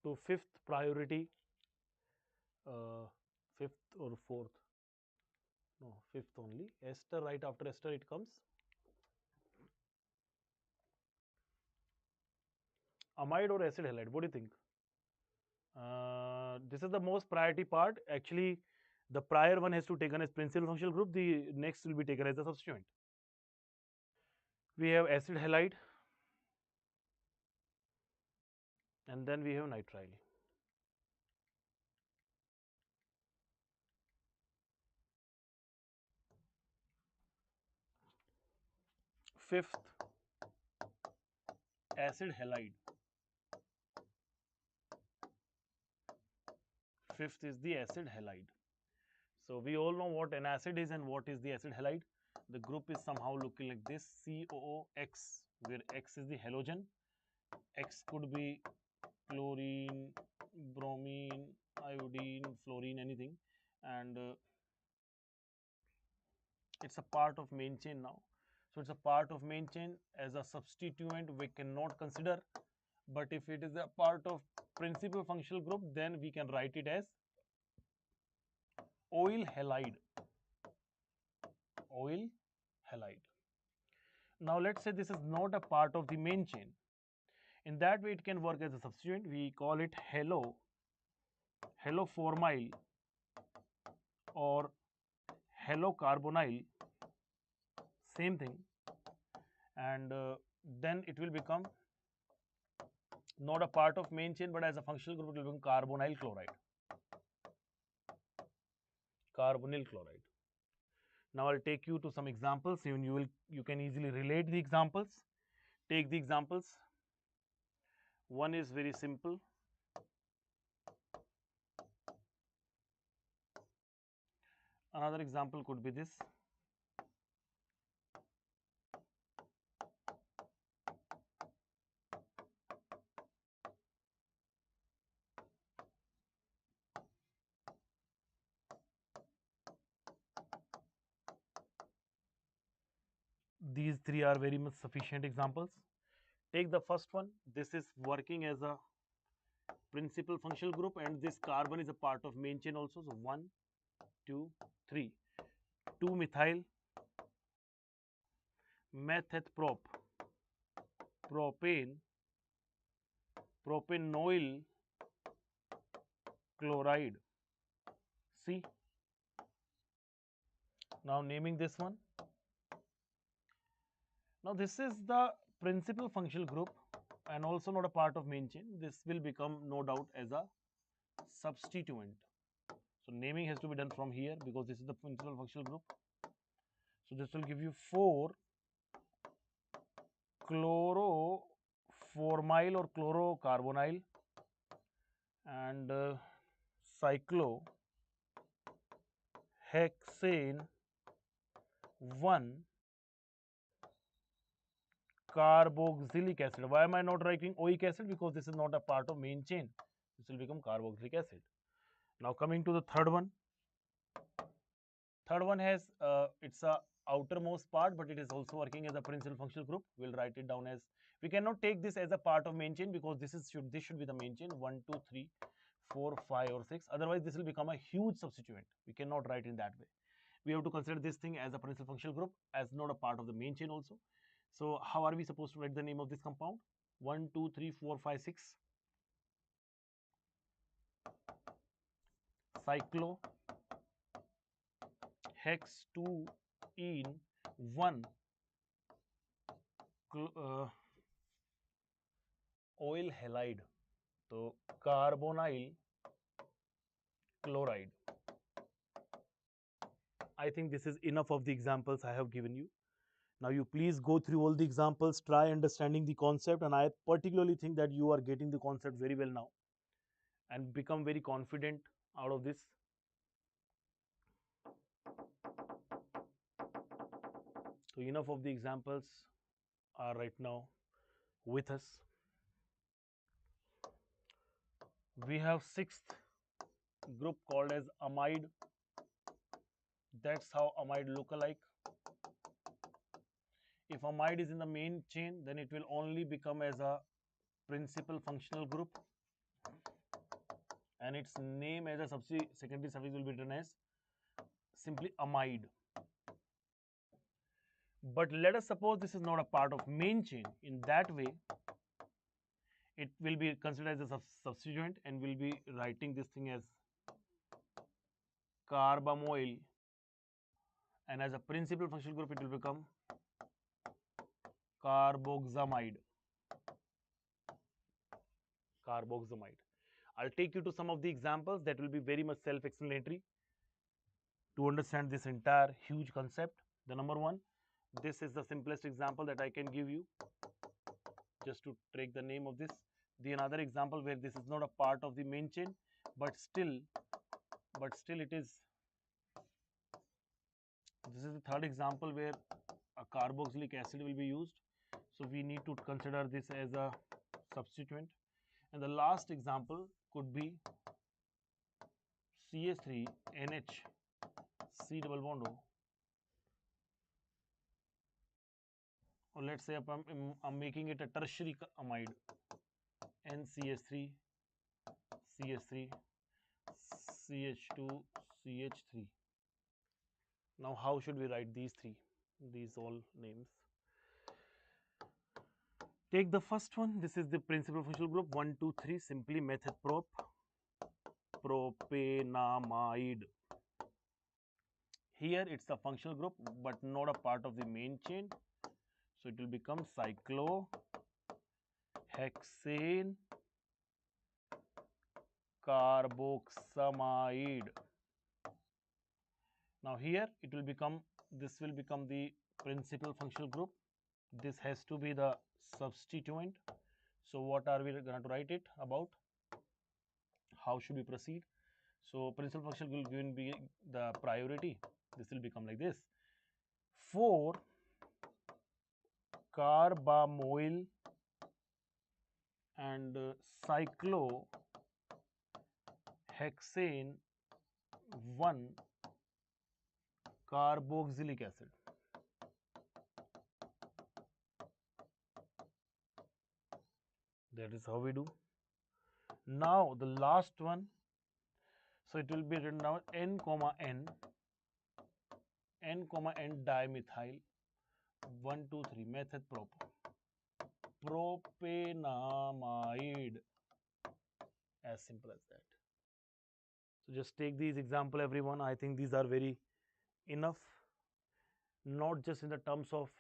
to fifth priority, uh, fifth or fourth, no, fifth only. Ester, right after ester it comes. Amide or acid halide, what do you think? This is the most priority part. Actually, the prior one has to taken as principal functional group, the next will be taken as a substituent. We have acid halide and then we have nitrile. Fifth, acid halide. Fifth is the acid halide. So we all know what an acid is and what is the acid halide. The group is somehow looking like this: COOX, where X is the halogen. X could be chlorine, bromine, iodine, fluorine, anything, and it's a part of main chain now. So it's a part of main chain. As a substituent we cannot consider, but if it is a part of principal functional group, then we can write it as oil halide. Oil halide. Now let's say this is not a part of the main chain. In that way it can work as a substituent. We call it haloformyl or halocarbonyl, same thing, and then it will become not a part of main chain, but as a functional group it will become carbonyl chloride. Carbonyl chloride. Now I'll take you to some examples. You can easily relate the examples. Take the examples. One is very simple. Another example could be this. These three are very much sufficient examples. Take the first one. This is working as a principal functional group, and this carbon is a part of main chain also. So 1, 2, 3. 2-methyl methaprop propane propanoyl chloride. See, now naming this one. Now this is the principal functional group and also not a part of main chain. This will become no doubt as a substituent. So naming has to be done from here because this is the principal functional group. So this will give you 4 chloroformyl or chlorocarbonyl and cyclohexane 1 carboxylic acid. Why am I not writing oic acid? Because this is not a part of main chain. This will become carboxylic acid. Now coming to the third one. Third one has it's a outermost part, but it is also working as a principal functional group. We'll write it down as, we cannot take this as a part of main chain because this should be the main chain 1, 2, 3, 4, 5 or 6. Otherwise this will become a huge substituent. We cannot write in that way. We have to consider this thing as a principal functional group, as not a part of the main chain also. So how are we supposed to write the name of this compound? 1, 2, 3, 4, 5, 6. Cyclo hex 2 in 1 oil halide, so carbonyl chloride. I think this is enough of the examples I have given you. Now you please go through all the examples, try understanding the concept, and I particularly think that you are getting the concept very well now and become very confident out of this. So enough of the examples are right now with us. We have sixth group called as amide. That's how amide look alike. If amide is in the main chain, then it will only become as a principal functional group, and its name as a secondary suffix will be written as simply amide. But let us suppose this is not a part of main chain. In that way, it will be considered as a substituent, and we'll be writing this thing as carbamoyl, and as a principal functional group it will become carboxamide. I'll take you to some of the examples that will be very much self-explanatory to understand this entire huge concept. The number one, this is the simplest example that I can give you just to take the name of this. The another example where this is not a part of the main chain, but still it is. This is the third example where a carboxylic acid will be used. So we need to consider this as a substituent. And the last example could be CH3NH C double bond O, or let's say I'm making it a tertiary amide, NCH3 CH3 CH2 CH3. Now how should we write these all names? Take the first one. This is the principal functional group 1, 2, 3, simply methaprop propanamide. Here it's the functional group but not a part of the main chain, so it will become cyclohexane carboxamide. Now here it will become, this will become the principal functional group. This has to be the substituent. So what are we going to write it about? How should we proceed? So principal function will be the priority. This will become like this: 4 carbamoyl and cyclohexane 1 carboxylic acid. That is how we do. Now the last one, so it will be written down N comma N comma N dimethyl 1 2 3 method propanamide, as simple as that. So just take these example everyone. I think these are very enough, not just in the terms of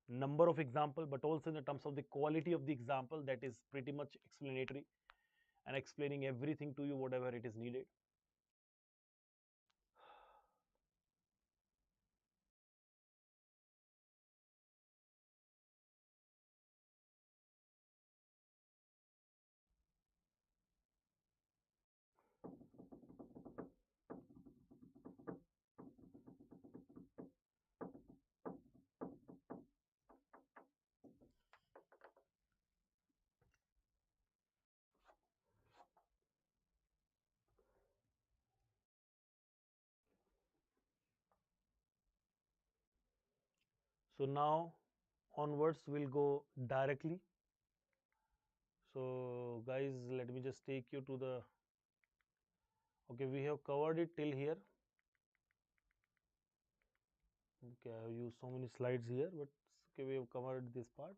number of example but also in the terms of the quality of the example. That is pretty much explanatory and explaining everything to you whatever it is needed. So now onwards we'll go directly. So guys, let me just take you to the, okay, we have covered it till here. Okay, I have used so many slides here, but okay, we have covered this part.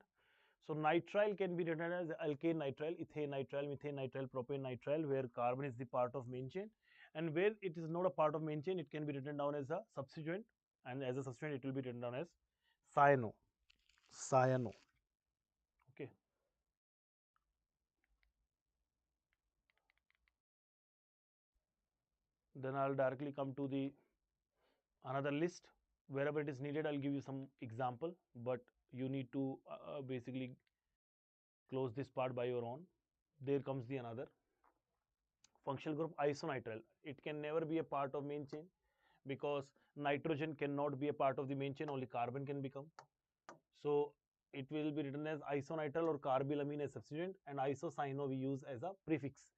So nitrile can be written as alkane nitrile, ethane nitrile, methane nitrile, propane nitrile, where carbon is the part of main chain, and where it is not a part of main chain, it can be written down as a substituent, and as a substituent, it will be written down as cyano. Okay. Then I'll directly come to the another list. Wherever it is needed, I'll give you some example, but you need to basically close this part by your own. There comes the another functional group, isonitrile. It can never be a part of main chain because nitrogen cannot be a part of the main chain, only carbon can become. So it will be written as isonitrile or carbylamine as substituent, and isocyano we use as a prefix.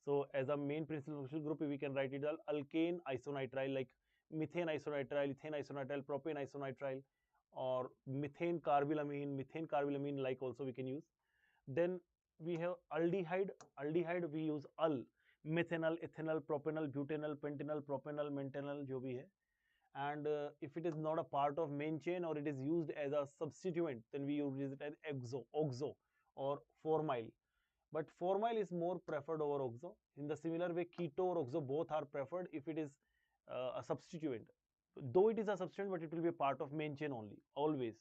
So as a main principal functional group, we can write it as alkane isonitrile, like methane isonitrile, ethane isonitrile, propane isonitrile, or methane carbylamine like also we can use. Then we have aldehyde. Aldehyde we use al, methanol, ethanol, propanol, butanol, pentanol, propanol, mentanol, जो भी है. And if it is not a part of main chain or it is used as a substituent, then we use it as oxo or formyl. But formyl is more preferred over oxo. In the similar way, keto or oxo both are preferred if it is a substituent. Though it is a substituent, but it will be a part of main chain only, always.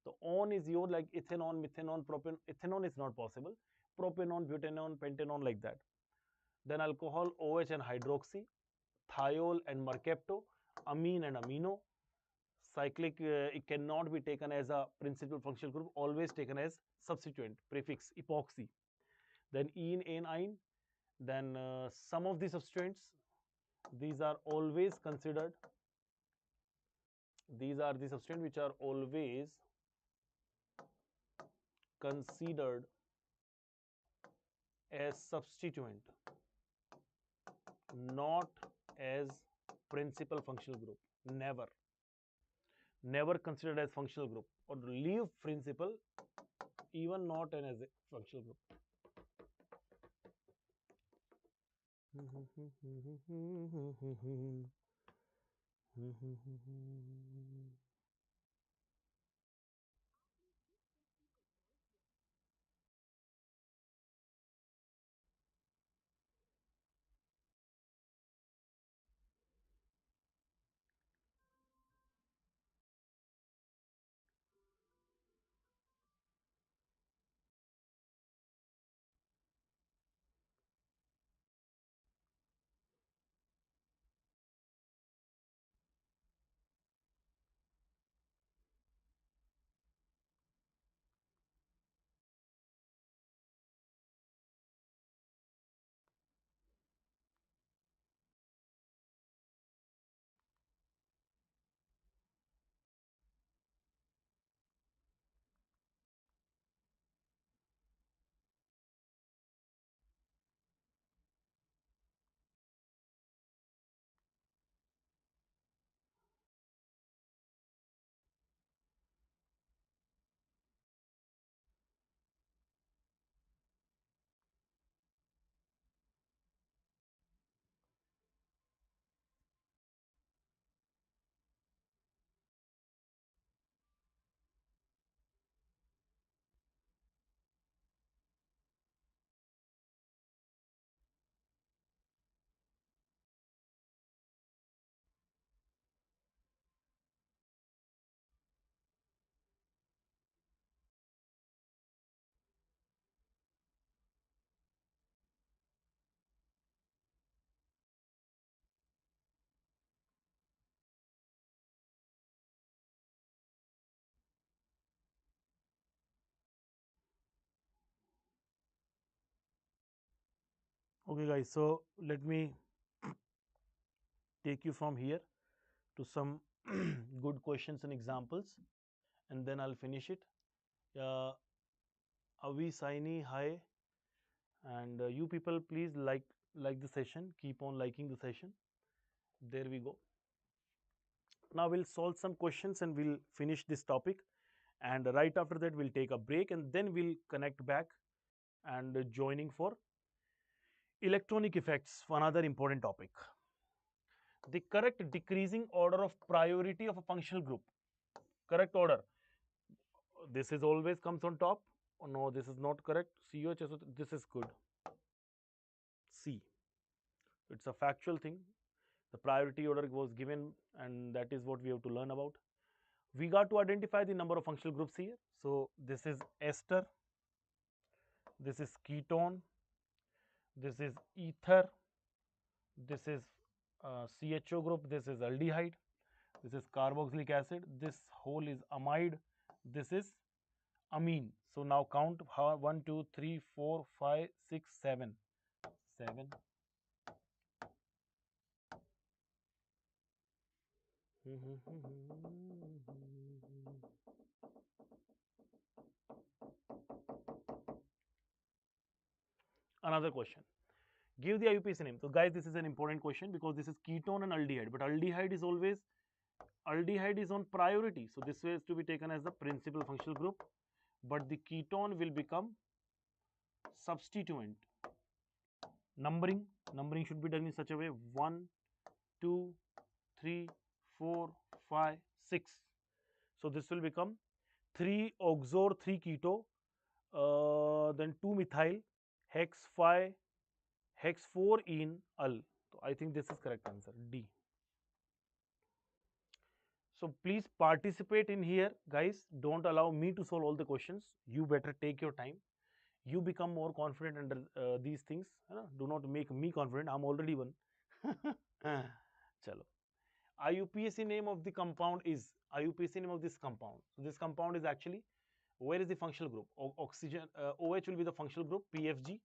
So on is your like ethanol, methanol, propane. Ethanol is not possible. Propanol, butanol, pentanol, like that. Then alcohol, OH and hydroxy, thiol and mercapto, amine and amino. Cyclic, it cannot be taken as a principal functional group, always taken as substituent, prefix, epoxy. Then ene, aniline. Then some of the substituents, these are always considered, these are the substituents which are always considered as substituent, not as principal functional group. Never considered as functional group, or leave principal, even not an as a functional group. Okay, guys, so let me take you from here to some good questions and examples, and then I'll finish it. Uh, Avi Saini, hi, and you people, please like the session. Keep on liking the session. There we go. Now we'll solve some questions and we'll finish this topic. And right after that, we'll take a break and then we'll connect back and joining for electronic effects, another important topic. The correct decreasing order of priority of a functional group. Correct order. This is always comes on top. Oh, no, this is not correct. COH, this is good. C. It's a factual thing. The priority order was given, and that is what we have to learn about. We got to identify the number of functional groups here. So this is ester, this is ketone, this is ether, this is CHO group, this is aldehyde, this is carboxylic acid, this whole is amide, this is amine. So now count how 1, 2, 3, 4, 5, 6, 7. 7. Another question. Give the IUPAC name. So guys, this is an important question because this is ketone and aldehyde, but aldehyde is always on priority. So this is to be taken as the principal functional group, but the ketone will become substituent. Numbering should be done in such a way: 1, 2, 3, 4, 5, 6. So this will become 3 oxor 3 keto, then 2 methyl, hex 5, hex 4 in al. So I think this is correct answer, D. So please participate in here, guys. Don't allow me to solve all the questions. You better take your time. You become more confident under these things. Do not make me confident. I'm already one. Chalo. IUPAC name of the compound is IUPAC name of this compound. So this compound is actually, where is the functional group? Oxygen OH will be the functional group, PFG.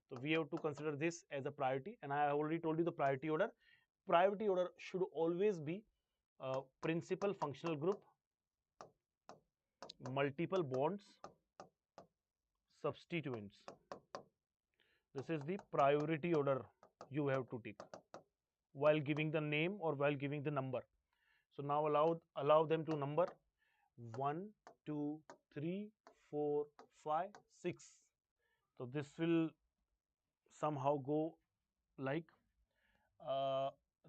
So we have to consider this as a priority, and I already told you the priority order. Priority order should always be principal functional group, multiple bonds, substituents. This is the priority order you have to take while giving the name or while giving the number. So now allow them to number 1, 2, 3, 4, 5, 6. So this will somehow go like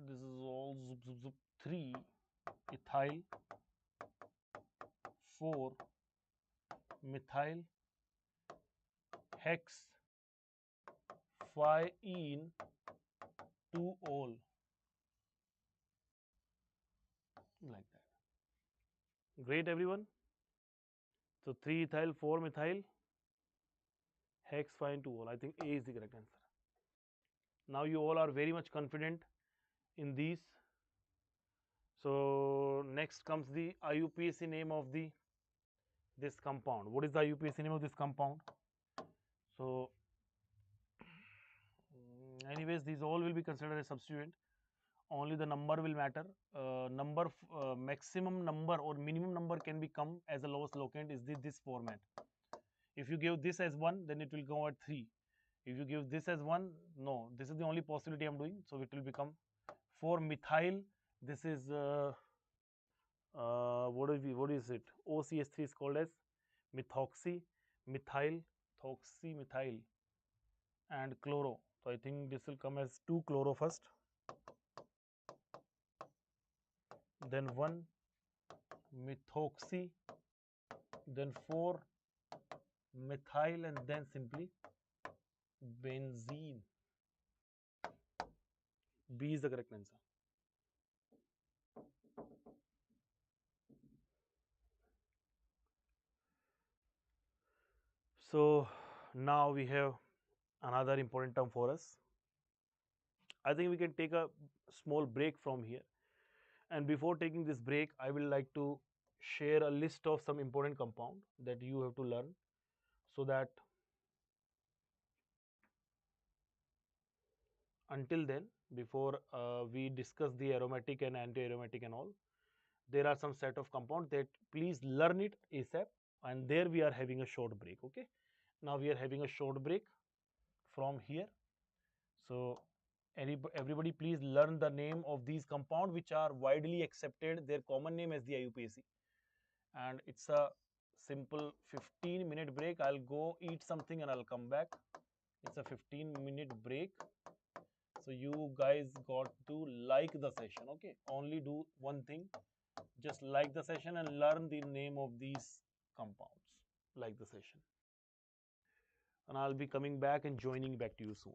this is all 3 ethyl, 4 methyl, hex, 5 in 2 ol, like that. Great, everyone. So 3 ethyl, 4 methyl, hex 5 in 2 ol. I think A is the correct answer. Now you all are very much confident in these. So next comes the IUPAC name of this compound. What is the IUPAC name of this compound? So anyways, these all will be considered as substituent. Only the number will matter. Maximum number or minimum number can become as a lowest locant is this format. If you give this as 1, then it will go at 3. If you give this as 1, no, this is the only possibility I'm doing. So it will become 4 methyl. This is what is it? OCH3 is called as methoxy, methyl, thoxy, methyl, and chloro. So I think this will come as 2 chloro first, then 1 methoxy, then 4 methyl, and then simply benzene. B is the correct answer. So now we have another important term for us. I think we can take a small break from here. And before taking this break, I will like to share a list of some important compound that you have to learn so that until then, before we discuss the aromatic and anti-aromatic and all, there are some set of compounds that please learn it ASAP. And there we are having a short break. Okay, now we are having a short break from here. So everybody please learn the name of these compounds which are widely accepted, their common name as the IUPAC. And it's a simple 15-minute break. I'll go eat something and I'll come back. It's a 15-minute break. So you guys got to like the session. Okay, only do one thing, just like the session and learn the name of these compounds. Like the session, and I'll be coming back and joining back to you soon.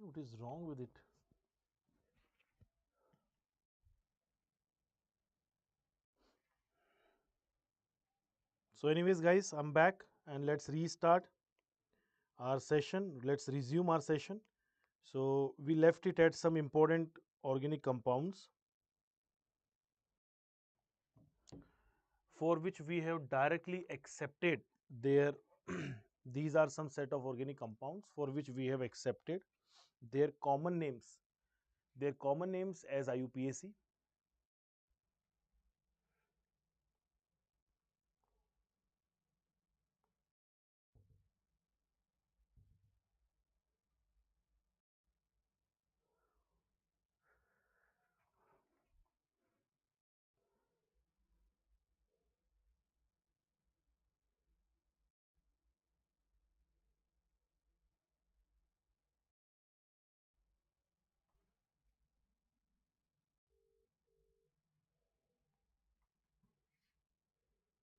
What is wrong with it? So anyways guys, I'm back and let's restart our session. Let's resume our session. So we left it at some important organic compounds for which we have directly accepted their these are some set of organic compounds for which we have accepted their common names, as IUPAC.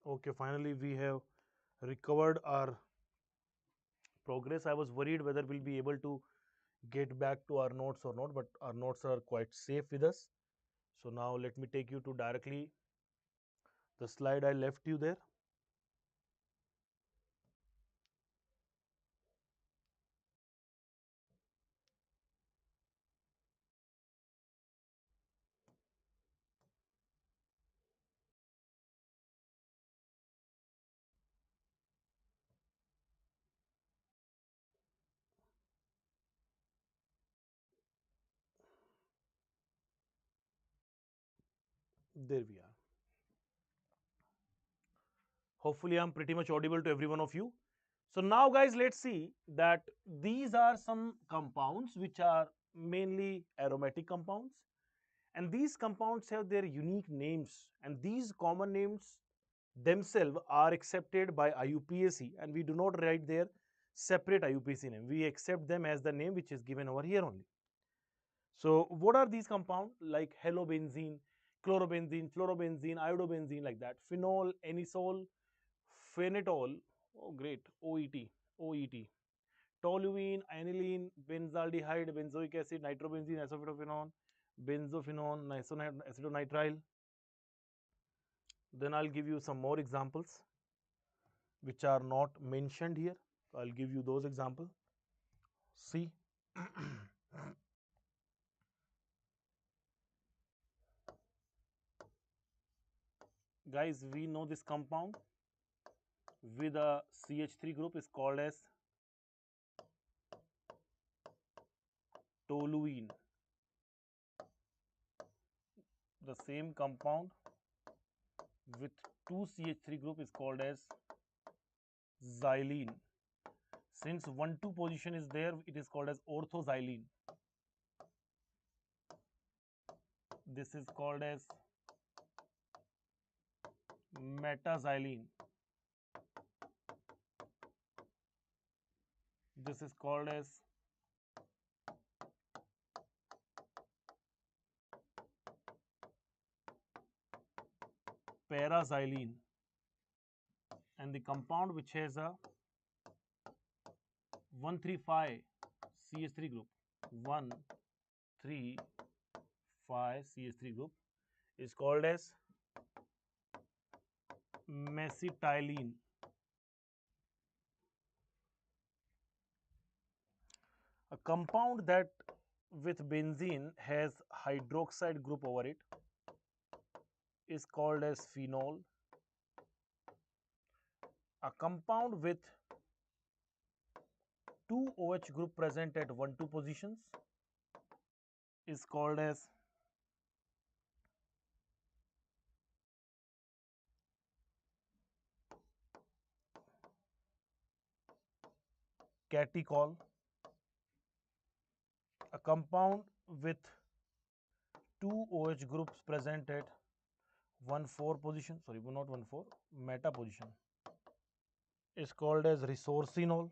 Okay, finally we have recovered our progress. I was worried whether we'll be able to get back to our notes or not, but our notes are quite safe with us. So now let me take you to directly the slide I left you there. There we are. Hopefully I'm pretty much audible to every one of you. So now guys, let's see that these are some compounds which are mainly aromatic compounds, and these compounds have their unique names, and these common names themselves are accepted by IUPAC, and we do not write their separate IUPAC name. We accept them as the name which is given over here only. So what are these compounds? Like halobenzene, chlorobenzene, fluorobenzene, iodobenzene, like that. Phenol, anisole, phenetol, oh great, OET, toluene, aniline, benzaldehyde, benzoic acid, nitrobenzene, isophenol, benzophenone, acetonitrile. Then I'll give you some more examples which are not mentioned here. I'll give you those examples. See. Guys, we know this compound with a CH3 group is called as toluene. The same compound with two CH3 group is called as xylene. Since 1,2 position is there, it is called as orthoxylene. This is called as metaxylene. This is called as paraxylene. And the compound which has a 135 CH3 group, 135 CH3 group is called as mesitylene. A compound that with benzene has hydroxide group over it is called as phenol. A compound with two OH group present at 1,2 positions is called as catechol. A compound with two OH groups present at 1,4 position, sorry, not 1,4, meta position, is called as resorcinol.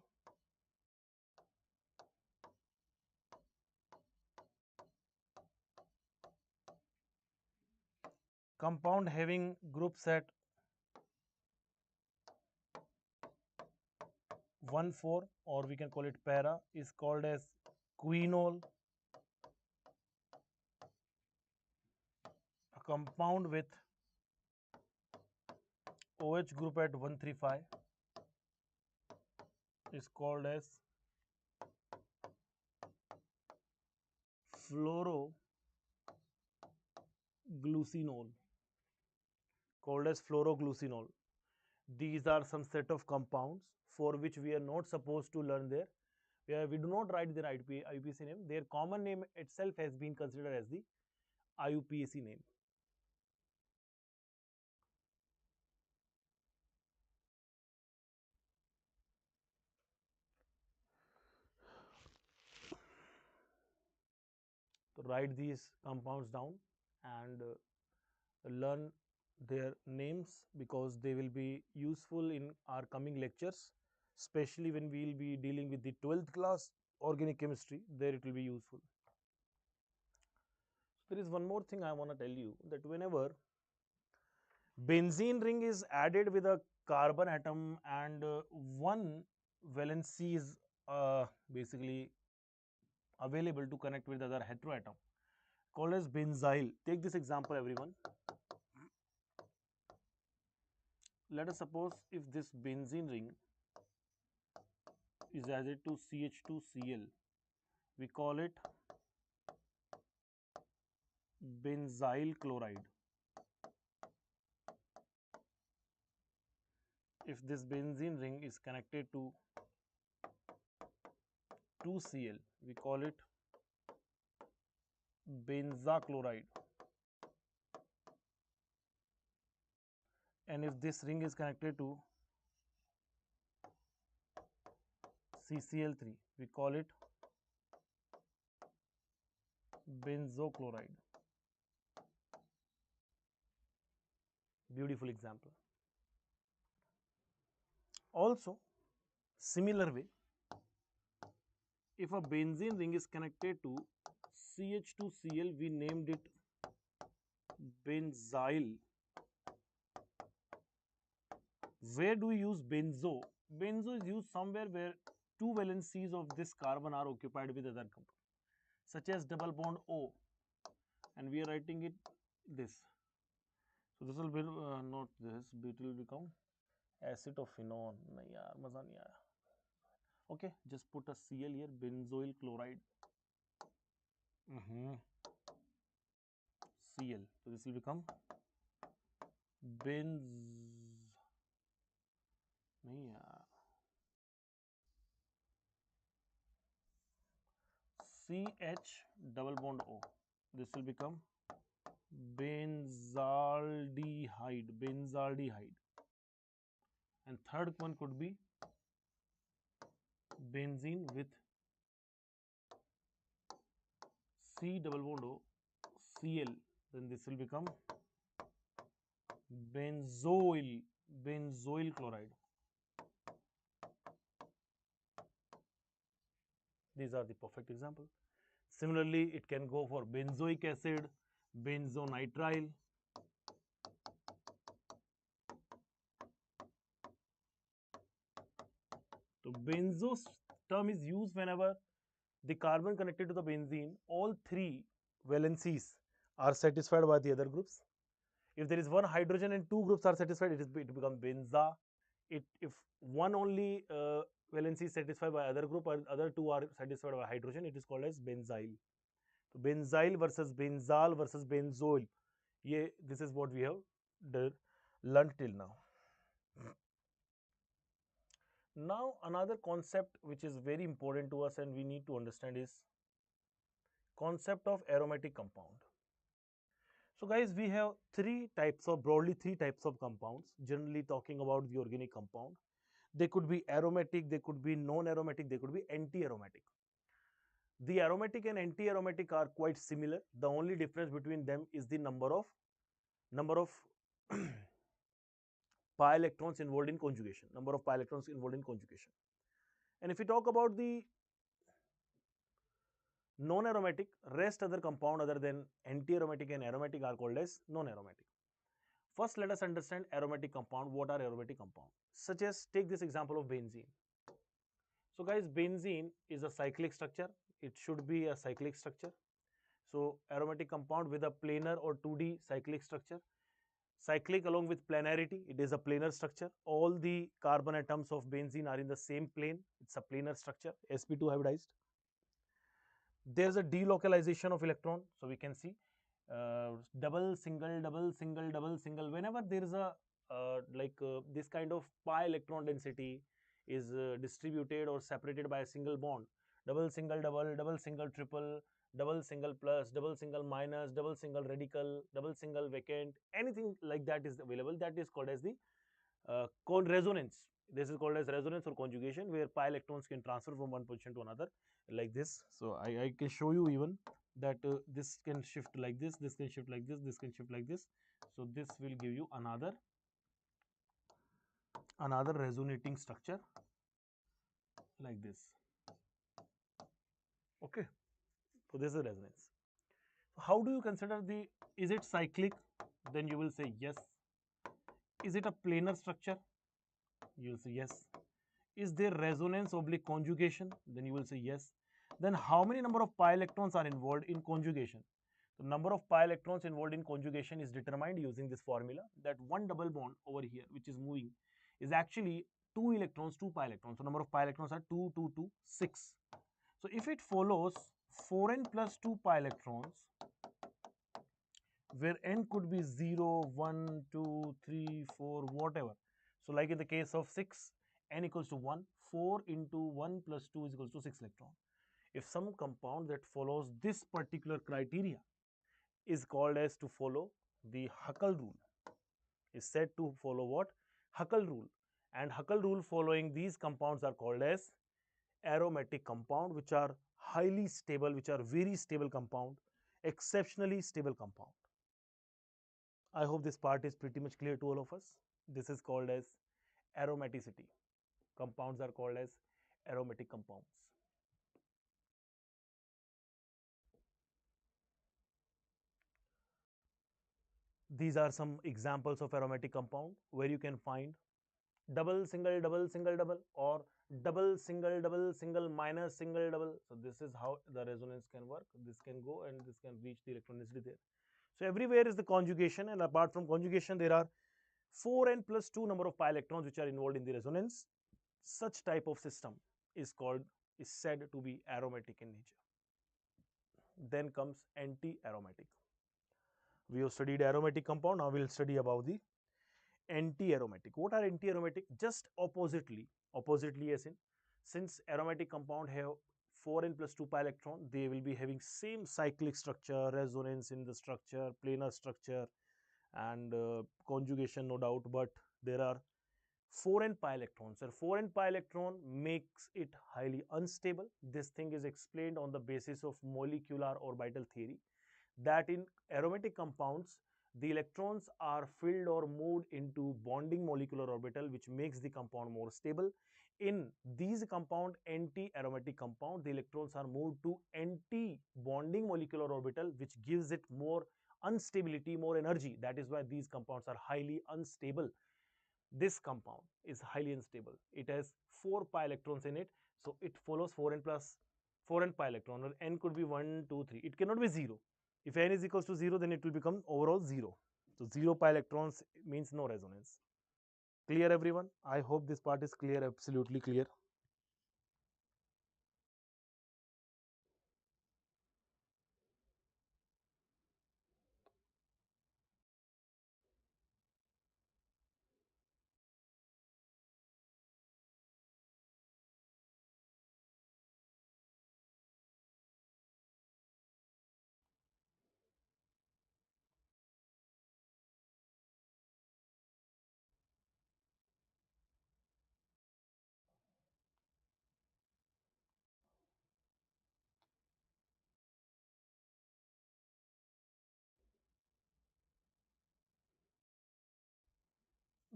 Compound having groups at 1,4, or we can call it para, is called as quinol, a compound with OH group at 135 is called as fluoroglucinol, These are some set of compounds for which we are not supposed to learn their, we do not write their IUPAC name. Their common name itself has been considered as the IUPAC name. So write these compounds down and learn their names, because they will be useful in our coming lectures, especially when we will be dealing with the 12th class organic chemistry. There it will be useful. So there is one more thing I want to tell you, that whenever benzene ring is added with a carbon atom and one valency is basically available to connect with other heteroatom, called as benzyl. Take this example, everyone. Let us suppose if this benzene ring is added to CH2Cl, we call it benzyl chloride. If this benzene ring is connected to 2Cl, we call it benzachloride. And if this ring is connected to CCl3, we call it benzochloride. Beautiful example. Also, similar way, if a benzene ring is connected to CH2Cl, we named it benzyl. Where do we use benzo? Benzo is used somewhere where two valencies of this carbon are occupied with other compound, such as double bond O, and we are writing it this. So this will be not this, it will become acetophenone. Nahi yaar, maza nahi aaya. Okay, just put a Cl here, benzoyl chloride. Cl. So this will become benz. Nahi yaar. CH double bond O. This will become benzaldehyde. And third one could be benzene with C double bond O, Cl. Then this will become benzoyl chloride. These are the perfect example. Similarly, it can go for benzoic acid, benzonitrile. So benzo term is used whenever the carbon connected to the benzene, all three valencies are satisfied by the other groups. If there is one hydrogen and two groups are satisfied, it becomes benza. If one only valency is satisfied by other group, or other two are satisfied by hydrogen, it is called as benzyl. So benzyl versus benzal versus benzol. This is what we have learned till now. Now another concept which is very important to us and we need to understand is concept of aromatic compound. So guys, we have broadly three types of compounds, generally talking about the organic compound. They could be aromatic, they could be non-aromatic, they could be anti-aromatic. The aromatic and anti-aromatic are quite similar. The only difference between them is the number of pi electrons involved in conjugation, And if we talk about the non-aromatic, rest other compound other than anti-aromatic and aromatic are called as non-aromatic. First, let us understand aromatic compound. What are aromatic compound? Such as, take this example of benzene. So guys, benzene is a cyclic structure. it should be a cyclic structure. So aromatic compound with a planar or 2D cyclic structure. Cyclic along with planarity, it is a planar structure. All the carbon atoms of benzene are in the same plane. It's a planar structure, sp2 hybridized. There's a delocalization of electron, so we can see double, single, double, single, double, single. Whenever there is a this kind of pi electron density is distributed or separated by a single bond, double, single, double single, triple, double single plus, double single minus, double single radical, double single vacant, anything like that is available. That is called as the resonance. This is called as resonance or conjugation, where pi electrons can transfer from one position to another like this. So I can show you even that this can shift like this can shift like this can shift like this. So this will give you another resonating structure like this. Okay, so this is resonance. So how do you consider the, is it cyclic? Then you will say yes. Is it a planar structure? You will say yes. Is there resonance oblique conjugation? Then you will say yes. Then how many number of pi electrons are involved in conjugation? The number of pi electrons involved in conjugation is determined using this formula, that one double bond over here which is moving is actually 2 electrons, 2 pi electrons. So number of pi electrons are 2, 2, 2, 6. So if it follows 4n plus 2 pi electrons, where n could be 0, 1, 2, 3, 4, whatever. So like in the case of 6, n equals to 1, 4 into 1 plus 2 is equals to 6 electron. If some compound that follows this particular criteria is called as to follow the Huckel rule, is said to follow what? Huckel rule. And Huckel rule following these compounds are called as aromatic compound, which are highly stable, which are very stable compound, exceptionally stable compound. I hope this part is pretty much clear to all of us. This is called as aromaticity. Compounds are called as aromatic compounds. These are some examples of aromatic compound where you can find double, single, double, or double, single, minus, single, double. So this is how the resonance can work. This can go and this can reach the electronicity there. So everywhere is the conjugation, and apart from conjugation, there are 4n plus 2 number of pi electrons which are involved in the resonance. Such type of system is said to be aromatic in nature. Then comes anti-aromatic. We have studied aromatic compound. Now we'll study about the anti-aromatic. What are anti-aromatic? Just oppositely as in, since aromatic compound have 4n plus 2 pi electron, they will be having same cyclic structure, resonance in the structure, planar structure, and conjugation, no doubt, but there are 4n pi electrons. And 4n pi electron makes it highly unstable. This thing is explained on the basis of molecular orbital theory, that in aromatic compounds, the electrons are filled or moved into bonding molecular orbital, which makes the compound more stable. In these compound, anti-aromatic compound, the electrons are moved to anti-bonding molecular orbital, which gives it more instability, more energy. That is why these compounds are highly unstable. This compound is highly unstable. It has 4 pi electrons in it, so it follows 4n plus 4n pi electron, or n could be 1, 2, 3. It cannot be 0. If n is equals to 0, then it will become overall 0. So 0 pi electrons means no resonance. Clear, everyone? I hope this part is clear, absolutely clear.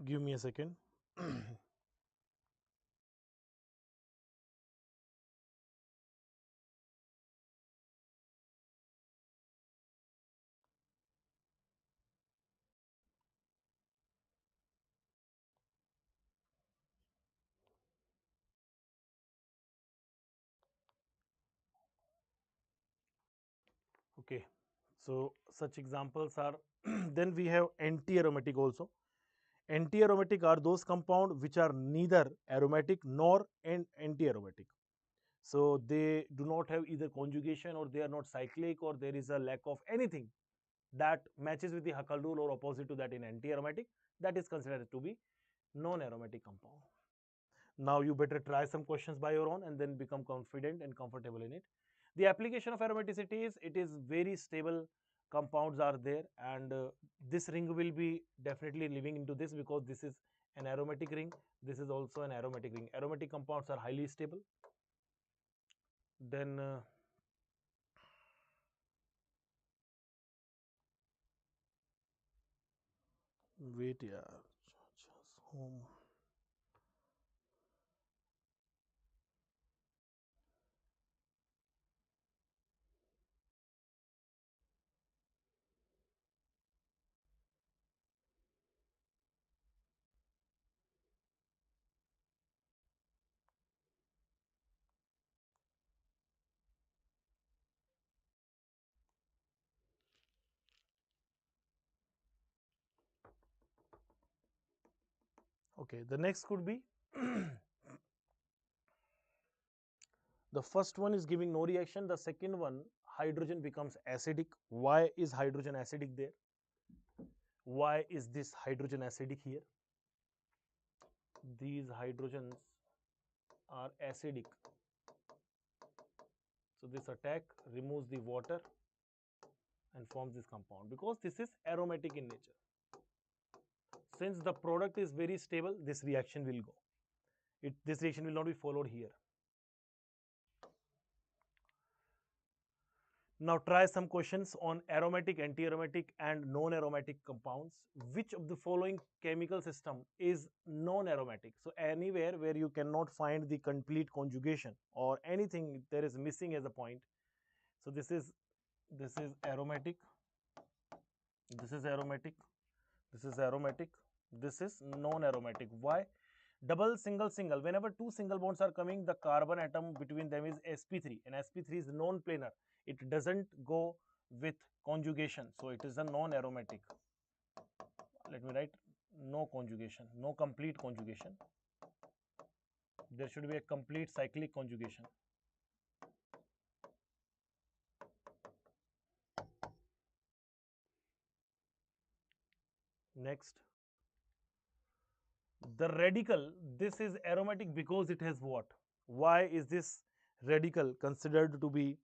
Give me a second. Okay, so such examples are then we have anti-aromatic also. Anti-aromatic are those compounds which are neither aromatic nor anti-aromatic. So they do not have either conjugation, or they are not cyclic, or there is a lack of anything that matches with the Huckel rule or opposite to that in anti-aromatic. That is considered to be non-aromatic compound. Now you better try some questions by your own and then become confident and comfortable in it. The application of aromaticity is, it is very stable compounds are there, and this ring will be definitely living into this because this is an aromatic ring. This is also an aromatic ring. Aromatic compounds are highly stable. Then wait, yeah, just home. Okay, the next could be the first one is giving no reaction. The second one, hydrogen becomes acidic. Why is hydrogen acidic there? Why is this hydrogen acidic here? These hydrogens are acidic. So this attack removes the water and forms this compound because this is aromatic in nature. Since the product is very stable, this reaction will go. This reaction will not be followed here. Now try some questions on aromatic, anti-aromatic and non-aromatic compounds. Which of the following chemical system is non-aromatic? So anywhere where you cannot find the complete conjugation or anything there is missing as a point. So this is aromatic, this is aromatic, this is aromatic, this is non-aromatic. Why? Double, single, single. Whenever two single bonds are coming, the carbon atom between them is sp3, and sp3 is non-planar. It doesn't go with conjugation, so it is a non-aromatic. Let me write no conjugation, no complete conjugation. There should be a complete cyclic conjugation. Next, the radical, this is aromatic because it has what? Why is this radical considered to be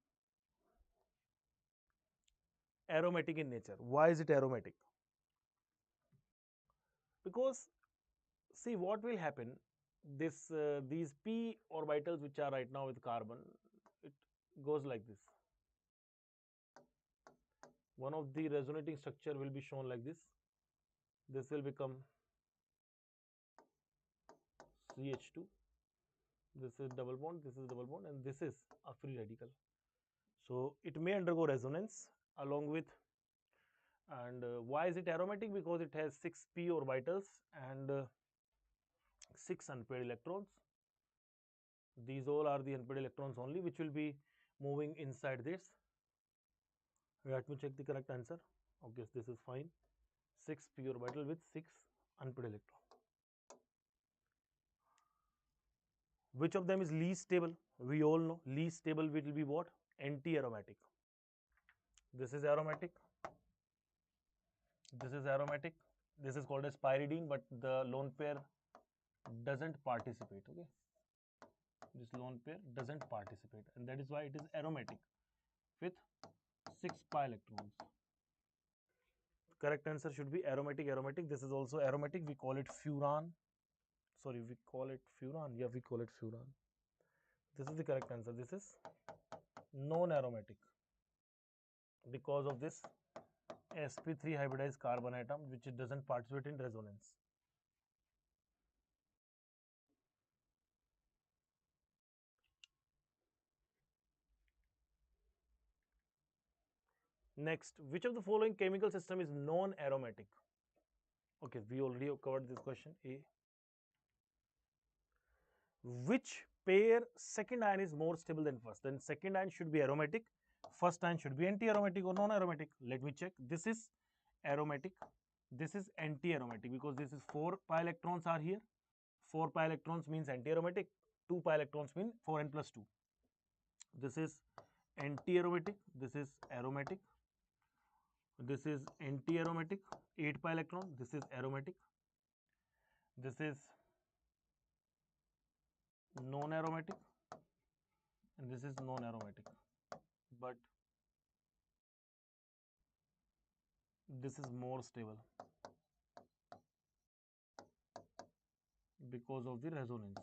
aromatic in nature? Why is it aromatic? Because see what will happen, this these p orbitals which are right now with carbon, it goes like this. One of the resonating structure will be shown like this. This will become CH2. This is double bond, this is double bond, and this is a free radical. So it may undergo resonance along with, and why is it aromatic? Because it has 6 p orbitals and 6 unpaired electrons. These all are the unpaired electrons only which will be moving inside this. Let me check the correct answer. Okay, this is fine. 6 p orbital with 6 unpaired electrons. Which of them is least stable? We all know least stable will be what? Anti-aromatic. This is aromatic. This is aromatic. This is called as pyridine, but the lone pair doesn't participate. Okay, this lone pair doesn't participate, and that is why it is aromatic with 6 pi electrons. Correct answer should be aromatic. Aromatic. This is also aromatic. We call it furan. Sorry, we call it furan. Yeah, we call it furan. This is the correct answer. This is non-aromatic because of this sp3 hybridized carbon atom which doesn't participate in resonance. Next, which of the following chemical system is non-aromatic? Okay, we already covered this question. A. Which pair second ion is more stable than first? Then second ion should be aromatic, first ion should be anti-aromatic or non-aromatic. Let me check. This is aromatic. This is anti-aromatic because this is 4 pi electrons are here. 4 pi electrons means anti-aromatic. 2 pi electrons mean 4n plus 2. This is anti-aromatic. This is aromatic. This is anti-aromatic. 8 pi electron. This is aromatic. This is non-aromatic. And this is non-aromatic. But this is more stable because of the resonance.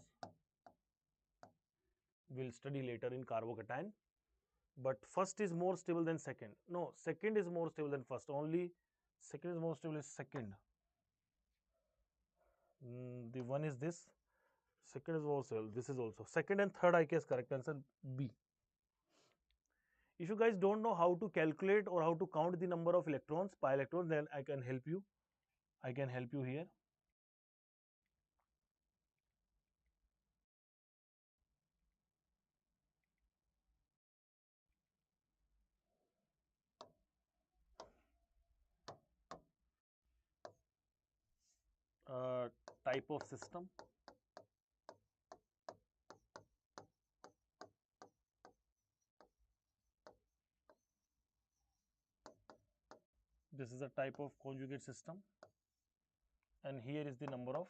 We'll study later in carbocation. But first is more stable than second. No, second is more stable than first. Only second is more stable is second. The one is this. Second is more stable. This is also. Second and third I guess correct answer B. If you guys don't know how to calculate or how to count the number of electrons, pi electrons, then I can help you. I can help you here. Type of system. This is a type of conjugate system, and here is the number of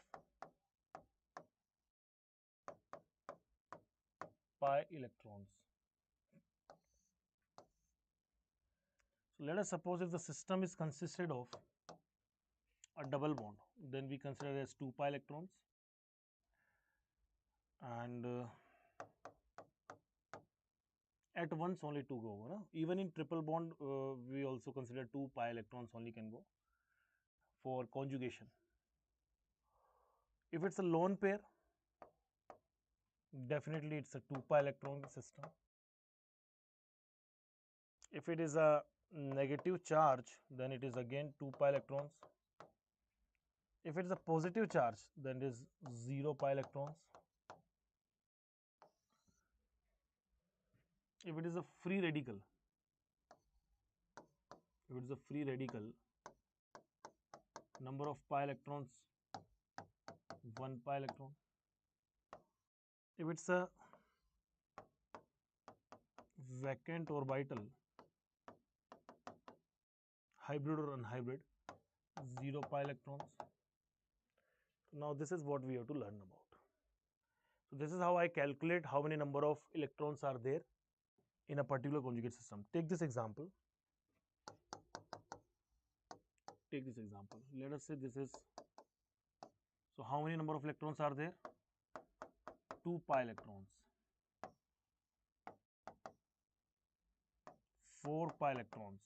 pi electrons. So let us suppose if the system is consisted of a double bond, then we consider it as 2 pi electrons, and at once only 2 go over. Even in triple bond, we also consider 2 pi electrons only can go for conjugation. If it's a lone pair, definitely it's a 2 pi electron system. If it is a negative charge, then it is again 2 pi electrons. If it is a positive charge, then it is 0 pi electrons. If it is a free radical, number of pi electrons 1 pi electron. If it's a vacant orbital, hybrid or unhybrid, 0 pi electrons. Now this is what we have to learn about. So this is how I calculate how many number of electrons are there in a particular conjugate system. Take this example. Let us say this is, so how many number of electrons are there? 2 pi electrons, 4 pi electrons,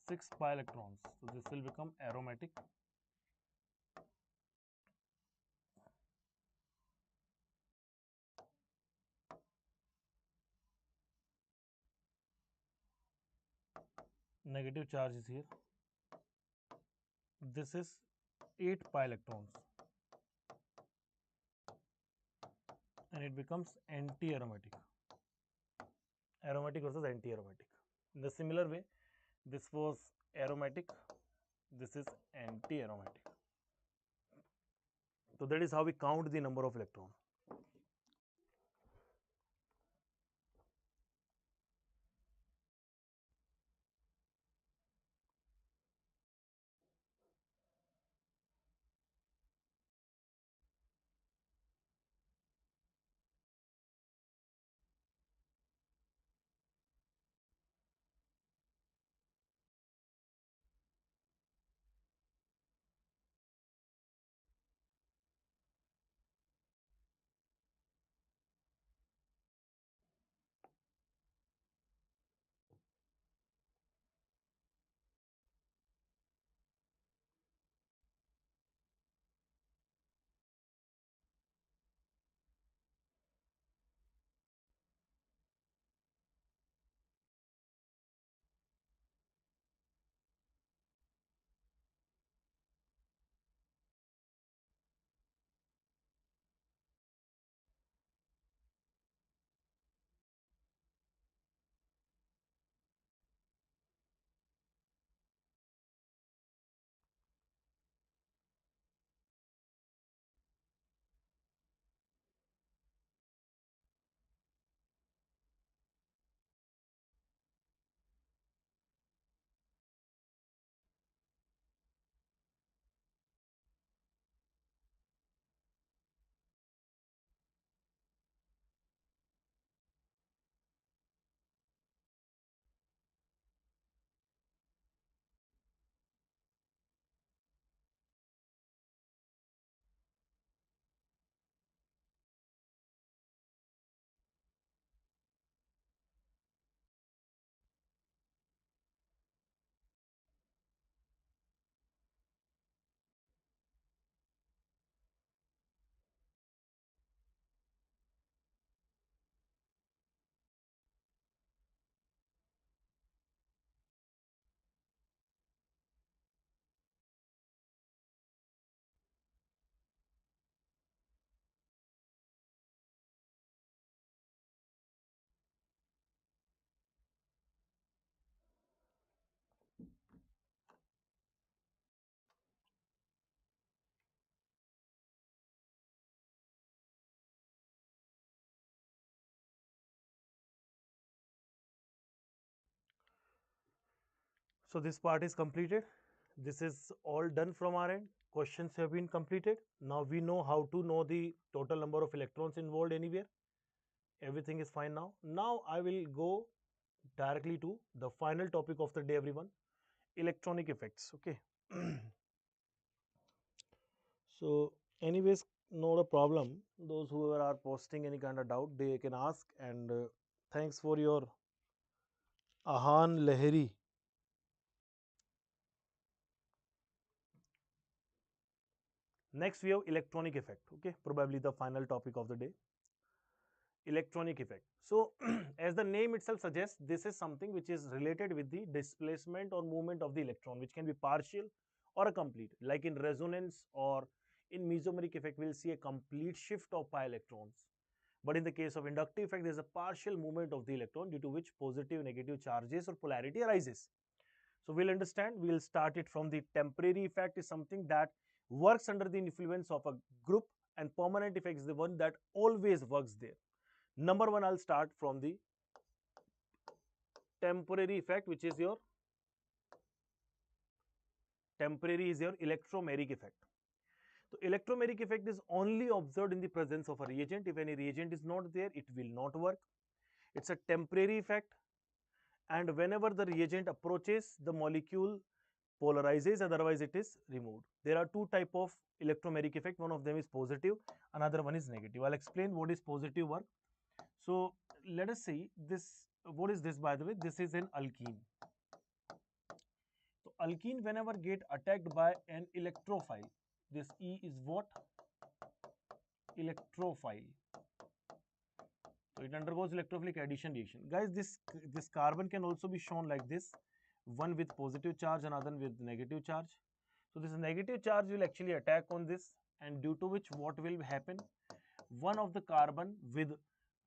6 pi electrons. So this will become aromatic. Negative charge is here. This is 8 pi electrons, and it becomes anti-aromatic. Aromatic versus anti-aromatic. In the similar way, this was aromatic, this is anti-aromatic. So that is how we count the number of electrons. So this part is completed. This is all done from our end. Questions have been completed. Now we know how to know the total number of electrons involved anywhere. Everything is fine now. Now I will go directly to the final topic of the day, everyone. Electronic effects. Okay. So anyways, not a problem. Those who are posting any kind of doubt, they can ask. And thanks for your Ahan Lahiri. Next we have electronic effect. Okay, probably the final topic of the day. Electronic effect. So as the name itself suggests, this is something which is related with the displacement or movement of the electron, which can be partial or a complete. Like in resonance or in mesomeric effect, we'll see a complete shift of pi electrons. But in the case of inductive effect, there's a partial movement of the electron due to which positive, negative charges or polarity arises. So we'll understand, we'll start it from the temporary effect is something that works under the influence of a group, and permanent effect is the one that always works there. Number one, I'll start from the temporary effect, which is your electromeric effect. So electromeric effect is only observed in the presence of a reagent. If any reagent is not there, it will not work. It's a temporary effect, and whenever the reagent approaches, the molecule polarizes, otherwise it is removed. There are two type of electromeric effect. One of them is positive, another one is negative. I'll explain what is positive work. So let us see this. What is this, by the way? This is an alkene. So alkene, whenever get attacked by an electrophile, this E is what? Electrophile. So it undergoes electrophilic addition reaction. Guys, this carbon can also be shown like this, one with positive charge, another with negative charge. So this negative charge will actually attack on this, and due to which what will happen? One of the carbon with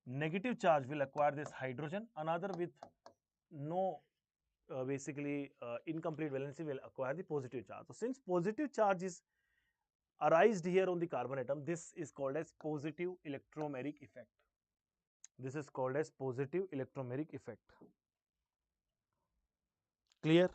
negative charge will acquire this hydrogen, another with no incomplete valency will acquire the positive charge. So since positive charge is arised here on the carbon atom, this is called as positive electromeric effect. This is called as positive electromeric effect. Clear?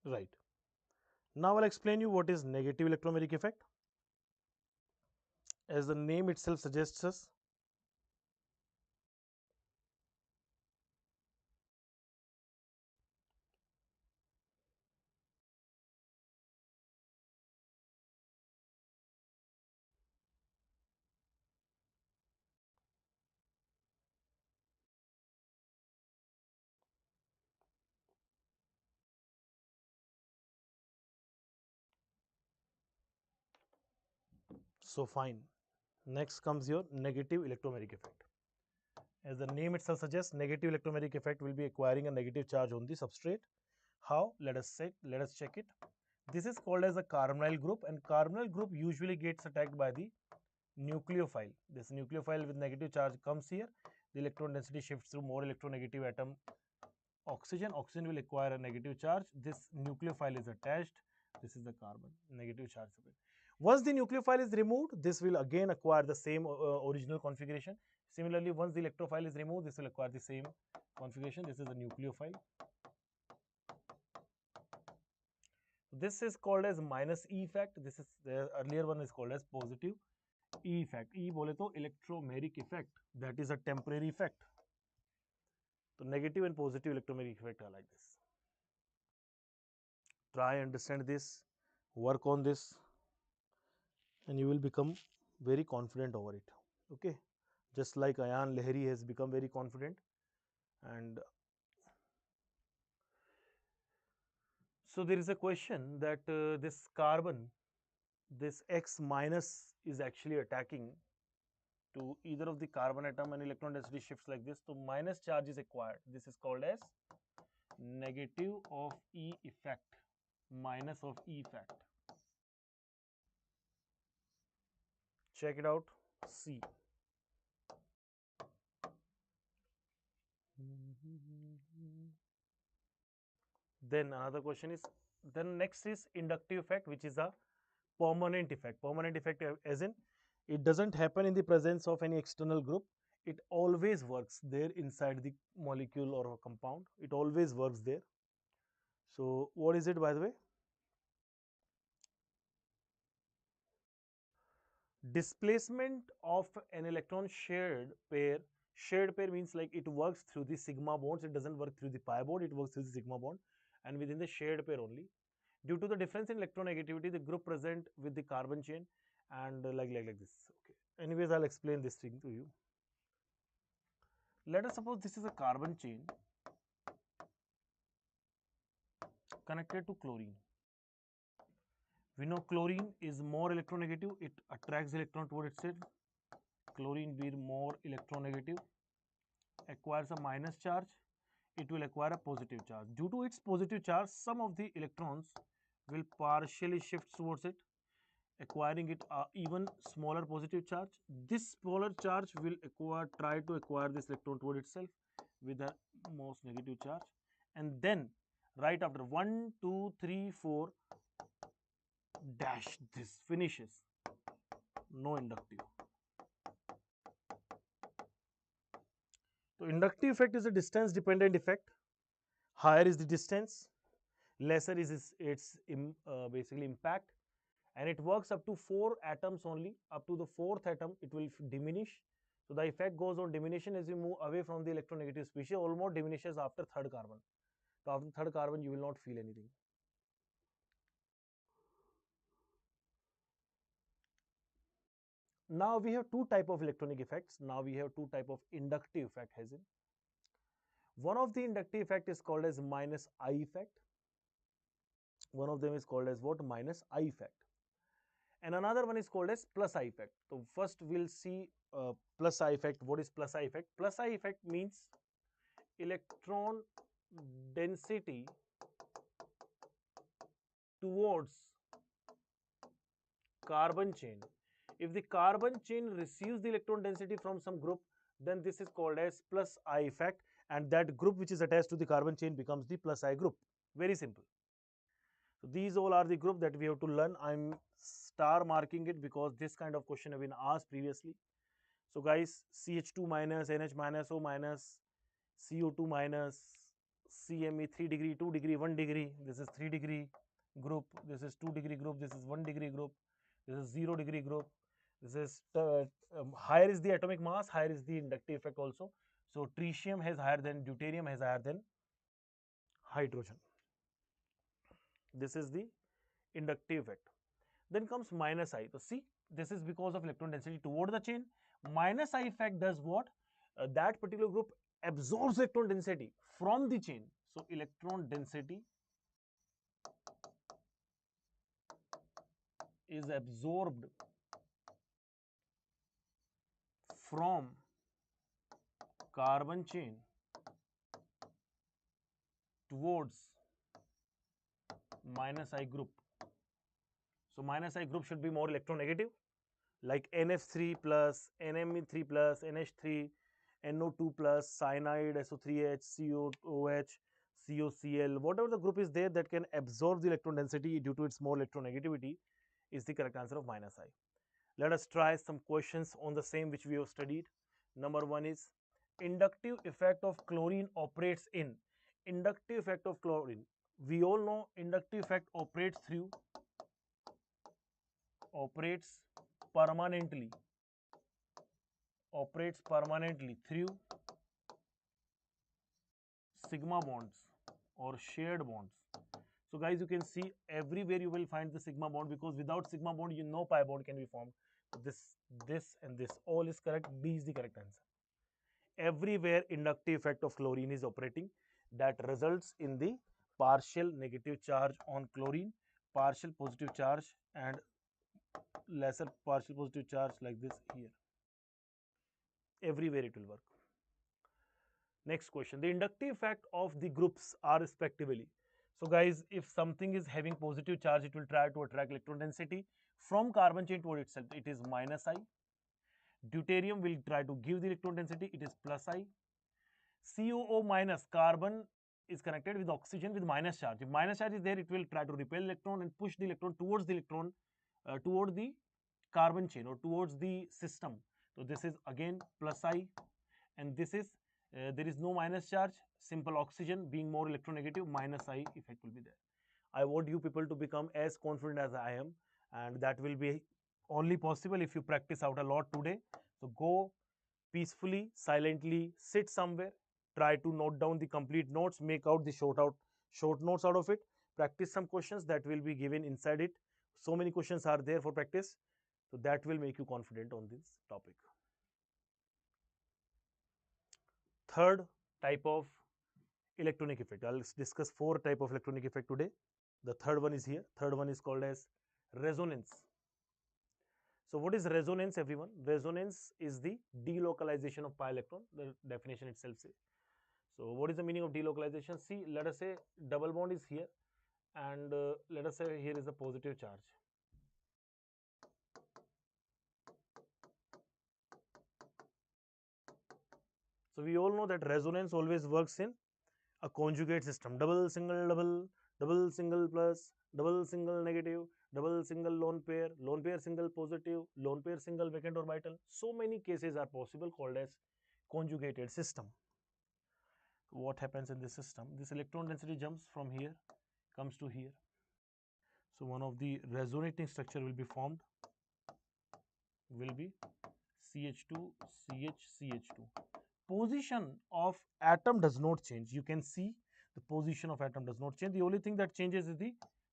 Right. Now I'll explain you what is negative electromeric effect. As the name itself suggests us, so fine. Next comes your negative electromeric effect. As the name itself suggests, negative electromeric effect will be acquiring a negative charge on the substrate. How? Let us check it. This is called as a carbonyl group, and carbonyl group usually gets attacked by the nucleophile. This nucleophile with negative charge comes here. The electron density shifts through more electronegative atom oxygen. Oxygen will acquire a negative charge. This nucleophile is attached. This is the carbon, negative charge. Once the nucleophile is removed, this will again acquire the same original configuration. Similarly, once the electrophile is removed, this will acquire the same configuration. This is the nucleophile. This is called as minus E effect. This is the earlier one is called as positive E effect. E bole to electromeric effect. That is a temporary effect. So negative and positive electromeric effect are like this. Try understand this, work on this, and you will become very confident over it. Okay, just like Ayan Lahiri has become very confident. And so there is a question that this carbon, this X minus is actually attacking to either of the carbon atom and electron density shifts like this, so minus charge is acquired. This is called as negative of E effect, minus of E effect. Check it out, C. Then another question is, then next is inductive effect, which is a permanent effect. Permanent effect as in it doesn't happen in the presence of any external group. It always works there inside the molecule or a compound. It always works there. So what is it, by the way? Displacement of an electron shared pair means like it works through the sigma bonds. It doesn't work through the pi bond. It works through the sigma bond and within the shared pair only. Due to the difference in electronegativity, the group present with the carbon chain and like this. Okay. Anyways, I'll explain this thing to you. Let us suppose this is a carbon chain connected to chlorine. We know chlorine is more electronegative. It attracts the electron toward itself. Chlorine being more electronegative, acquires a minus charge. It will acquire a positive charge. Due to its positive charge, some of the electrons will partially shift towards it, acquiring it even smaller positive charge. This smaller charge will try to acquire this electron toward itself with the most negative charge, and then right after 1, 2, 3, 4 dash, this finishes. No inductive. So inductive effect is a distance dependent effect. Higher is the distance, lesser is its basically impact, and it works up to 4 atoms only. Up to the 4th atom it will diminish. So the effect goes on diminution as you move away from the electronegative species, almost diminishes after 3rd carbon. So after 3rd carbon you will not feel anything. Now we have two type of electronic effects. Now we have two type of inductive effect as in. One of the inductive effect is called as minus I effect. One of them is called as what? Minus I effect. And another one is called as plus I effect. So first we'll see plus I effect. What is plus I effect? Plus I effect means electron density towards carbon chain. If the carbon chain receives the electron density from some group, then this is called as plus I effect, and that group which is attached to the carbon chain becomes the plus I group. Very simple. So these all are the group that we have to learn. I'm star marking it because this kind of question have been asked previously. So guys, CH2 minus, NH minus, O minus, CO2 minus, CMe 3 degree, 2 degree, 1 degree. This is 3 degree group. This is 2 degree group. This is 1 degree group. This is 0 degree group. This is higher is the atomic mass, higher is the inductive effect also. So tritium has higher than deuterium, has higher than hydrogen. This is the inductive effect. Then comes minus I. So see, this is because of electron density toward the chain. Minus I effect does what? That particular group absorbs electron density from the chain. So electron density is absorbed from carbon chain towards minus I group. So minus I group should be more electronegative, like NF3 plus, NMe3 plus, NH3, NO2 plus, cyanide, SO3H, COOH, COCl, whatever the group is there that can absorb the electron density due to its more electronegativity is the correct answer of minus I. Let us try some questions on the same which we have studied. Number 1 is inductive effect of chlorine operates in. Inductive effect of chlorine. We all know inductive effect operates permanently through sigma bonds or shared bonds. So guys, you can see everywhere you will find the sigma bond, because without sigma bond you know pi bond can be formed. So this and this all is correct. B is the correct answer. Everywhere inductive effect of chlorine is operating, that results in the partial negative charge on chlorine, partial positive charge and lesser partial positive charge like this here. Everywhere it will work. Next question, the inductive effect of the groups are respectively. So guys, if something is having positive charge, it will try to attract electron density from carbon chain toward itself. It is minus I. Deuterium will try to give the electron density. It is plus I. COO minus, carbon is connected with oxygen with minus charge. If minus charge is there, it will try to repel electron and push the electron towards the toward the carbon chain or towards the system. So this is again plus I, and this is there is no minus charge. Simple oxygen being more electronegative, minus I effect will be there. I want you people to become as confident as I am, and that will be only possible if you practice out a lot today. So go peacefully, silently, sit somewhere, try to note down the complete notes, make out the short notes out of it, practice some questions that will be given inside it. So many questions are there for practice, so that will make you confident on this topic. Third type of electronic effect. I'll discuss 4 type of electronic effect today. The third one is here. Third one is called as resonance. So what is resonance, everyone? Resonance is the delocalization of pi electron. The definition itself says. So what is the meaning of delocalization? See, let us say double bond is here, and let us say here is a positive charge. So we all know that resonance always works in a conjugate system. Double, single, double, double, single plus, double, single negative, double, single lone pair single positive, lone pair single vacant orbital. So many cases are possible called as conjugated system. What happens in this system? This electron density jumps from here, comes to here. So one of the resonating structure will be formed, will be CH2, CH, CH2. Position of atom does not change. You can see the position of atom does not change. The only thing that changes is the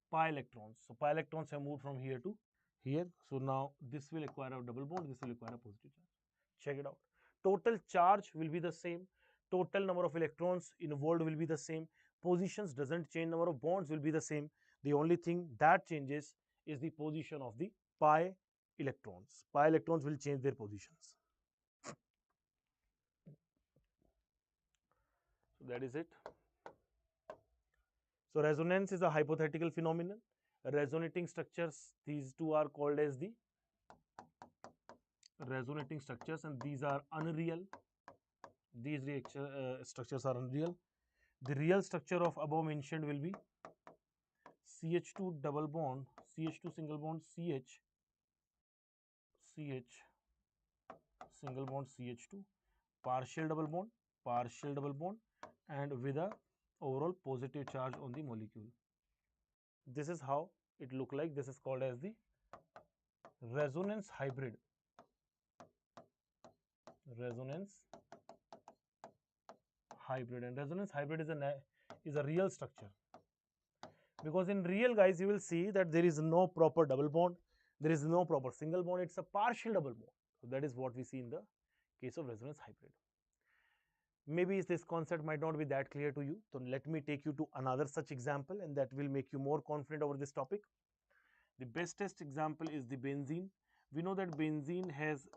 pi electrons. So pi electrons have moved from here to here. So now this will acquire a double bond, this will acquire a positive charge. Check it out. Total charge will be the same. Total number of electrons involved will be the same. Positions doesn't change. Number of bonds will be the same. The only thing that changes is the position of the pi electrons. Pi electrons will change their positions. So that is it. So resonance is a hypothetical phenomenon. Resonating structures, these two are called as the resonating structures, and these are unreal. These structures are unreal. The real structure of above mentioned will be CH2 double bond, CH2 single bond, CH, CH, single bond CH2, partial double bond, and with a overall positive charge on the molecule. This is how it look like. This is called as the resonance hybrid. Resonance hybrid, and resonance hybrid is a real structure, because in real, guys, you will see that there is no proper double bond, there is no proper single bond, it's a partial double bond. So that is what we see in the case of resonance hybrid. Maybe this concept might not be that clear to you, so let me take you to another such example, and that will make you more confident over this topic. The bestest example is the benzene. We know that benzene has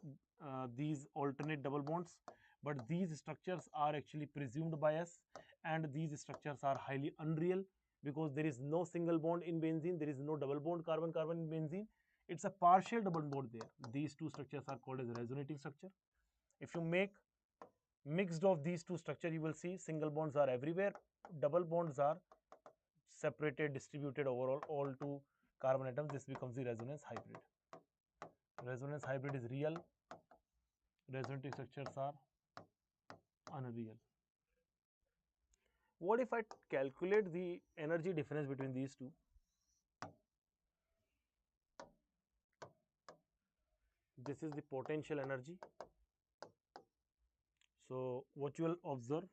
these alternate double bonds, but these structures are actually presumed by us, and these structures are highly unreal, because there is no single bond in benzene, there is no double bond carbon-carbon in benzene. It's a partial double bond there. These two structures are called as resonating structure. If you make mixed of these two structures, you will see single bonds are everywhere, double bonds are separated, distributed overall all to carbon atoms. This becomes the resonance hybrid. Resonance hybrid is real, resonating structures are unreal. What if I calculate the energy difference between these two? This is the potential energy. So what you will observe,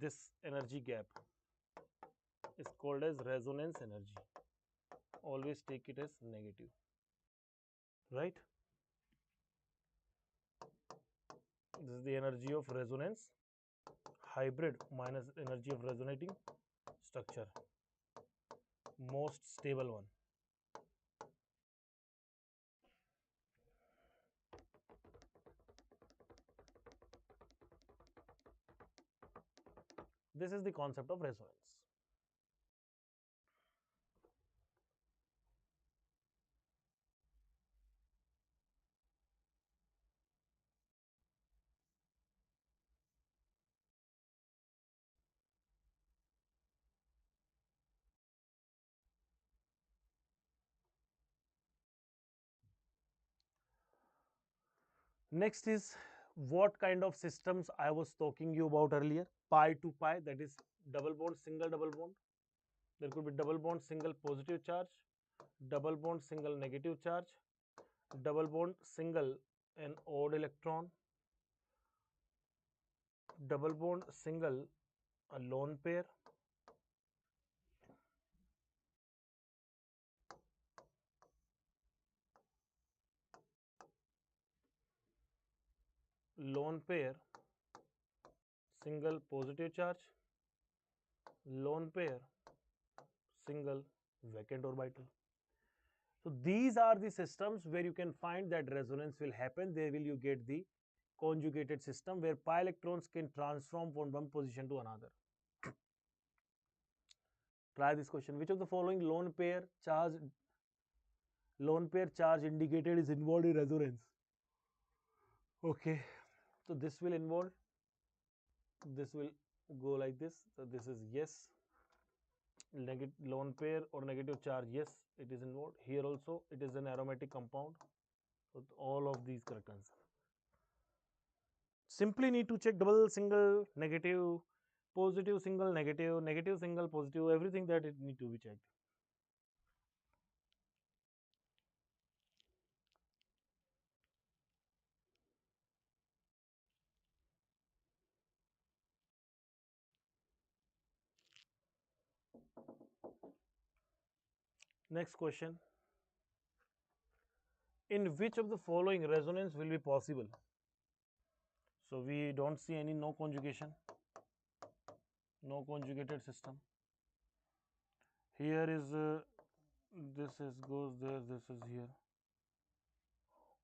this energy gap is called as resonance energy. Always take it as negative, right? This is the energy of resonance hybrid minus energy of resonating structure, most stable one. This is the concept of resonance. Next is what kind of systems I was talking you about earlier. Pi to pi, that is double bond, single double bond. There could be double bond, single positive charge, double bond, single negative charge, double bond, single an odd electron, double bond, single a lone pair, lone pair, single positive charge, lone pair, single vacant orbital. So these are the systems where you can find that resonance will happen. There will you get the conjugated system where pi electrons can transform from one position to another. Try this question. Which of the following lone pair charge indicated is involved in resonance? Okay, so this will involve, this will go like this. So this is yes. Lone pair or negative charge, yes, it is involved. Here also it is an aromatic compound. So all of these correct answer. Simply need to check double, single, negative, positive, single, negative, negative, single, positive, everything that it need to be checked. Next question. In which of the following resonance will be possible? So we don't see any no conjugation, no conjugated system. Here is this is goes there, this is here.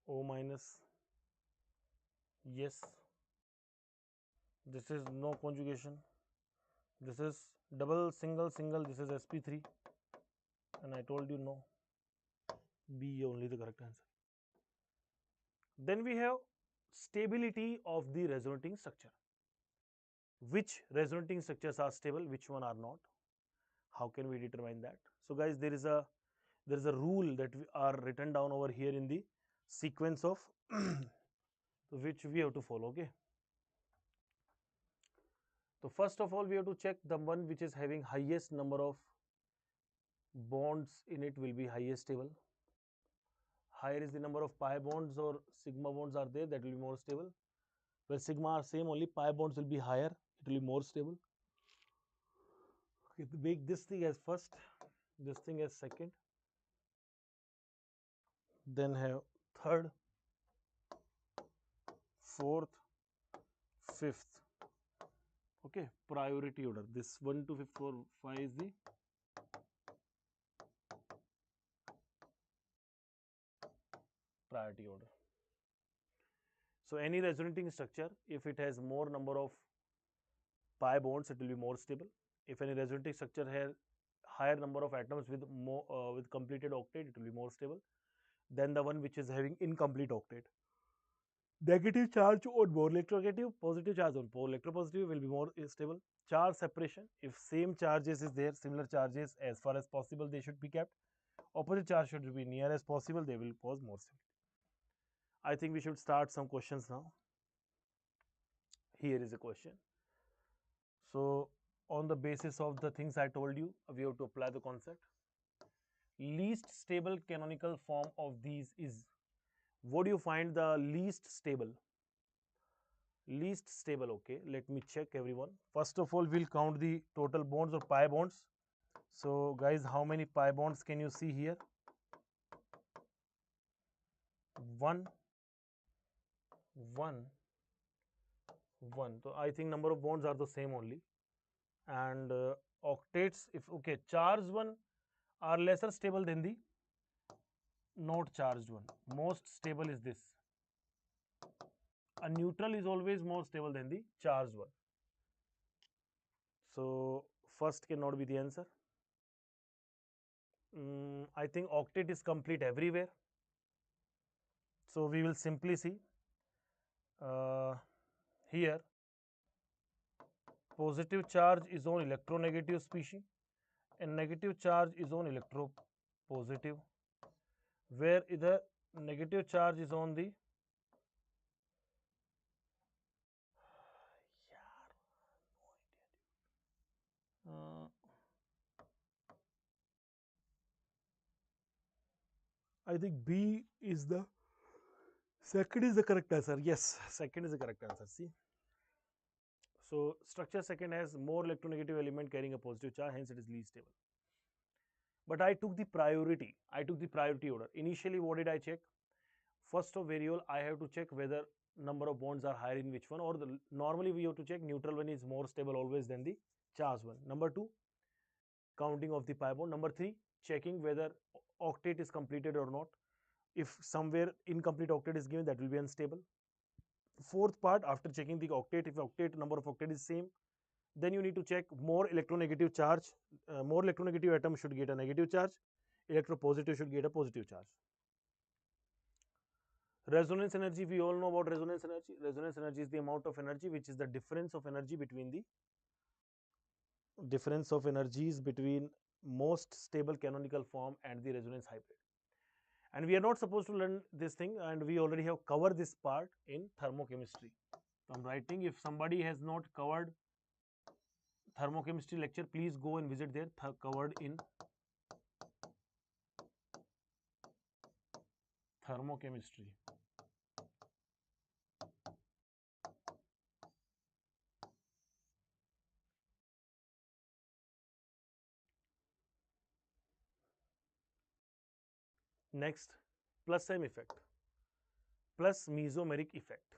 O minus, yes. This is no conjugation. This is double, single, single. This is sp3, and I told you no. B only the correct answer. Then we have stability of the resonating structure. Which resonating structures are stable, which one are not? How can we determine that? So guys, there is a rule that we are written down over here in the sequence of which we have to follow. Okay. So first of all, we have to check the one which is having highest number of bonds in it will be highest stable. Higher is the number of pi bonds or sigma bonds are there, that will be more stable. Where sigma are same, only pi bonds will be higher, it will be more stable. Okay, make this thing as first, this thing as second, then have third, fourth, fifth. Okay, priority order. This 1 to 5, 4, 5 is the priority order. So any resonating structure, if it has more number of pi bonds, it will be more stable. If any resonating structure has higher number of atoms with more with completed octet, it will be more stable than the one which is having incomplete octet. Negative charge on more electronegative, positive charge on more electropositive will be more stable. Charge separation, if same charges is there, similar charges, as far as possible they should be kept. Opposite charge should be near as possible, they will cause more stability. I think we should start some questions now. Here is a question. So on the basis of the things I told you, we have to apply the concept. Least stable canonical form of these is, what do you find the least stable? Least stable, okay, let me check everyone. First of all, we'll count the total bonds or pi bonds. So guys, how many pi bonds can you see here? 1, 1, 1. So I think number of bonds are the same only. And octets, if okay, charged one are lesser stable than the not charged one. Most stable is this. A neutral is always more stable than the charged one. So first cannot be the answer. I think octet is complete everywhere. So we will simply see here positive charge is on electronegative species and negative charge is on electropositive, where the negative charge is on the uh, I think B is the second is the correct answer. Yes, second is the correct answer. See, so structure second has more electronegative element carrying a positive charge, hence it is least stable. But I took the priority. I took the priority order. Initially, what did I check? First of variable, I have to check whether number of bonds are higher in which one, or normally we have to check neutral one is more stable always than the charged one. Number two, counting of the pi bond. Number three, checking whether octet is completed or not. If somewhere incomplete octet is given, that will be unstable. Fourth part, after checking the octet, if octet number of octet is same, then you need to check more electronegative charge. More electronegative atom should get a negative charge. Electropositive should get a positive charge. Resonance energy, we all know about resonance energy. Resonance energy is the amount of energy which is the difference of energy between the difference of energies between most stable canonical form and the resonance hybrid. And we are not supposed to learn this thing, and we already have covered this part in thermochemistry. So I'm writing, if somebody has not covered thermochemistry lecture, please go and visit there, covered in thermochemistry. Next, plus M effect, plus mesomeric effect.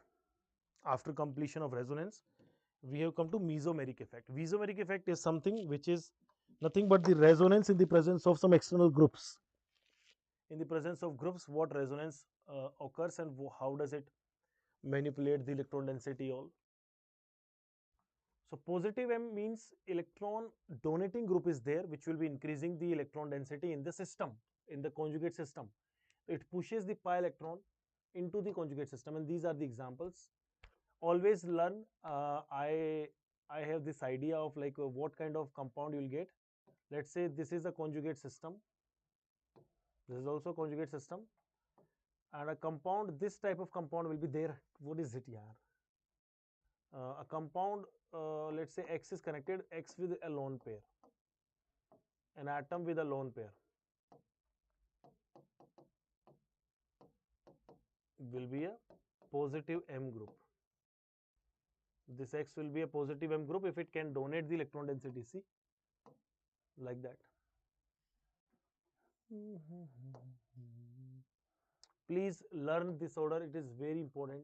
After completion of resonance, we have come to mesomeric effect. Mesomeric effect is something which is nothing but the resonance in the presence of some external groups. In the presence of groups, what resonance occurs and how does it manipulate the electron density all. So positive M means electron donating group is there, which will be increasing the electron density in the system, in the conjugate system. It pushes the pi electron into the conjugate system, and these are the examples. Always learn. I have this idea of like what kind of compound you will get. Let's say this is a conjugate system. This is also a conjugate system, and a compound. This type of compound will be there. What is it, yaar? A compound. Let's say X is connected. X with a lone pair. An atom with a lone pair will be a positive M group. This X will be a positive M group if it can donate the electron density. See, like that. Please learn this order. It is very important.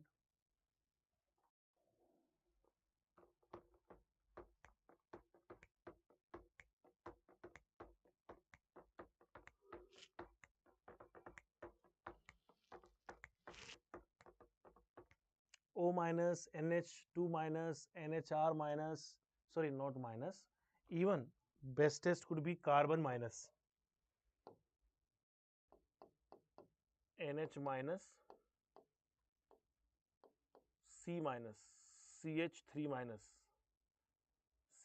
O minus, NH2 minus, NHR minus, sorry, not minus, even best test could be carbon minus, NH minus, C minus, CH3 minus,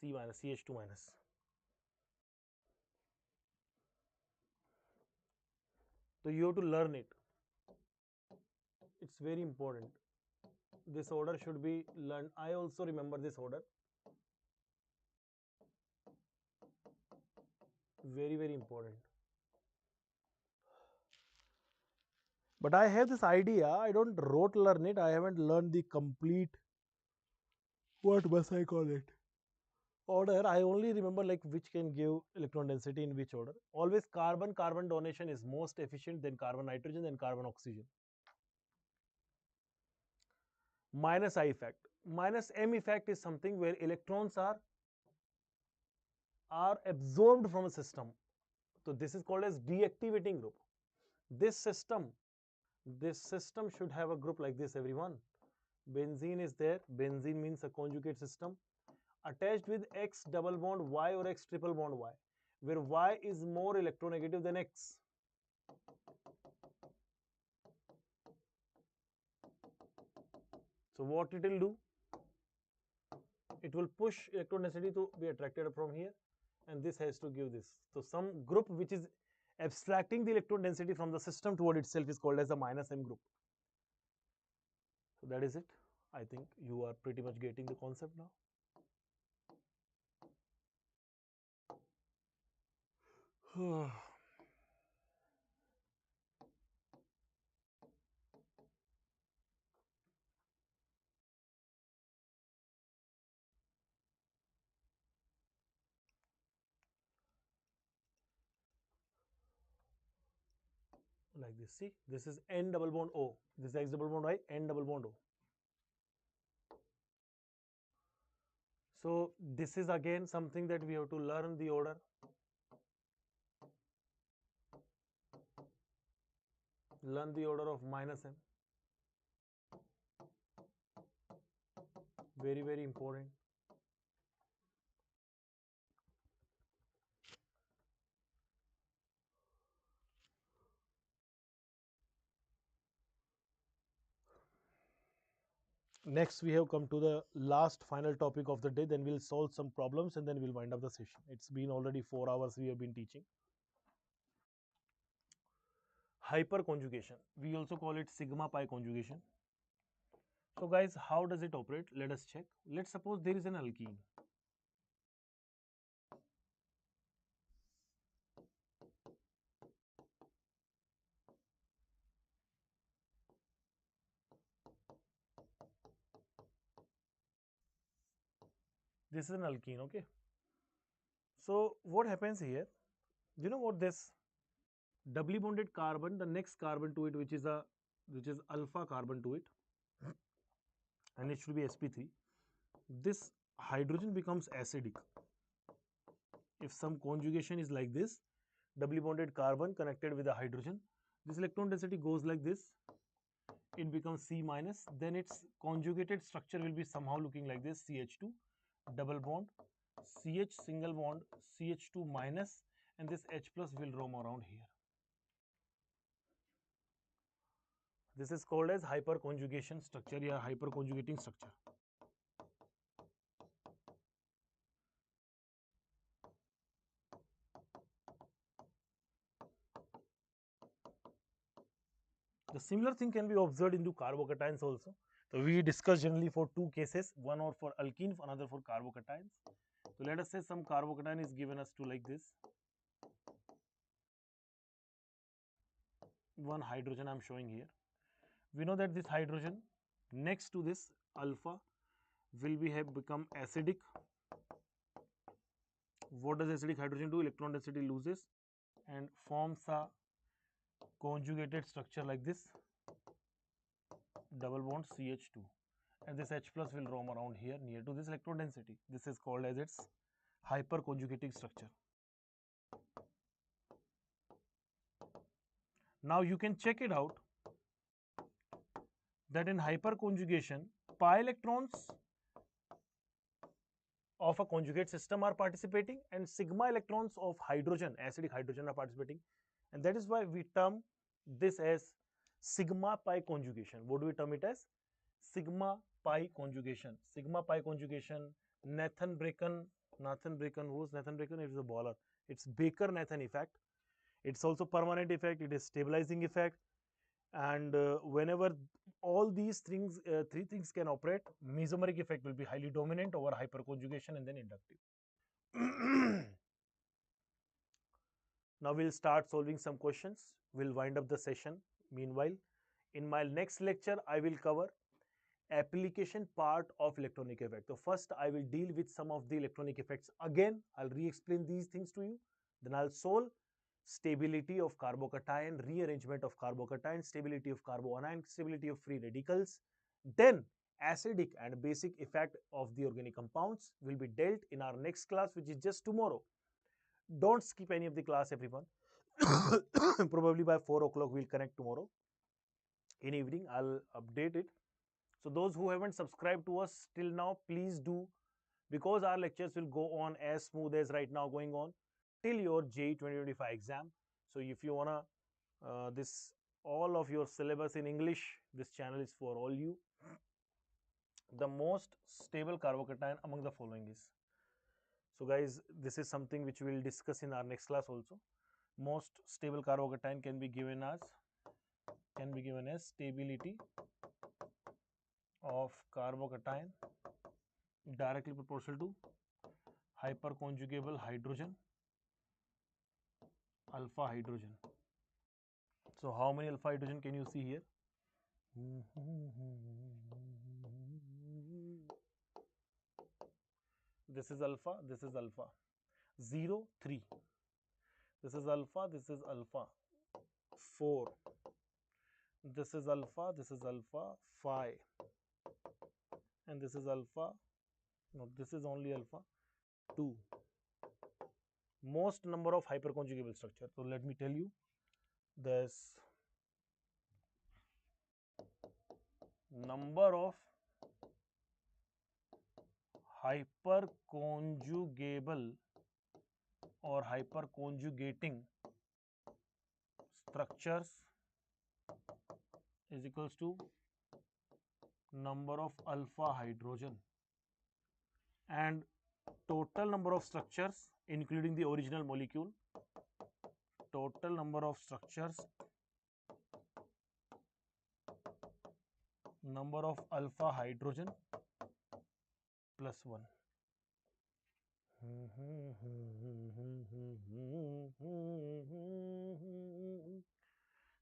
C minus, CH2 minus. So you have to learn it. It's very important. This order should be learned. I also remember this order. Very, very important. But I have this idea. I don't rote learn it. I haven't learned the complete, what must I call it, order. I only remember like which can give electron density in which order. Always carbon donation is most efficient, then carbon nitrogen, then carbon oxygen. Minus I effect. Minus M effect is something where electrons are absorbed from a system. So this is called as deactivating group. This system should have a group like this, everyone. Benzene is there. Benzene means a conjugate system. attached with X double bond Y or X triple bond Y, where Y is more electronegative than X. So what it will do? It will push electron density to be attracted from here, and this has to give this. So some group which is abstracting the electron density from the system toward itself is called as a minus M group. So that is it. I think you are pretty much getting the concept now. Like this. See, this is N double bond O. This is X double bond Y, N double bond O. So this is again something that we have to learn the order. Learn the order of minus M. Very, very important. Next, we have come to the last final topic of the day. Then we'll solve some problems and then we'll wind up the session. It's been already 4 hours we have been teaching. Hyperconjugation. We also call it sigma pi conjugation. So guys, how does it operate? Let us check. Let's suppose there is an alkene. This is an alkene, okay? So what happens here? You know what this doubly bonded carbon, the next carbon to it, which is alpha carbon to it, and it should be sp3. This hydrogen becomes acidic. If some conjugation is like this, doubly bonded carbon connected with a hydrogen, this electron density goes like this, it becomes C minus, then its conjugated structure will be somehow looking like this, CH2, double bond, CH single bond, CH2 minus, and this H plus will roam around here. This is called as hyperconjugation structure or hyperconjugating structure. The similar thing can be observed into carbocations also. So we discuss generally for two cases, one or for alkene, another for carbocations. So let us say some carbocation is given us to like this. One hydrogen I am showing here. We know that this hydrogen next to this alpha will become acidic. What does acidic hydrogen do? Electron density loses and forms a conjugated structure like this, double bond CH2, and this H plus will roam around here near to this electron density. This is called as its hyperconjugating structure. Now you can check it out that in hyperconjugation, pi electrons of a conjugate system are participating and sigma electrons of hydrogen, acidic hydrogen, are participating, and that is why we term this as sigma pi conjugation. What do we term it as? Sigma pi conjugation. Sigma pi conjugation. Nathan Bacon. Who's Nathan Bacon? It is a baller. It's Baker-Nathan effect. It's also permanent effect. It is stabilizing effect. And whenever all these things, three things can operate, mesomeric effect will be highly dominant over hyperconjugation and then inductive. Now we'll start solving some questions. We'll wind up the session. Meanwhile, in my next lecture, I will cover application part of electronic effect. So first, I will deal with some of the electronic effects. Again, I'll re-explain these things to you. Then I'll solve stability of carbocation, rearrangement of carbocation, stability of carboanion, stability of free radicals. Then acidic and basic effect of the organic compounds will be dealt in our next class, which is just tomorrow. Don't skip any of the class, everyone. Probably by 4 o'clock we'll connect tomorrow. In evening, I'll update it. So those who haven't subscribed to us till now, please do, because our lectures will go on as smooth as right now going on till your JEE 2025 exam. So if you wanna this all of your syllabus in English, this channel is for all you. The most stable carbocation among the following is. So guys, this is something which we will discuss in our next class also. Most stable carbocation can be given as stability of carbocation directly proportional to hyperconjugable hydrogen, alpha hydrogen. So how many alpha hydrogen can you see here? This is alpha, this is alpha. 0, 3. This is alpha, this is alpha. 4. This is alpha, 5. And this is alpha, no, this is only alpha, 2. Most number of hyperconjugable structure. So let me tell you, this number of hyperconjugable or hyperconjugating structures is equals to number of alpha hydrogen, and total number of structures including the original molecule, total number of structures, number of alpha hydrogen plus 1.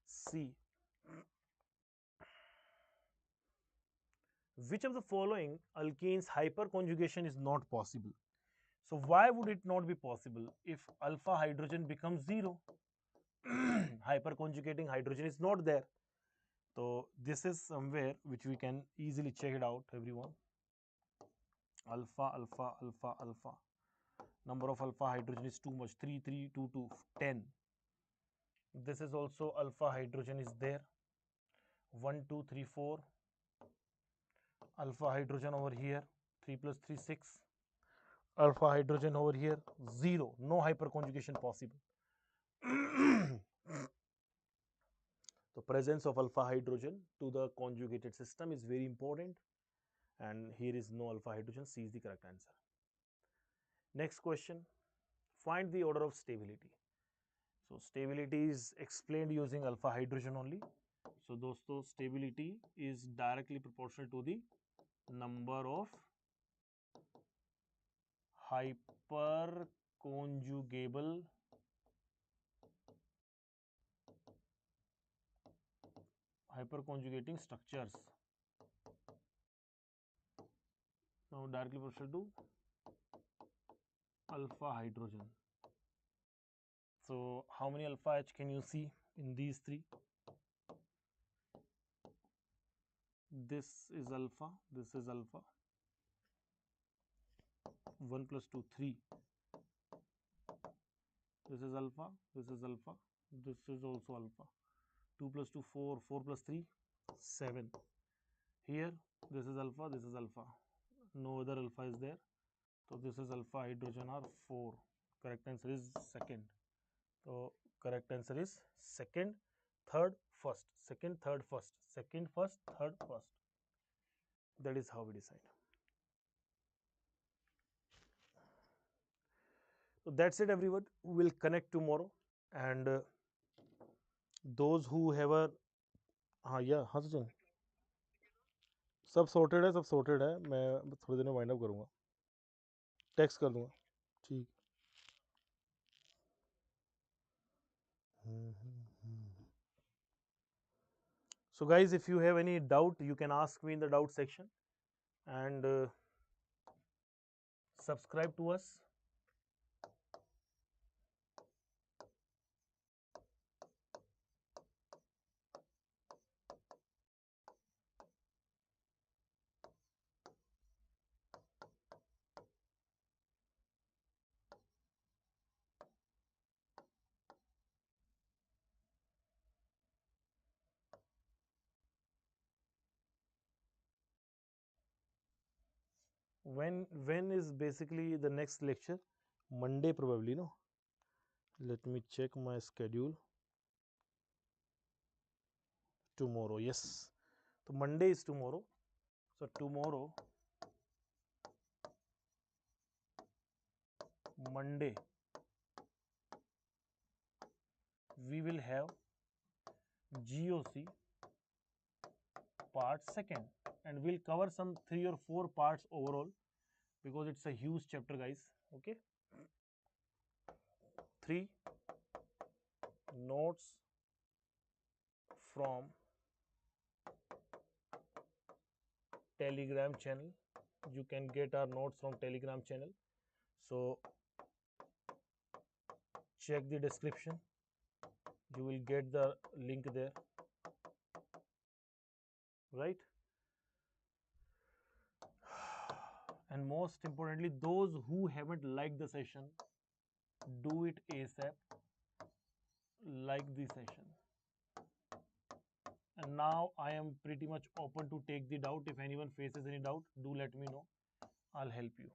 See, which of the following alkenes hyperconjugation is not possible? So why would it not be possible? If alpha hydrogen becomes 0, hyperconjugating hydrogen is not there. So this is somewhere which we can easily check it out, everyone. Alpha, alpha, alpha, alpha. Number of alpha hydrogen is too much. 3, 3, 2, 2, 10. This is also alpha hydrogen is there. 1, 2, 3, 4. Alpha hydrogen over here. 3 plus 3, 6. Alpha hydrogen over here. 0. No hyperconjugation possible. The presence of alpha hydrogen to the conjugated system is very important, and here is no alpha hydrogen. C is the correct answer. Next question, find the order of stability. So stability is explained using alpha hydrogen only. So dosto, stability is directly proportional to the number of hyperconjugating structures. Now directly proportional to alpha hydrogen. So how many alpha H can you see in these three? This is alpha, this is alpha. 1 plus 2, 3. This is alpha, this is alpha, this is also alpha. 2 plus 2, 4, 4 plus 3, 7. Here, this is alpha, this is alpha. No other alpha is there. So this is alpha hydrogen are 4. Correct answer is second. So correct answer is second, third, first. Second, third, first. Second, first, third, first. That is how we decide. So that's it, everyone. We will connect tomorrow, and those who have a yeah, हाँ सचिन, सब sorted है, मैं थोड़ी देर में wind up करूँगा, text कर दूँगा, ठीक। So guys, if you have any doubt, you can ask me in the doubt section, and subscribe to us. When is basically the next lecture? Monday probably, no? Let me check my schedule. Tomorrow, yes. So Monday is tomorrow. So tomorrow, Monday, we will have GOC part second, and we'll cover some 3 or 4 parts overall because it's a huge chapter, guys. Okay. 3 notes from Telegram channel. You can get our notes from Telegram channel. So check the description. You will get the link there. Right? And most importantly, those who haven't liked the session, do it ASAP. Like the session. And now I am pretty much open to take the doubt. If anyone faces any doubt, do let me know. I'll help you.